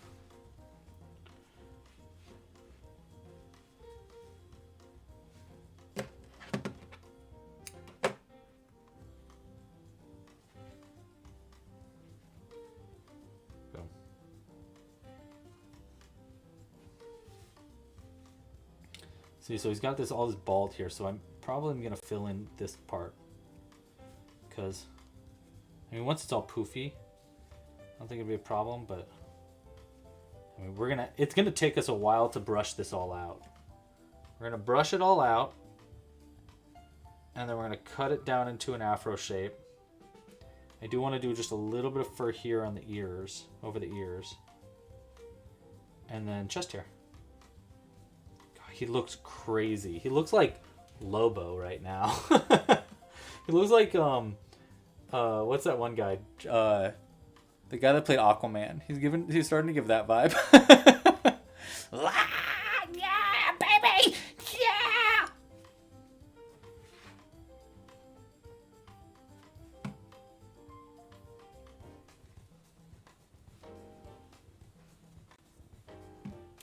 See, so he's got all this bald here, so I'm probably going to fill in this part. Because, I mean, once it's all poofy, I don't think it'll be a problem, but, I mean, it's going to take us a while to brush this all out. We're going to brush it all out, and then we're going to cut it down into an afro shape. I do want to do just a little bit of fur here on the ears, over the ears, and then chest hair. He looks crazy. He looks like Lobo right now. He looks like what's that one guy? The guy that played Aquaman. He's starting to give that vibe. Yeah, baby. Yeah.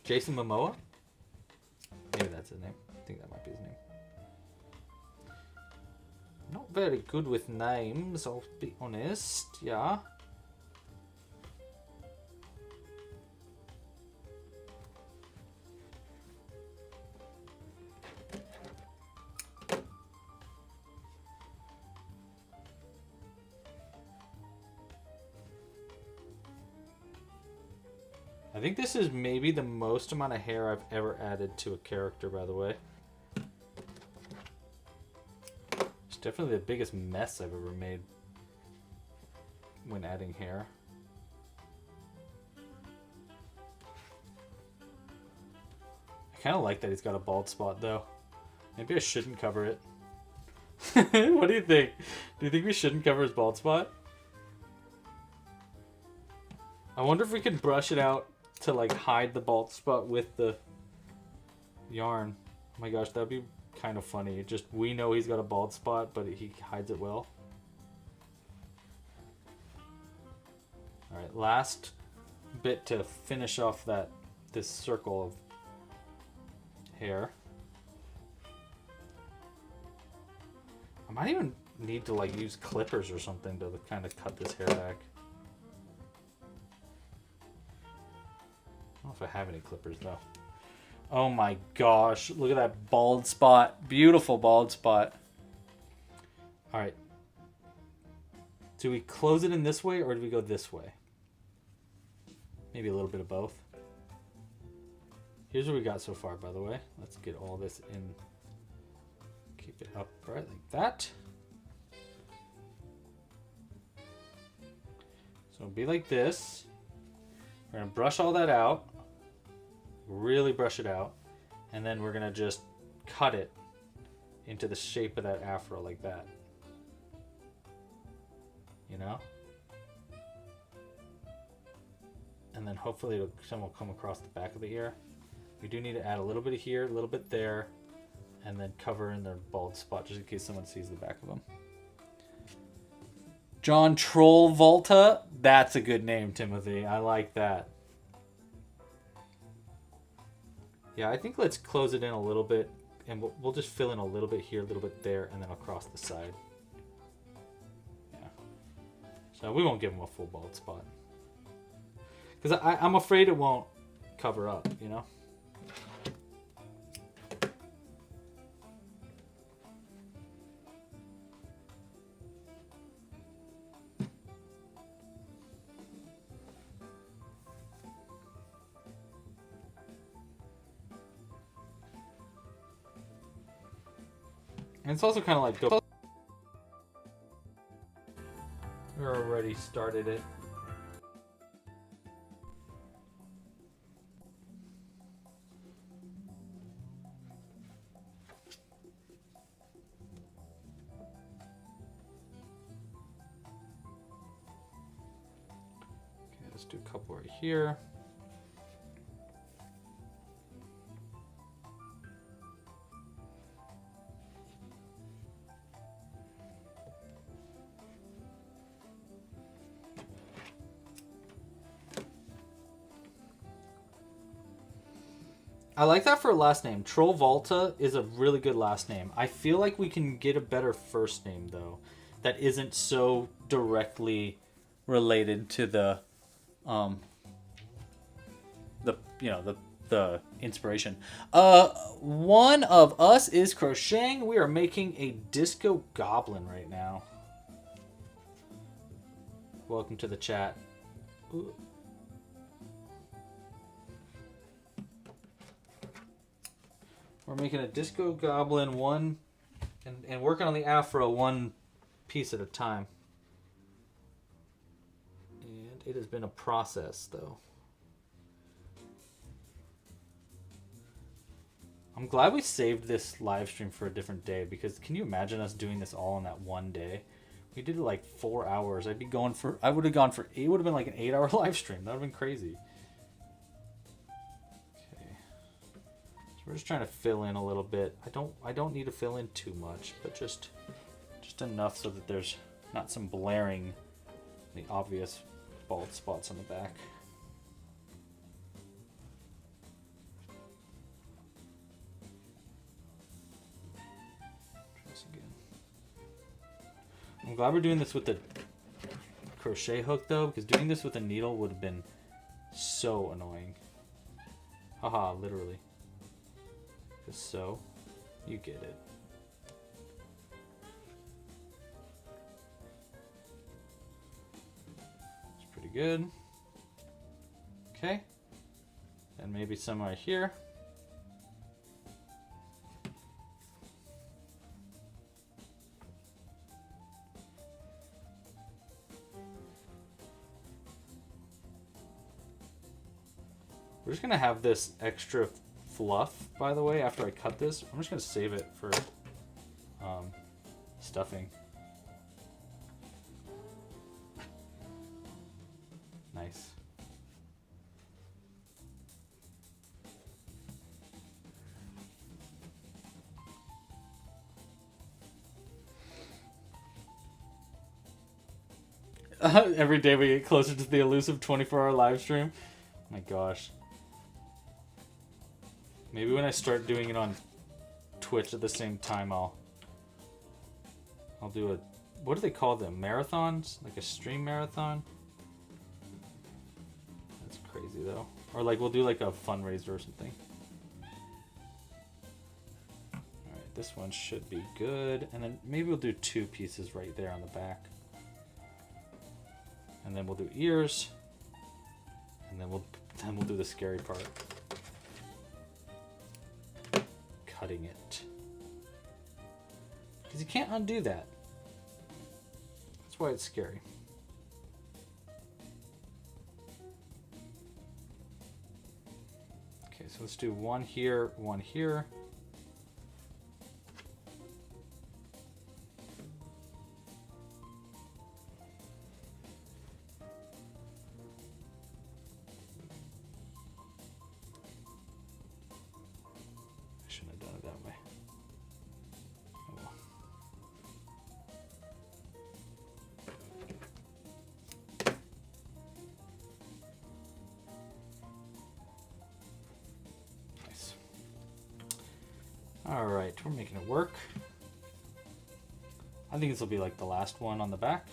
Jason Momoa? Maybe that's his name. I think that might be his name. Not very good with names, I'll be honest. Yeah. I think this is maybe the most amount of hair I've ever added to a character, by the way. It's definitely the biggest mess I've ever made when adding hair. I kind of like that he's got a bald spot, though. Maybe I shouldn't cover it. What do you think? Do you think we shouldn't cover his bald spot? I wonder if we can brush it out to like hide the bald spot with the yarn. Oh my gosh, that'd be kind of funny. Just we know he's got a bald spot, but he hides it well. All right, last bit to finish off this circle of hair. I might even need to like use clippers or something to kind of cut this hair back. I don't know if I have any clippers though. Oh my gosh, look at that bald spot. Beautiful bald spot. All right. Do we close it in this way or do we go this way? Maybe a little bit of both. Here's what we got so far, by the way. Let's get all this in. Keep it upright like that. So it'll be like this. We're gonna brush all that out. Really brush it out. And then we're gonna just cut it into the shape of that afro like that. You know? And then hopefully some will come across the back of the ear. We do need to add a little bit here, a little bit there, and then cover in their bald spot just in case someone sees the back of them. John Trollvolta, that's a good name, Timothy. I like that. Yeah, I think let's close it in a little bit, and we'll just fill in a little bit here, a little bit there, and then across the side. Yeah. So we won't give him a full bald spot. Because I'm afraid it won't cover up, you know? And it's also kind of like go. We already started it. Okay, let's do a couple right here. I like that for a last name. Trollvolta is a really good last name. I feel like we can get a better first name though, that isn't so directly related to the the inspiration. One of us is crocheting. We are making a disco goblin right now. Welcome to the chat. Ooh. We're making a disco goblin and working on the afro one piece at a time. And it has been a process though. I'm glad we saved this live stream for a different day, because can you imagine us doing this all in that one day? We did it like 4 hours. It would have been like an 8-hour live stream. That would have been crazy. We're just trying to fill in a little bit. I don't need to fill in too much, but just enough so that there's not some blaring, the obvious bald spots on the back. Try this again. I'm glad we're doing this with the crochet hook though, because doing this with a needle would have been so annoying. Haha, literally. So, you get it. It's pretty good. Okay. And maybe some right here. We're just gonna have this extra fluff, by the way, after I cut this. I'm just going to save it for stuffing. Nice. Every day we get closer to the elusive 24-hour live stream. Oh my gosh. Maybe when I start doing it on Twitch at the same time, I'll do a, what do they call them? Marathons? Like a stream marathon? That's crazy though. Or like we'll do like a fundraiser or something. Alright, this one should be good. And then maybe we'll do 2 pieces right there on the back. And then we'll do ears. And then we'll do the scary part. Cutting it. Because you can't undo that. That's why it's scary. Okay, so let's do one here, one here. Alright, we're making it work. I think this will be like the last one on the back.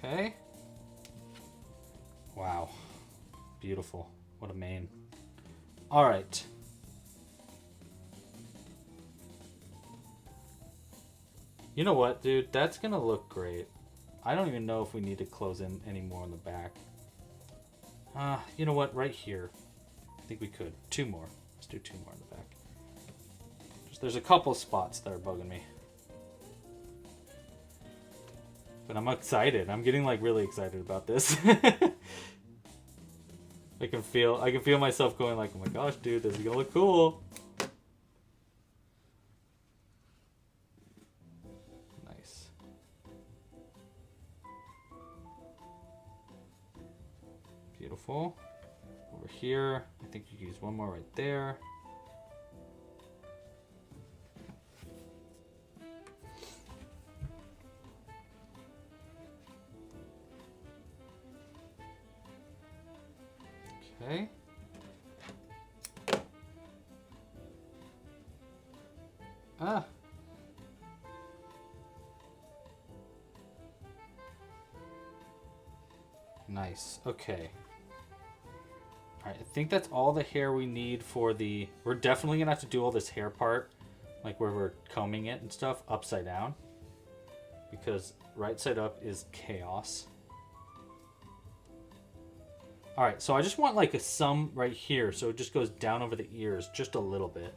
Okay. Wow. Beautiful. What a mane. Alright. You know what, dude? That's gonna look great. I don't even know if we need to close in any more on the back. You know what? Right here. I think we could. 2 more. Let's do 2 more in the back. There's a couple spots that are bugging me. But I'm excited. I'm getting like really excited about this. I can feel myself going like, oh my gosh, dude, this is gonna look cool. Nice. Beautiful. Over here, I think you can use 1 more right there. Okay. Ah. Nice. Okay. Alright, I think that's all the hair we need for the... We're definitely going to have to do all this hair part, like where we're combing it and stuff, upside down. Because right side up is chaos. Alright, so I just want like a sum right here, so it just goes down over the ears just a little bit.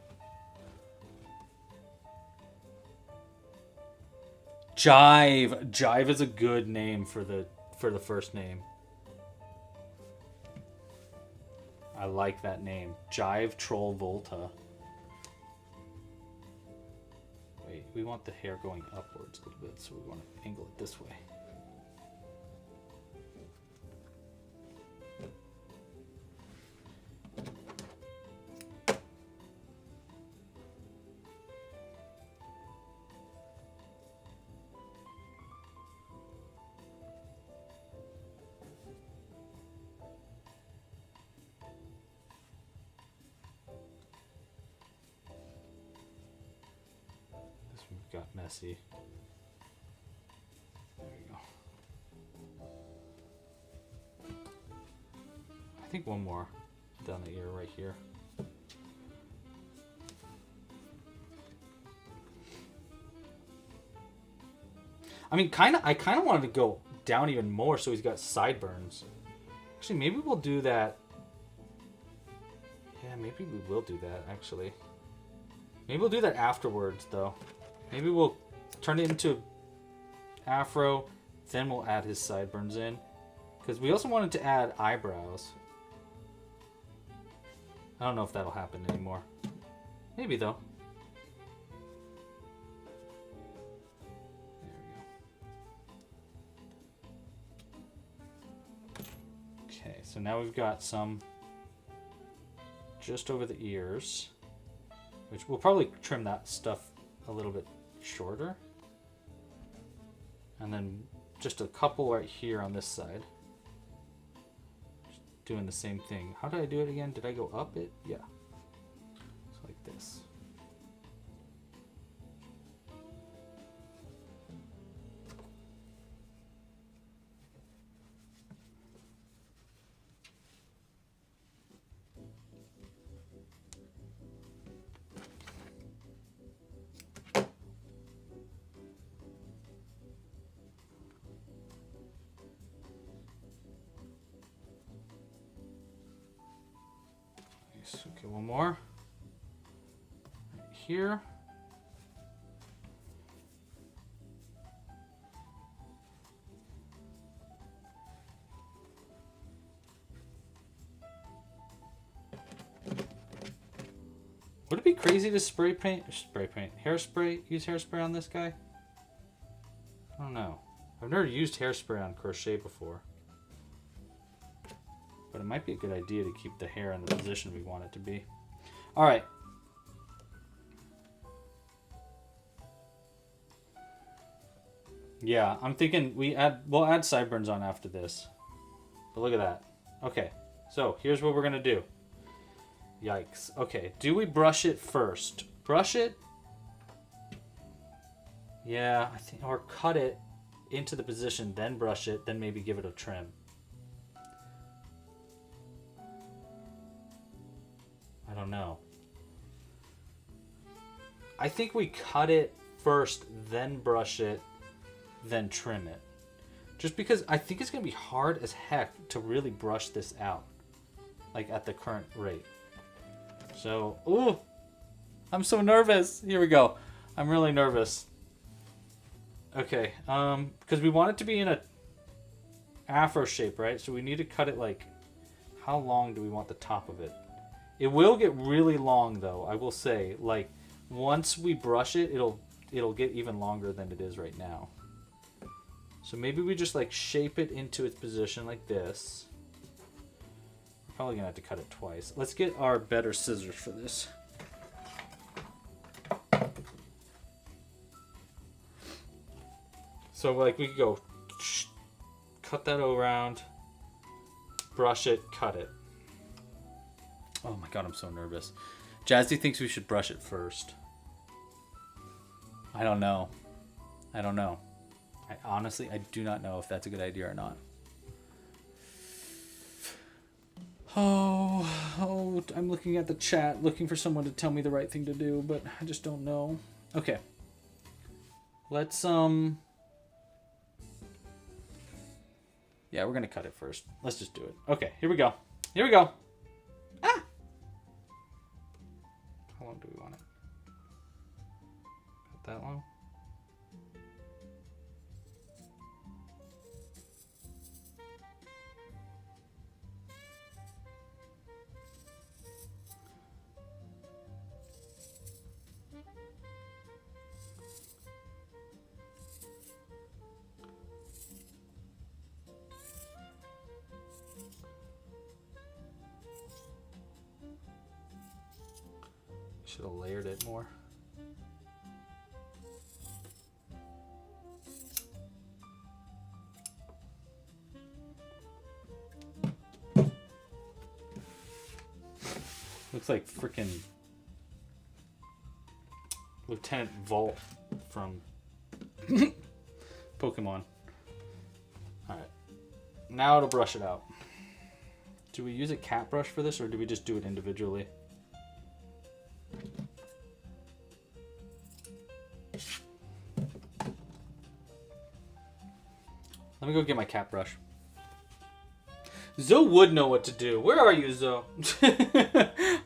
Jive! Jive is a good name for the first name. I like that name. Jive Troll Volta. Wait, we want the hair going upwards a little bit, so we want to angle it this way. Got messy. There we go. I think 1 more down the ear right here. I mean, I kind of wanted to go down even more so he's got sideburns. Actually, maybe we'll do that. Yeah, maybe we will do that, actually. Maybe we'll do that afterwards, though. Maybe we'll turn it into afro, then we'll add his sideburns in. Because we also wanted to add eyebrows. I don't know if that'll happen anymore. Maybe, though. There we go. Okay, so now we've got some just over the ears. Which we'll probably trim that stuff a little bit shorter, and then just a couple right here on this side, just doing the same thing. How did I do it again? Did I go up it? Yeah, it's like this. Okay, 1 more. Right here. Would it be crazy to use hairspray on this guy? I don't know. I've never used hairspray on Crochet before. But it might be a good idea to keep the hair in the position we want it to be. All right. Yeah, I'm thinking we'll add sideburns on after this. But look at that. Okay, so here's what we're gonna do. Yikes. Okay, do we brush it first? Brush it? Yeah, I think, or cut it into the position, then brush it, then maybe give it a trim. I don't know. I think we cut it first, then brush it, then trim it. Just because I think it's going to be hard as heck to really brush this out, like at the current rate. So, ooh, I'm so nervous. Here we go. I'm really nervous. Okay, because we want it to be in a afro shape, right? So we need to cut it like, how long do we want the top of it? It will get really long though, I will say. Like, once we brush it, it'll get even longer than it is right now. So maybe we just like shape it into its position like this. We're probably gonna have to cut it twice. Let's get our better scissors for this. So like we could go cut that around, brush it, cut it. Oh my god, I'm so nervous. Jazzy thinks we should brush it first. I don't know. Honestly, I do not know if that's a good idea or not. Oh, I'm looking at the chat, looking for someone to tell me the right thing to do, but I just don't know. Okay. Let's, yeah, we're gonna cut it first. Let's just do it. Okay, here we go. Here we go. Ah! How long do we want it? Cut that long? Should have layered it more. Looks like freaking Lieutenant Volt from Pokemon. Alright. Now to brush it out. Do we use a cat brush for this, or do we just do it individually? Let me go get my cat brush. Zoe would know what to do. Where are you, Zoe?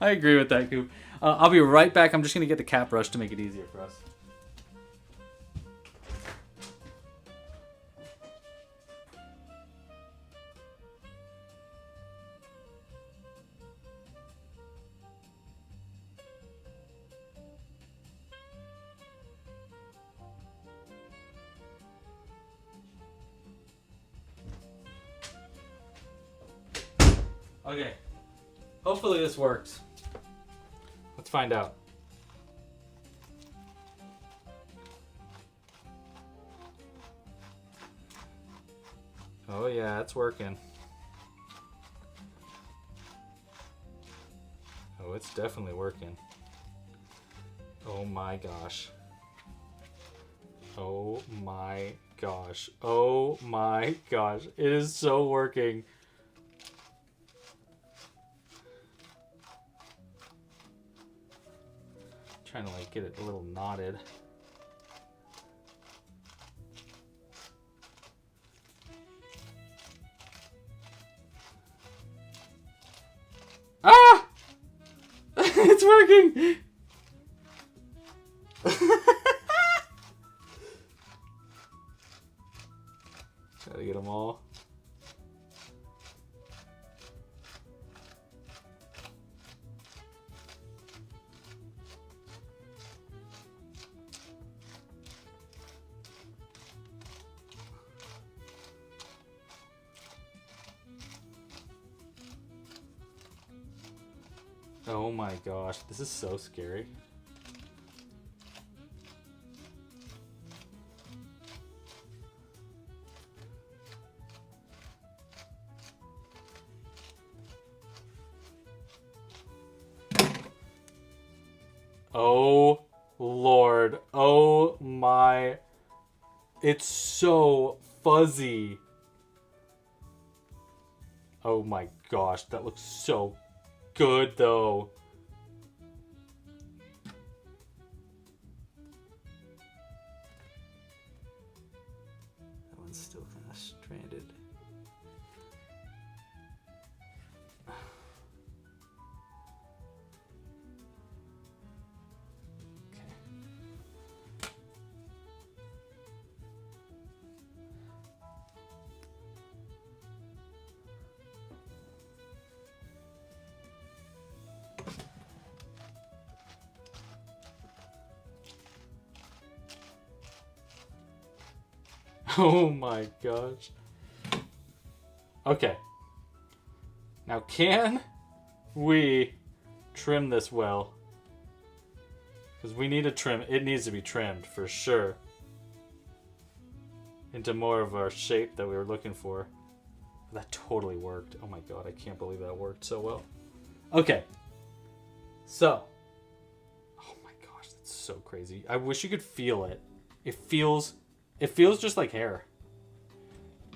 I agree with that, Coop. I'll be right back. I'm just going to get the cat brush to make it easier for us. Okay, hopefully this works. Let's find out. Oh yeah, it's working. Oh, it's definitely working. Oh my gosh. Oh my gosh. Oh my gosh. It is so working. Trying to like get it a little knotted. Ah! It's working! Try to get them all. Oh my gosh, this is so scary. Oh Lord, oh my, it's so fuzzy. Oh my gosh, that looks so good though. Oh my gosh. Okay. Now can we trim this well? Because we need to trim, it needs to be trimmed for sure. Into more of our shape that we were looking for. That totally worked. Oh my god, I can't believe that worked so well. Okay. So. Oh my gosh, that's so crazy. I wish you could feel it. It feels just like hair.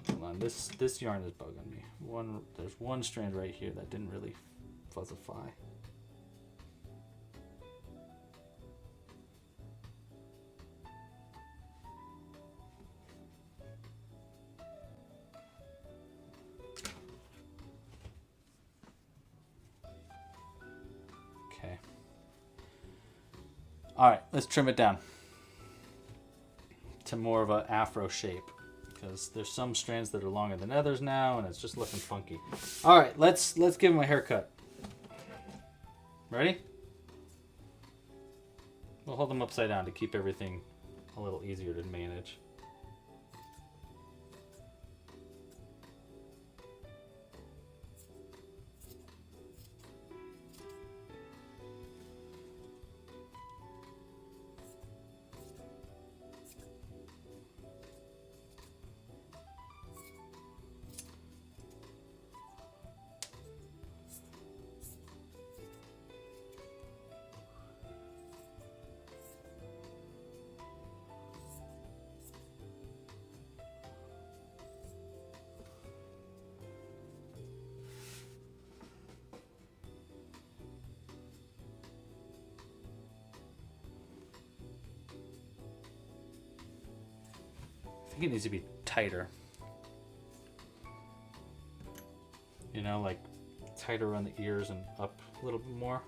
Hold on, this yarn is bugging me. There's one strand right here that didn't really fuzzify. Okay. All right, let's trim it down to more of an afro shape, because there's some strands that are longer than others now, and it's just looking funky. All right, let's give him a haircut. Ready? We'll hold them upside down to keep everything a little easier to manage. I think it needs to be tighter. You know, like tighter around the ears and up a little bit more.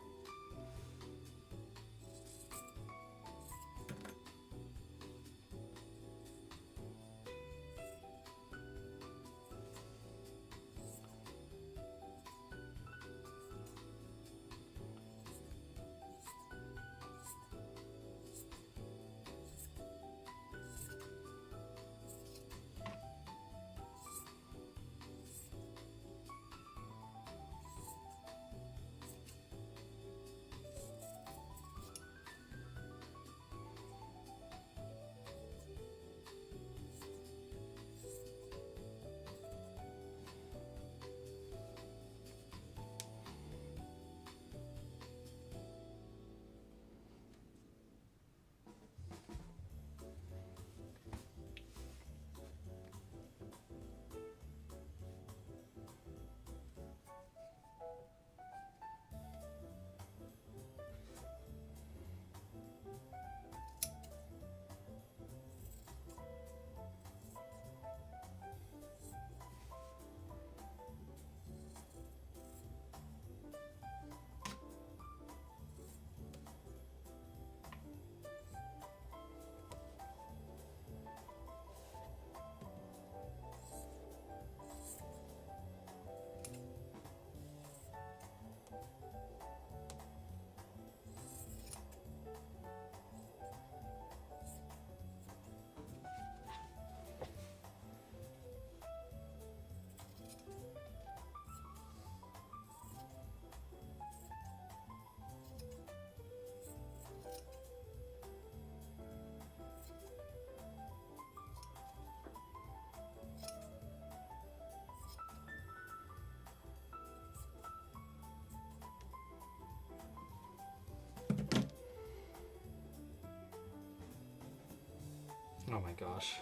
Oh my gosh.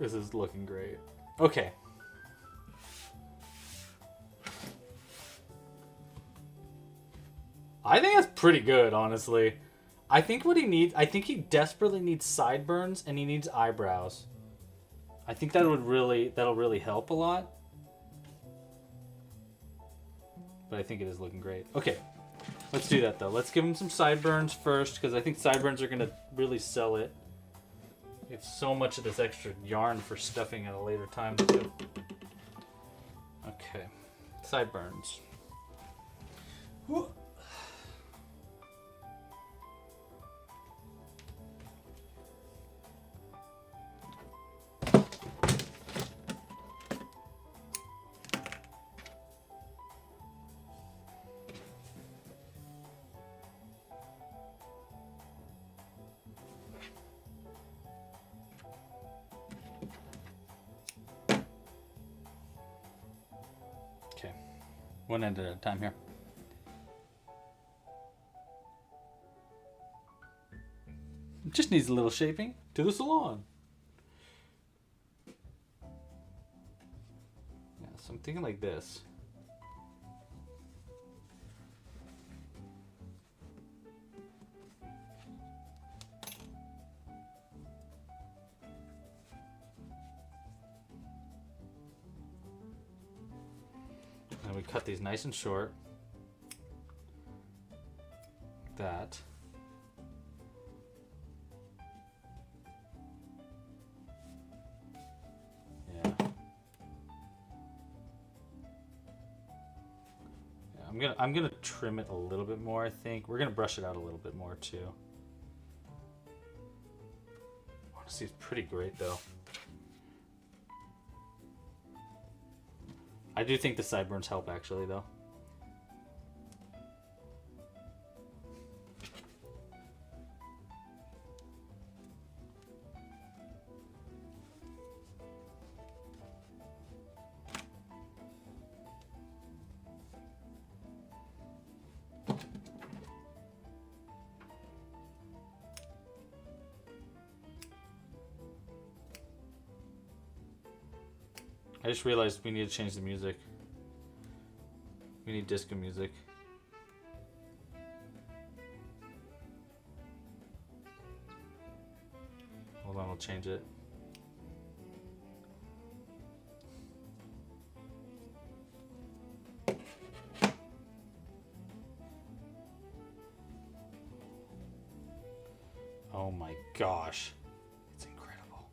This is looking great. Okay. I think that's pretty good, honestly. I think he desperately needs sideburns and he needs eyebrows. I think that'll really help a lot. But I think it is looking great. Okay. Let's do that though. Let's give him some sideburns first, because I think sideburns are gonna really sell it. We have so much of this extra yarn for stuffing at a later time too. Okay, sideburns. Whew. One end at a time here. It just needs a little shaping to the salon. Yeah, so I'm thinking like this. And we cut these nice and short. Like that. I'm gonna trim it a little bit more, I think. We're gonna brush it out a little bit more too. Honestly, it's pretty great though. I do think the sideburns help actually though. I just realized we need to change the music. We need disco music. Hold on, I'll change it. Oh my gosh. It's incredible.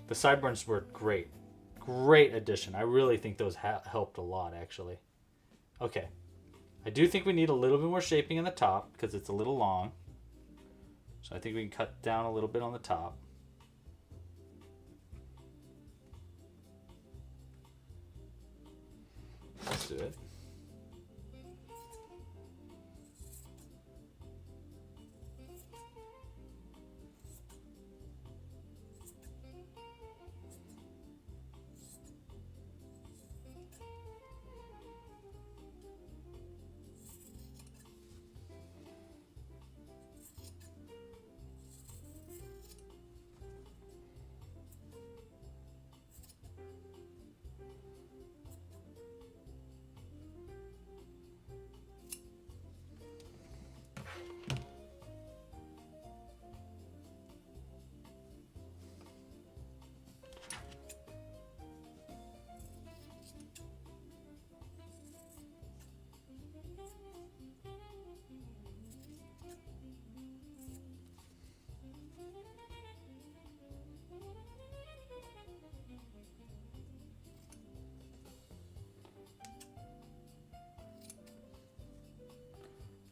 The sideburns were great. Great addition. I really think those helped a lot, actually. Okay. I do think we need a little bit more shaping in the top because it's a little long. So I think we can cut down a little bit on the top. Let's do it.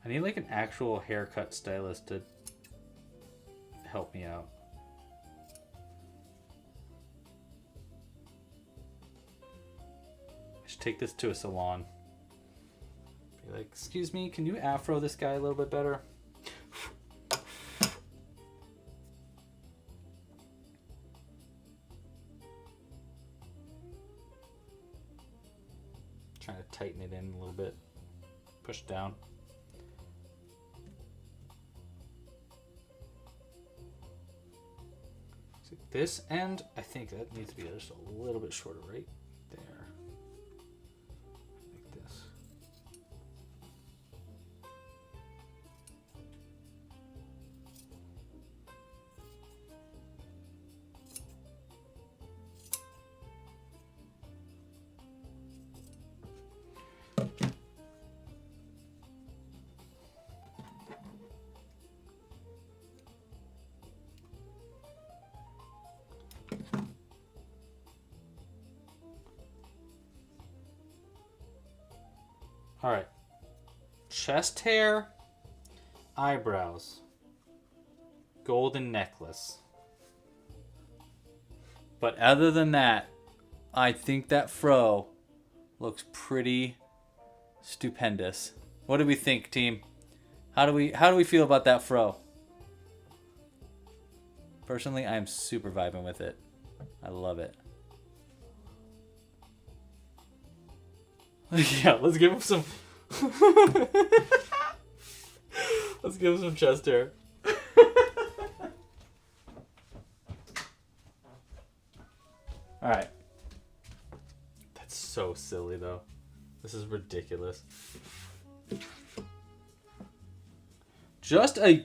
I need like an actual haircut stylist to help me out. I should take this to a salon. Be like, excuse me, can you afro this guy a little bit better? Trying to tighten it in a little bit. Push down. This end, I think that needs to be just a little bit shorter right there. Like this. All right, chest hair, eyebrows, golden necklace. But other than that, I think that fro looks pretty stupendous. What do we think, team? How do we feel about that fro? Personally, I am super vibing with it. I love it. Yeah, let's give him some. Let's give him some chest hair. All right. That's so silly, though. This is ridiculous.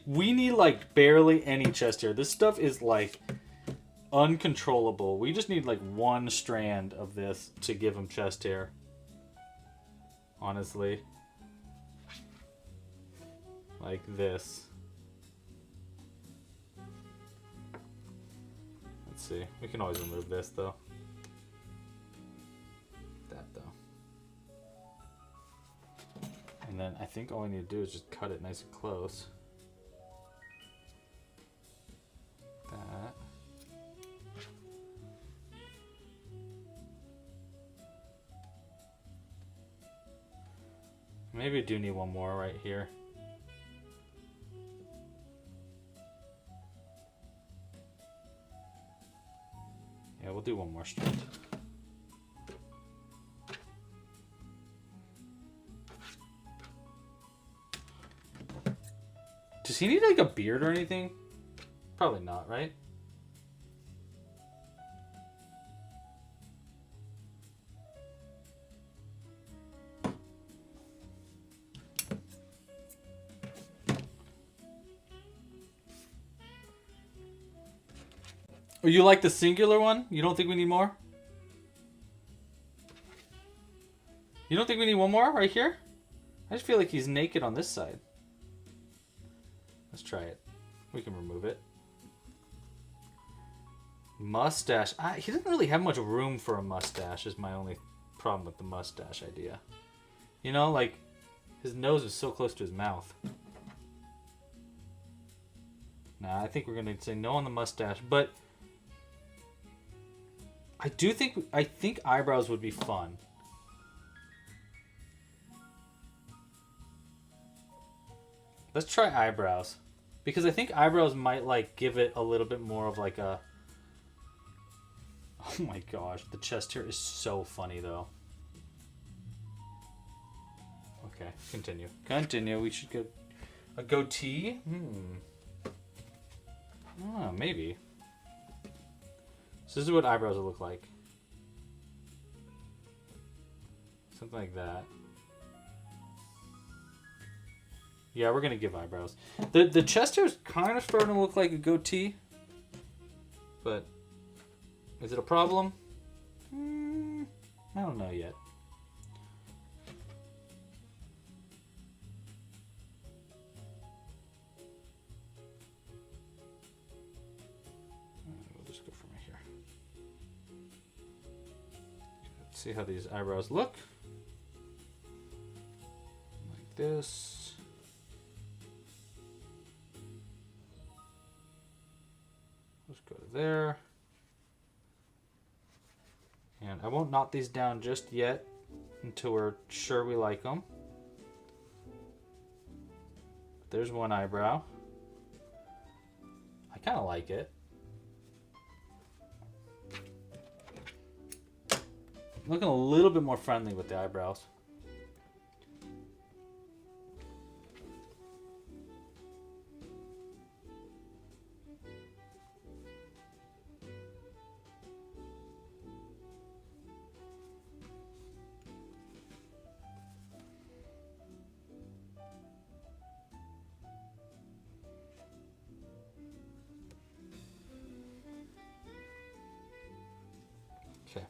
We need like barely any chest hair. This stuff is like uncontrollable. We just need like one strand of this to give him chest hair. Honestly. Like this. Let's see. We can always remove this though. That though. And then I think all we need to do is just cut it nice and close. That. Maybe I do need one more right here. Yeah, we'll do one more strand. Does he need like a beard or anything? Probably not, right? Or you like the singular one? You don't think we need more? You don't think we need one more right here? I just feel like he's naked on this side. Let's try it. We can remove it. Mustache. He doesn't really have much room for a mustache is my only problem with the mustache idea. You know, like, his nose is so close to his mouth. Nah, I think we're going to say no on the mustache, but I think eyebrows would be fun. Let's try eyebrows. Because I think eyebrows might like give it a little bit more of like a... Oh my gosh, the chest hair is so funny though. Okay, continue. Continue, we should go... A goatee? Oh, maybe. So this is what eyebrows will look like. Something like that. Yeah, we're gonna give eyebrows. The chest hair is kind of starting to look like a goatee, but is it a problem? I don't know yet. We'll just go from right here. Let's see how these eyebrows look. Like this. Let's go to there. And I won't knot these down just yet until we're sure we like them. There's one eyebrow. I kind of like it. Looking a little bit more friendly with the eyebrows. Okay.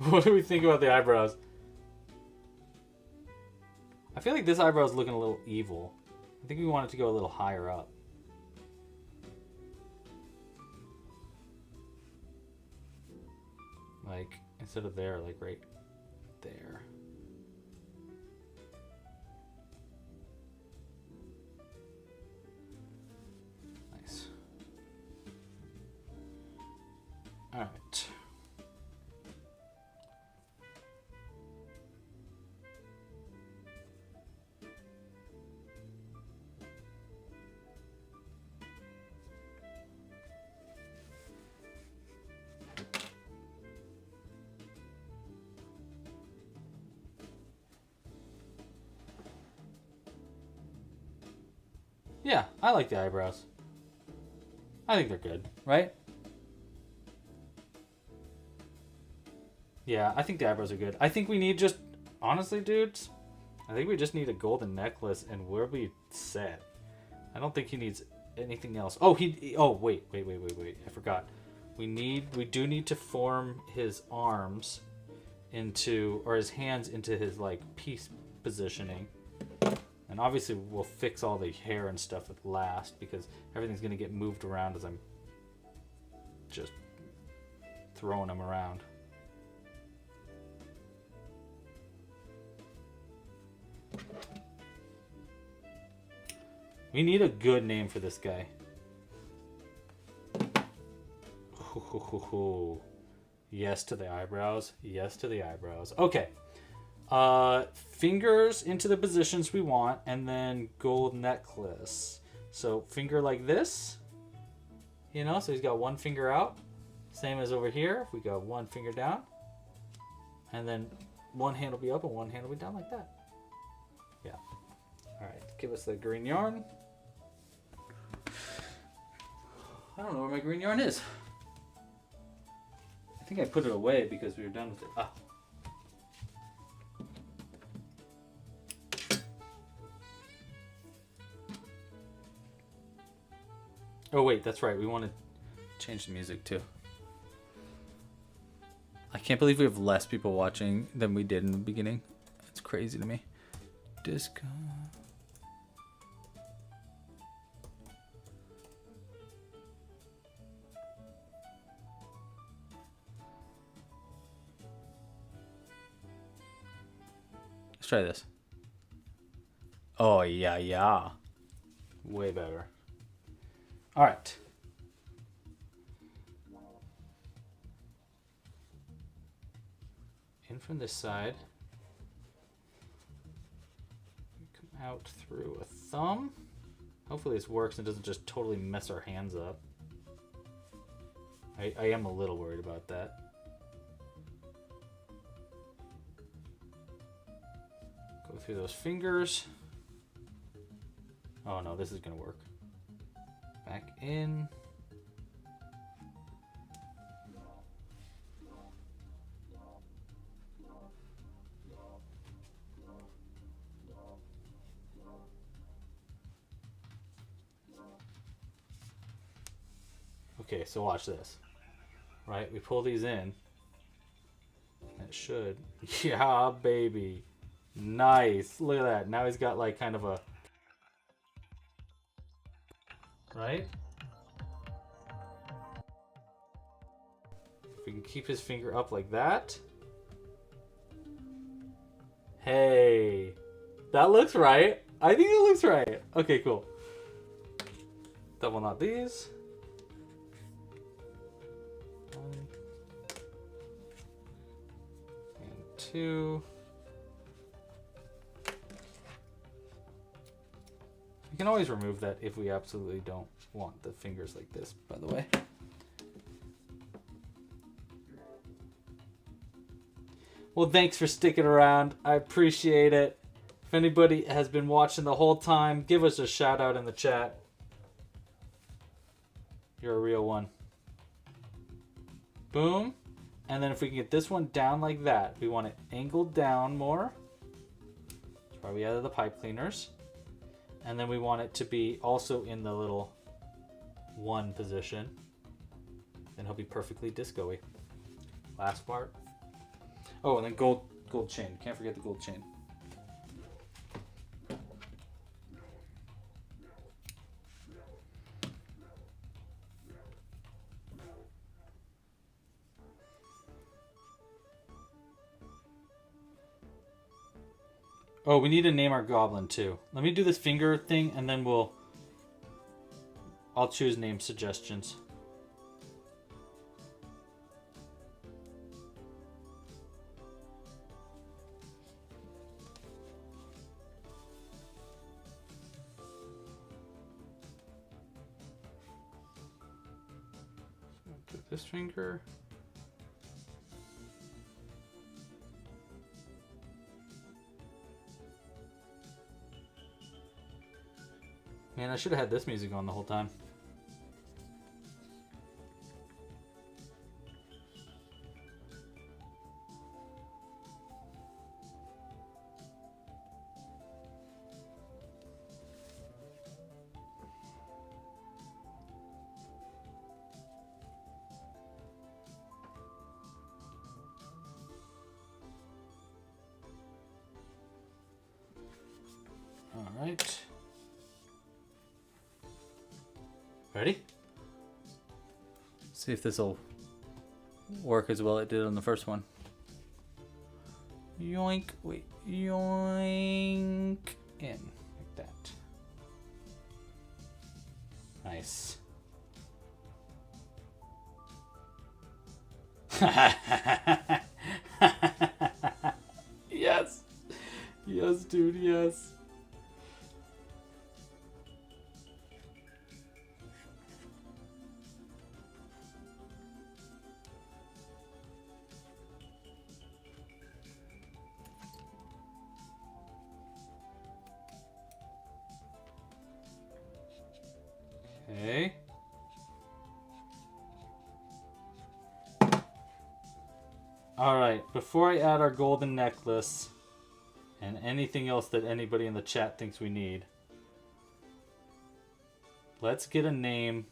What do we think about the eyebrows? I feel like this eyebrow is looking a little evil. I think we want it to go a little higher up. Like, instead of there, like right there. Nice. All right. Yeah, I like the eyebrows. I think they're good, right? Yeah, I think the eyebrows are good. I think we need just, honestly, dudes, I think we just need a golden necklace and we'll be set. I don't think he needs anything else. Oh, wait. I forgot. We do need to form his arms into, or his hands into his, like, peace positioning. And obviously we'll fix all the hair and stuff at last because everything's going to get moved around as I'm just throwing them around. We need a good name for this guy. Yes to the eyebrows. Yes to the eyebrows. Okay. Fingers into the positions we want, and then gold necklace. So finger like this. You know, so he's got one finger out. Same as over here. If we go one finger down. And then one hand will be up and one hand will be down like that. Yeah. Alright, give us the green yarn. I don't know where my green yarn is. I think I put it away because we were done with it. Ah. Oh wait, that's right. We want to change the music too. I can't believe we have less people watching than we did in the beginning. It's crazy to me. Disco. Let's try this. Oh, yeah. Way better. All right. In from this side. Come out through a thumb. Hopefully this works and doesn't just totally mess our hands up. I am a little worried about that. Go through those fingers. Oh no, this is gonna work. Back in. Okay, so watch this. Right, we pull these in. It should. Yeah, baby. Nice. Look at that. Now he's got like kind of a... Right? If we can keep his finger up like that. Hey. That looks right. I think it looks right. Okay, cool. Double knot these. 1 and 2. You can always remove that if we absolutely don't want the fingers like this, by the way. Well, thanks for sticking around. I appreciate it. If anybody has been watching the whole time, give us a shout out in the chat. You're a real one. Boom. And then if we can get this one down like that, we want it angled down more. That's why we added the pipe cleaners. And then we want it to be also in the little 1 position. Then he'll be perfectly disco-y. Last part. Oh, and then gold chain. Can't forget the gold chain. Oh, we need to name our goblin too. Let me do this finger thing and then I'll choose name suggestions. this finger. Man, I should have had this music on the whole time. All right. Ready? See if this will work as well as it did on the first one. Yoink, wait, yoink, In like that. Nice. Yes. Yes, dude, yes. Okay. Alright, before I add our golden necklace and anything else that anybody in the chat thinks we need, let's get a name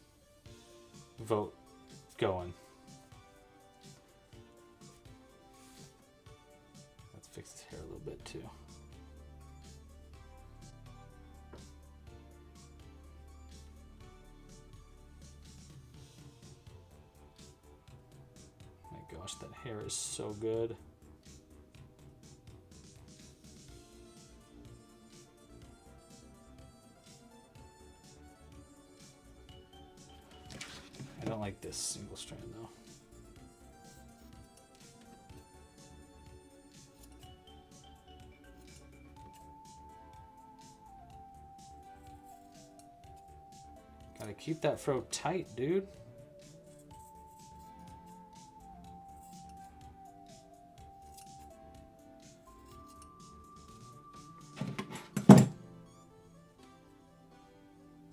vote going. Let's fix his hair a little bit too. Gosh, that hair is so good. I don't like this single strand though. Gotta keep that fro tight, dude.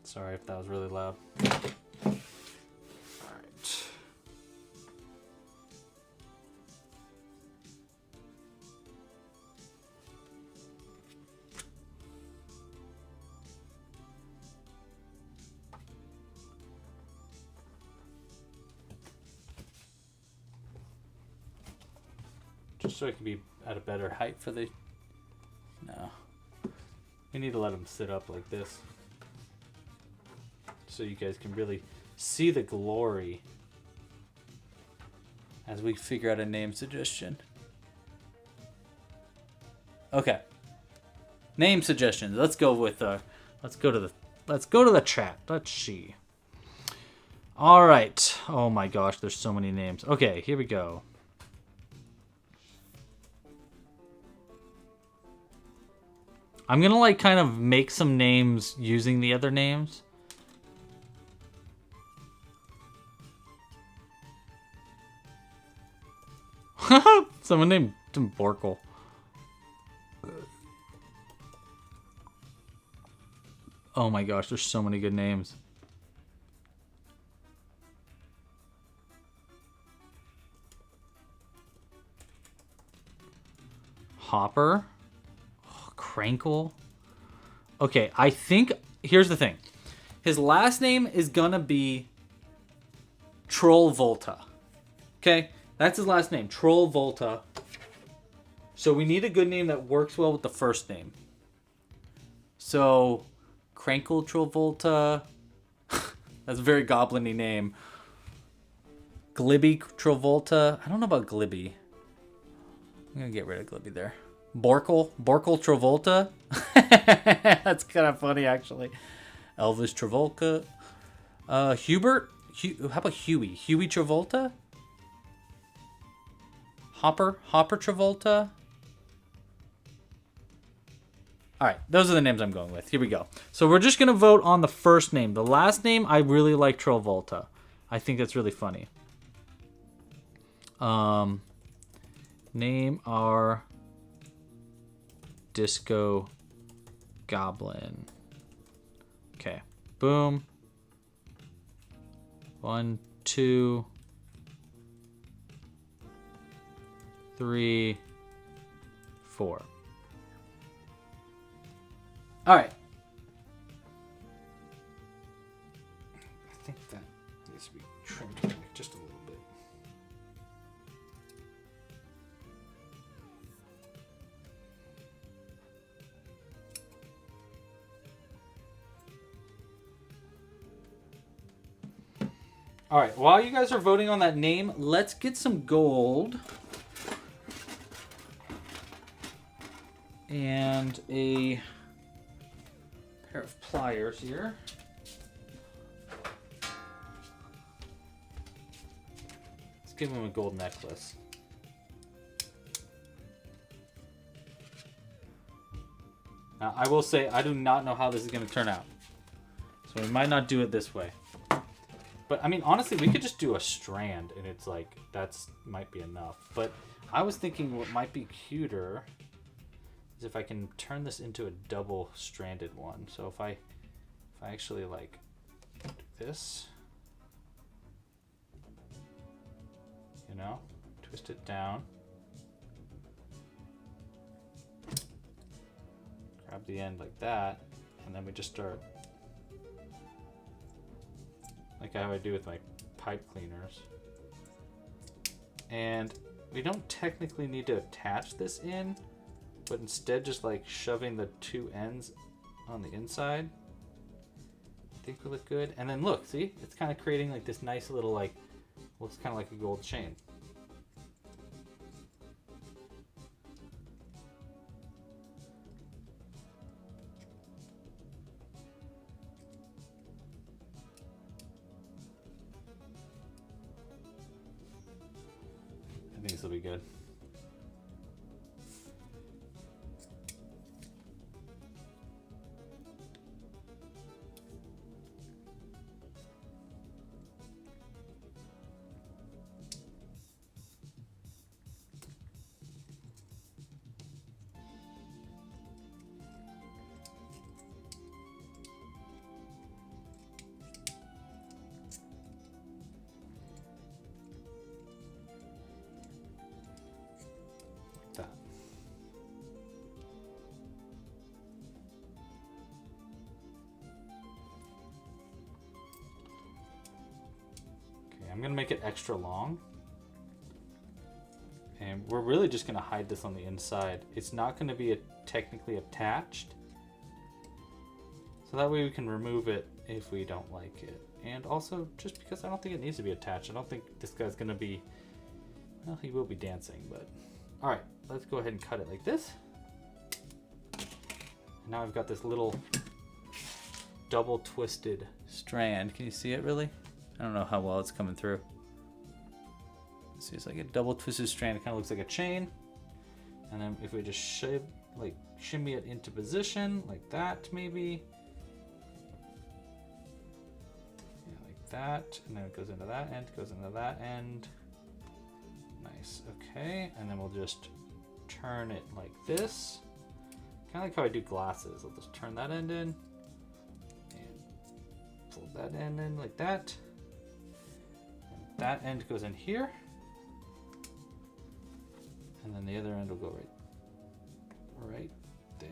Sorry if that was really loud. All right. Just so it can be at a better height for the... No. We need to let them sit up like this, so you guys can really see the glory as we figure out a name suggestion. Okay. Name suggestions. Let's go with let's go to the chat. Let's see. All right. Oh my gosh, there's so many names. Okay, here we go. I'm going to like kind of make some names using the other names. Someone named Borkle. Oh my gosh, there's so many good names. Hopper. Oh, Crankle. Okay, I think... Here's the thing. His last name is gonna be Troll Volta. Okay? That's his last name, Troll Volta. So we need a good name that works well with the first name. So, Crankle Troll Volta. That's a very goblin-y name. Glibby Trovolta. I don't know about Glibby. I'm going to get rid of Glibby there. Borkle Travolta. That's kind of funny, actually. Elvis Travolta. Hubert. How about Huey? Huey Travolta? Hopper Travolta. All right, those are the names I'm going with. Here we go. So we're just going to vote on the first name. The last name, I really like Travolta. I think that's really funny. Name our disco goblin. Okay. Boom. 1, 2, 3, 4. All right. I think that needs to be trimmed back just a little bit. All right, while you guys are voting on that name, let's get some gold. And a pair of pliers here. Let's give him a gold necklace. Now, I will say, I do not know how this is going to turn out. So we might not do it this way. But, I mean, honestly, we could just do a strand, and it's like, that's might be enough. But I was thinking what might be cuter is if I can turn this into a double-stranded one. So if I actually, like, do this, you know, twist it down, grab the end like that, and then we just start like how I do with my pipe cleaners. And we don't technically need to attach this in, but instead just like shoving the two ends on the inside, I think will look good. And then look, see, it's kind of creating like this nice little, like, looks kind of like a gold chain. I think this will be good. That. Okay, I'm gonna make it extra long. And we're really just gonna hide this on the inside. It's not gonna be technically attached. So that way we can remove it if we don't like it. And also, just because I don't think it needs to be attached. I don't think this guy's gonna be, well, he will be dancing, but. All right, let's go ahead and cut it like this. And now I've got this little double twisted strand. Can you see it really? I don't know how well it's coming through. See, it's like a double twisted strand. It kind of looks like a chain. And then if we just shimmy it into position like that, maybe. Yeah, like that. And then it goes into that end, goes into that end. Nice, okay. And then we'll just turn it like this. Kind of like how I do glasses. I'll just turn that end in. And pull that end in like that. And that end goes in here. And then the other end will go right there.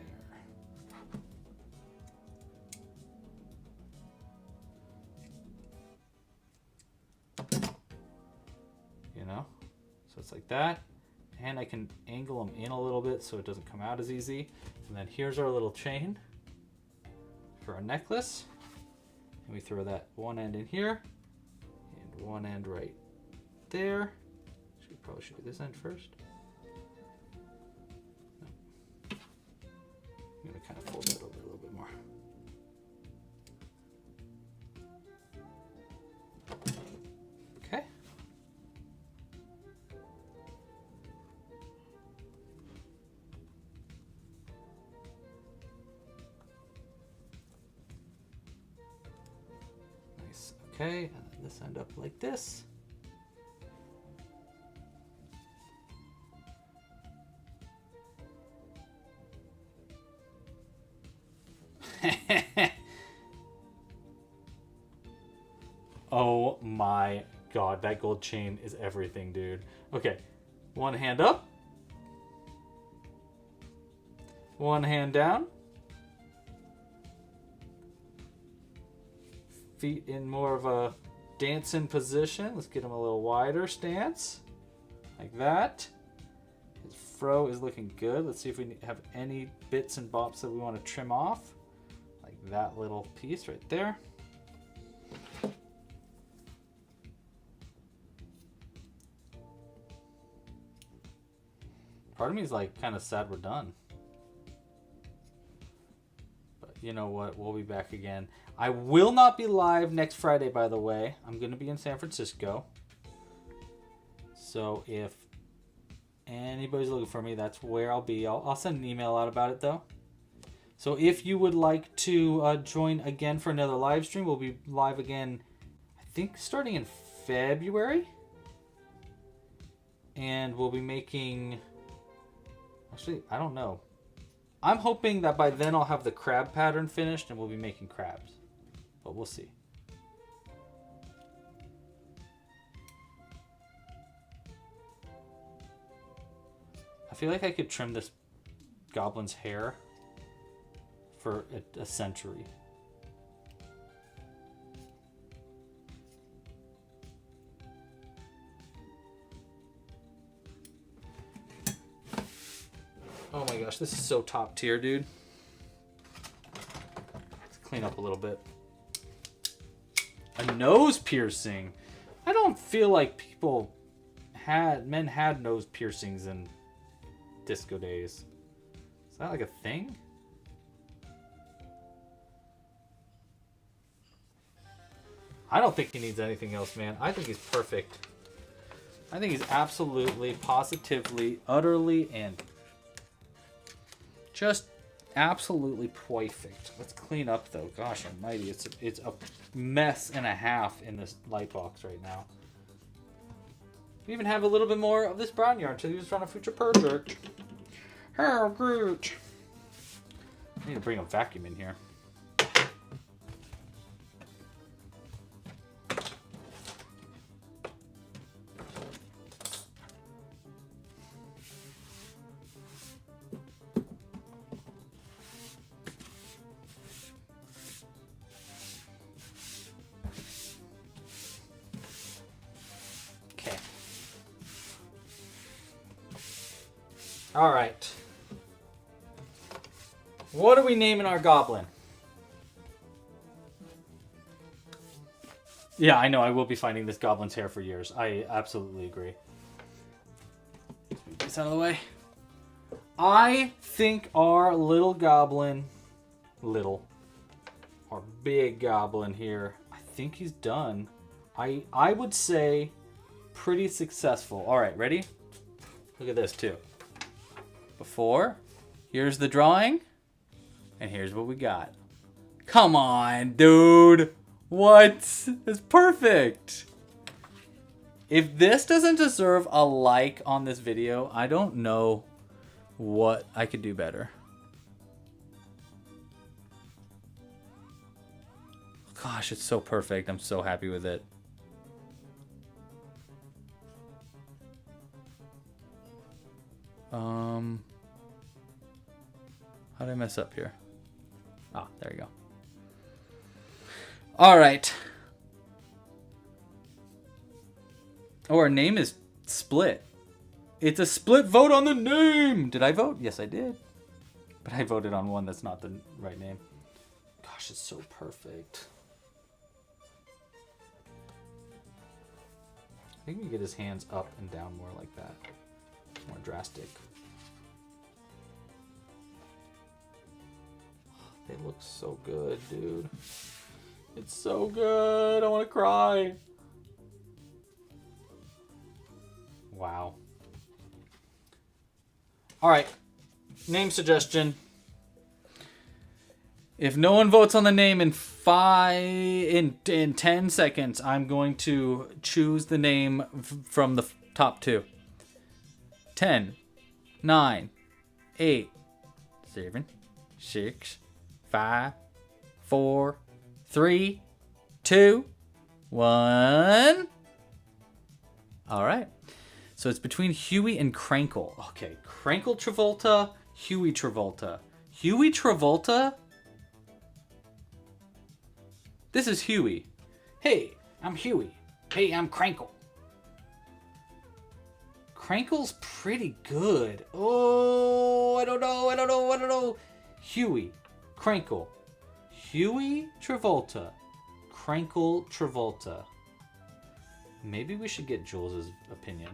You know? So it's like that. And I can angle them in a little bit so it doesn't come out as easy. And then here's our little chain for our necklace. And we throw that one end in here and one end right there. Probably should do this end first. No. I'm going to kind of fold that over a little bit more. Okay. Nice. Okay, and then this end up like this. Oh my god, that gold chain is everything, dude. Okay, one hand up. One hand down. Feet in more of a dancing position. Let's get him a little wider stance. Like that. His fro is looking good. Let's see if we have any bits and bops that we want to trim off. Like that little piece right there. Part of me is like kind of sad we're done. But you know what? We'll be back again. I will not be live next Friday, by the way. I'm going to be in San Francisco. So if anybody's looking for me, that's where I'll be. I'll send an email out about it, though. So if you would like to join again for another live stream, we'll be live again, I think, starting in February. And we'll be making... Actually, I don't know. I'm hoping that by then I'll have the crab pattern finished and we'll be making crabs. But we'll see. I feel like I could trim this goblin's hair for a century. Oh my gosh, this is so top tier, dude. Let's clean up a little bit. A nose piercing. I don't feel like men had nose piercings in disco days. Is that like a thing? I don't think he needs anything else, man. I think he's perfect. I think he's absolutely, positively, utterly, and just absolutely perfect. Let's clean up though. Gosh almighty, it's a mess and a half in this light box right now. We even have a little bit more of this brown yarn to use on a future project. How great! I need to bring a vacuum in here. All right. What are we naming our goblin? Yeah, I know. I will be finding this goblin's hair for years. I absolutely agree. Let's move this out of the way. I think our little goblin, our big goblin here, I think he's done. I would say pretty successful. All right, ready? Look at this too. Before, here's the drawing, and here's what we got. Come on, dude. What? It's perfect. If this doesn't deserve a like on this video, I don't know what I could do better. Gosh, it's so perfect. I'm so happy with it. How did I mess up here? Ah, there you go. All right. Oh, our name is split. It's a split vote on the name. Did I vote? Yes, I did. But I voted on one that's not the right name. Gosh, it's so perfect. I think we can get his hands up and down more like that. More drastic. They look so good, dude. It's so good. I want to cry. Wow. All right. Name suggestion. If no one votes on the name in 10 seconds, I'm going to choose the name from the top two. 10, 9, 8, 7, 6, 5, 4, 3, 2, 1. All right. So it's between Huey and Crankle. Okay, Crankle Travolta, Huey Travolta. Huey Travolta? This is Huey. Hey, I'm Huey. Hey, I'm Crankle. Crankle's pretty good. Oh, I don't know. Huey, Crankle. Huey Travolta. Crankle Travolta. Maybe we should get Jules' opinion.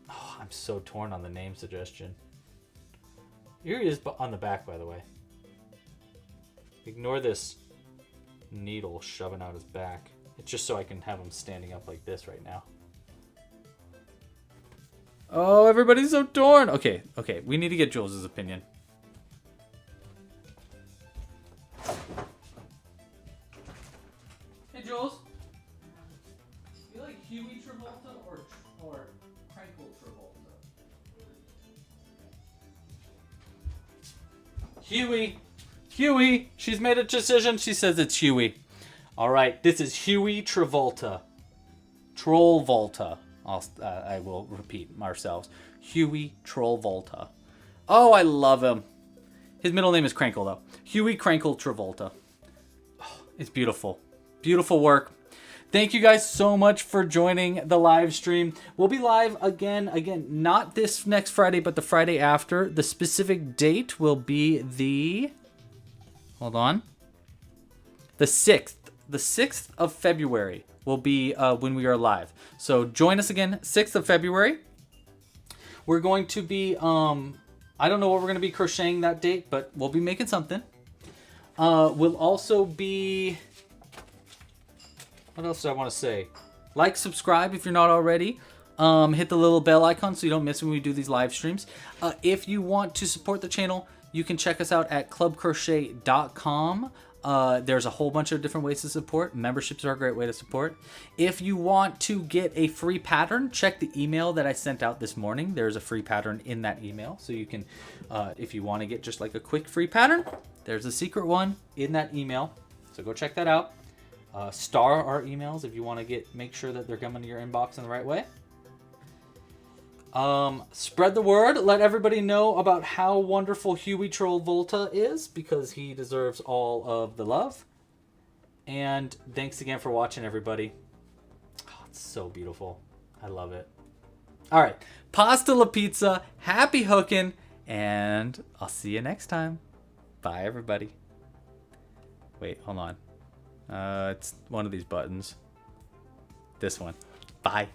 Oh, I'm so torn on the name suggestion. Here he is on the back, by the way. Ignore this needle shoving out his back. It's just so I can have him standing up like this right now. Oh, everybody's so torn. Okay. We need to get Jules' opinion. Hey, Jules. You like Huey Travolta or Crankle Travolta? Huey. She's made a decision. She says it's Huey. All right, this is Huey Travolta. Trollvolta. I will repeat ourselves. Huey Trollvolta. Oh, I love him. His middle name is Crankle, though. Huey Crankle Travolta. Oh, it's beautiful. Beautiful work. Thank you guys so much for joining the live stream. We'll be live again, not this next Friday, but the Friday after. The specific date will be the... Hold on. The 6th. The 6th of February will be when we are live. So join us again, 6th of February. We're going to be, I don't know what we're going to be crocheting that date, but we'll be making something. We'll also be, what else do I want to say? Like, subscribe if you're not already. Hit the little bell icon so you don't miss when we do these live streams. If you want to support the channel, you can check us out at clubcrochet.com. There's a whole bunch of different ways to support. Memberships are a great way to support. If you want to get a free pattern, check the email that I sent out this morning. There's a free pattern in that email. So you can, if you want to get just like a quick free pattern, there's a secret one in that email. So go check that out. Star our emails if you want to make sure that they're coming to your inbox in the right way. Spread the word. Let everybody know about how wonderful Huey Trollvolta is, because he deserves all of the love. And thanks again for watching, everybody. Oh, it's so beautiful. I love it. All right. Pasta la pizza. Happy hooking. And I'll see you next time. Bye, everybody. Wait, hold on. It's one of these buttons. This one. Bye.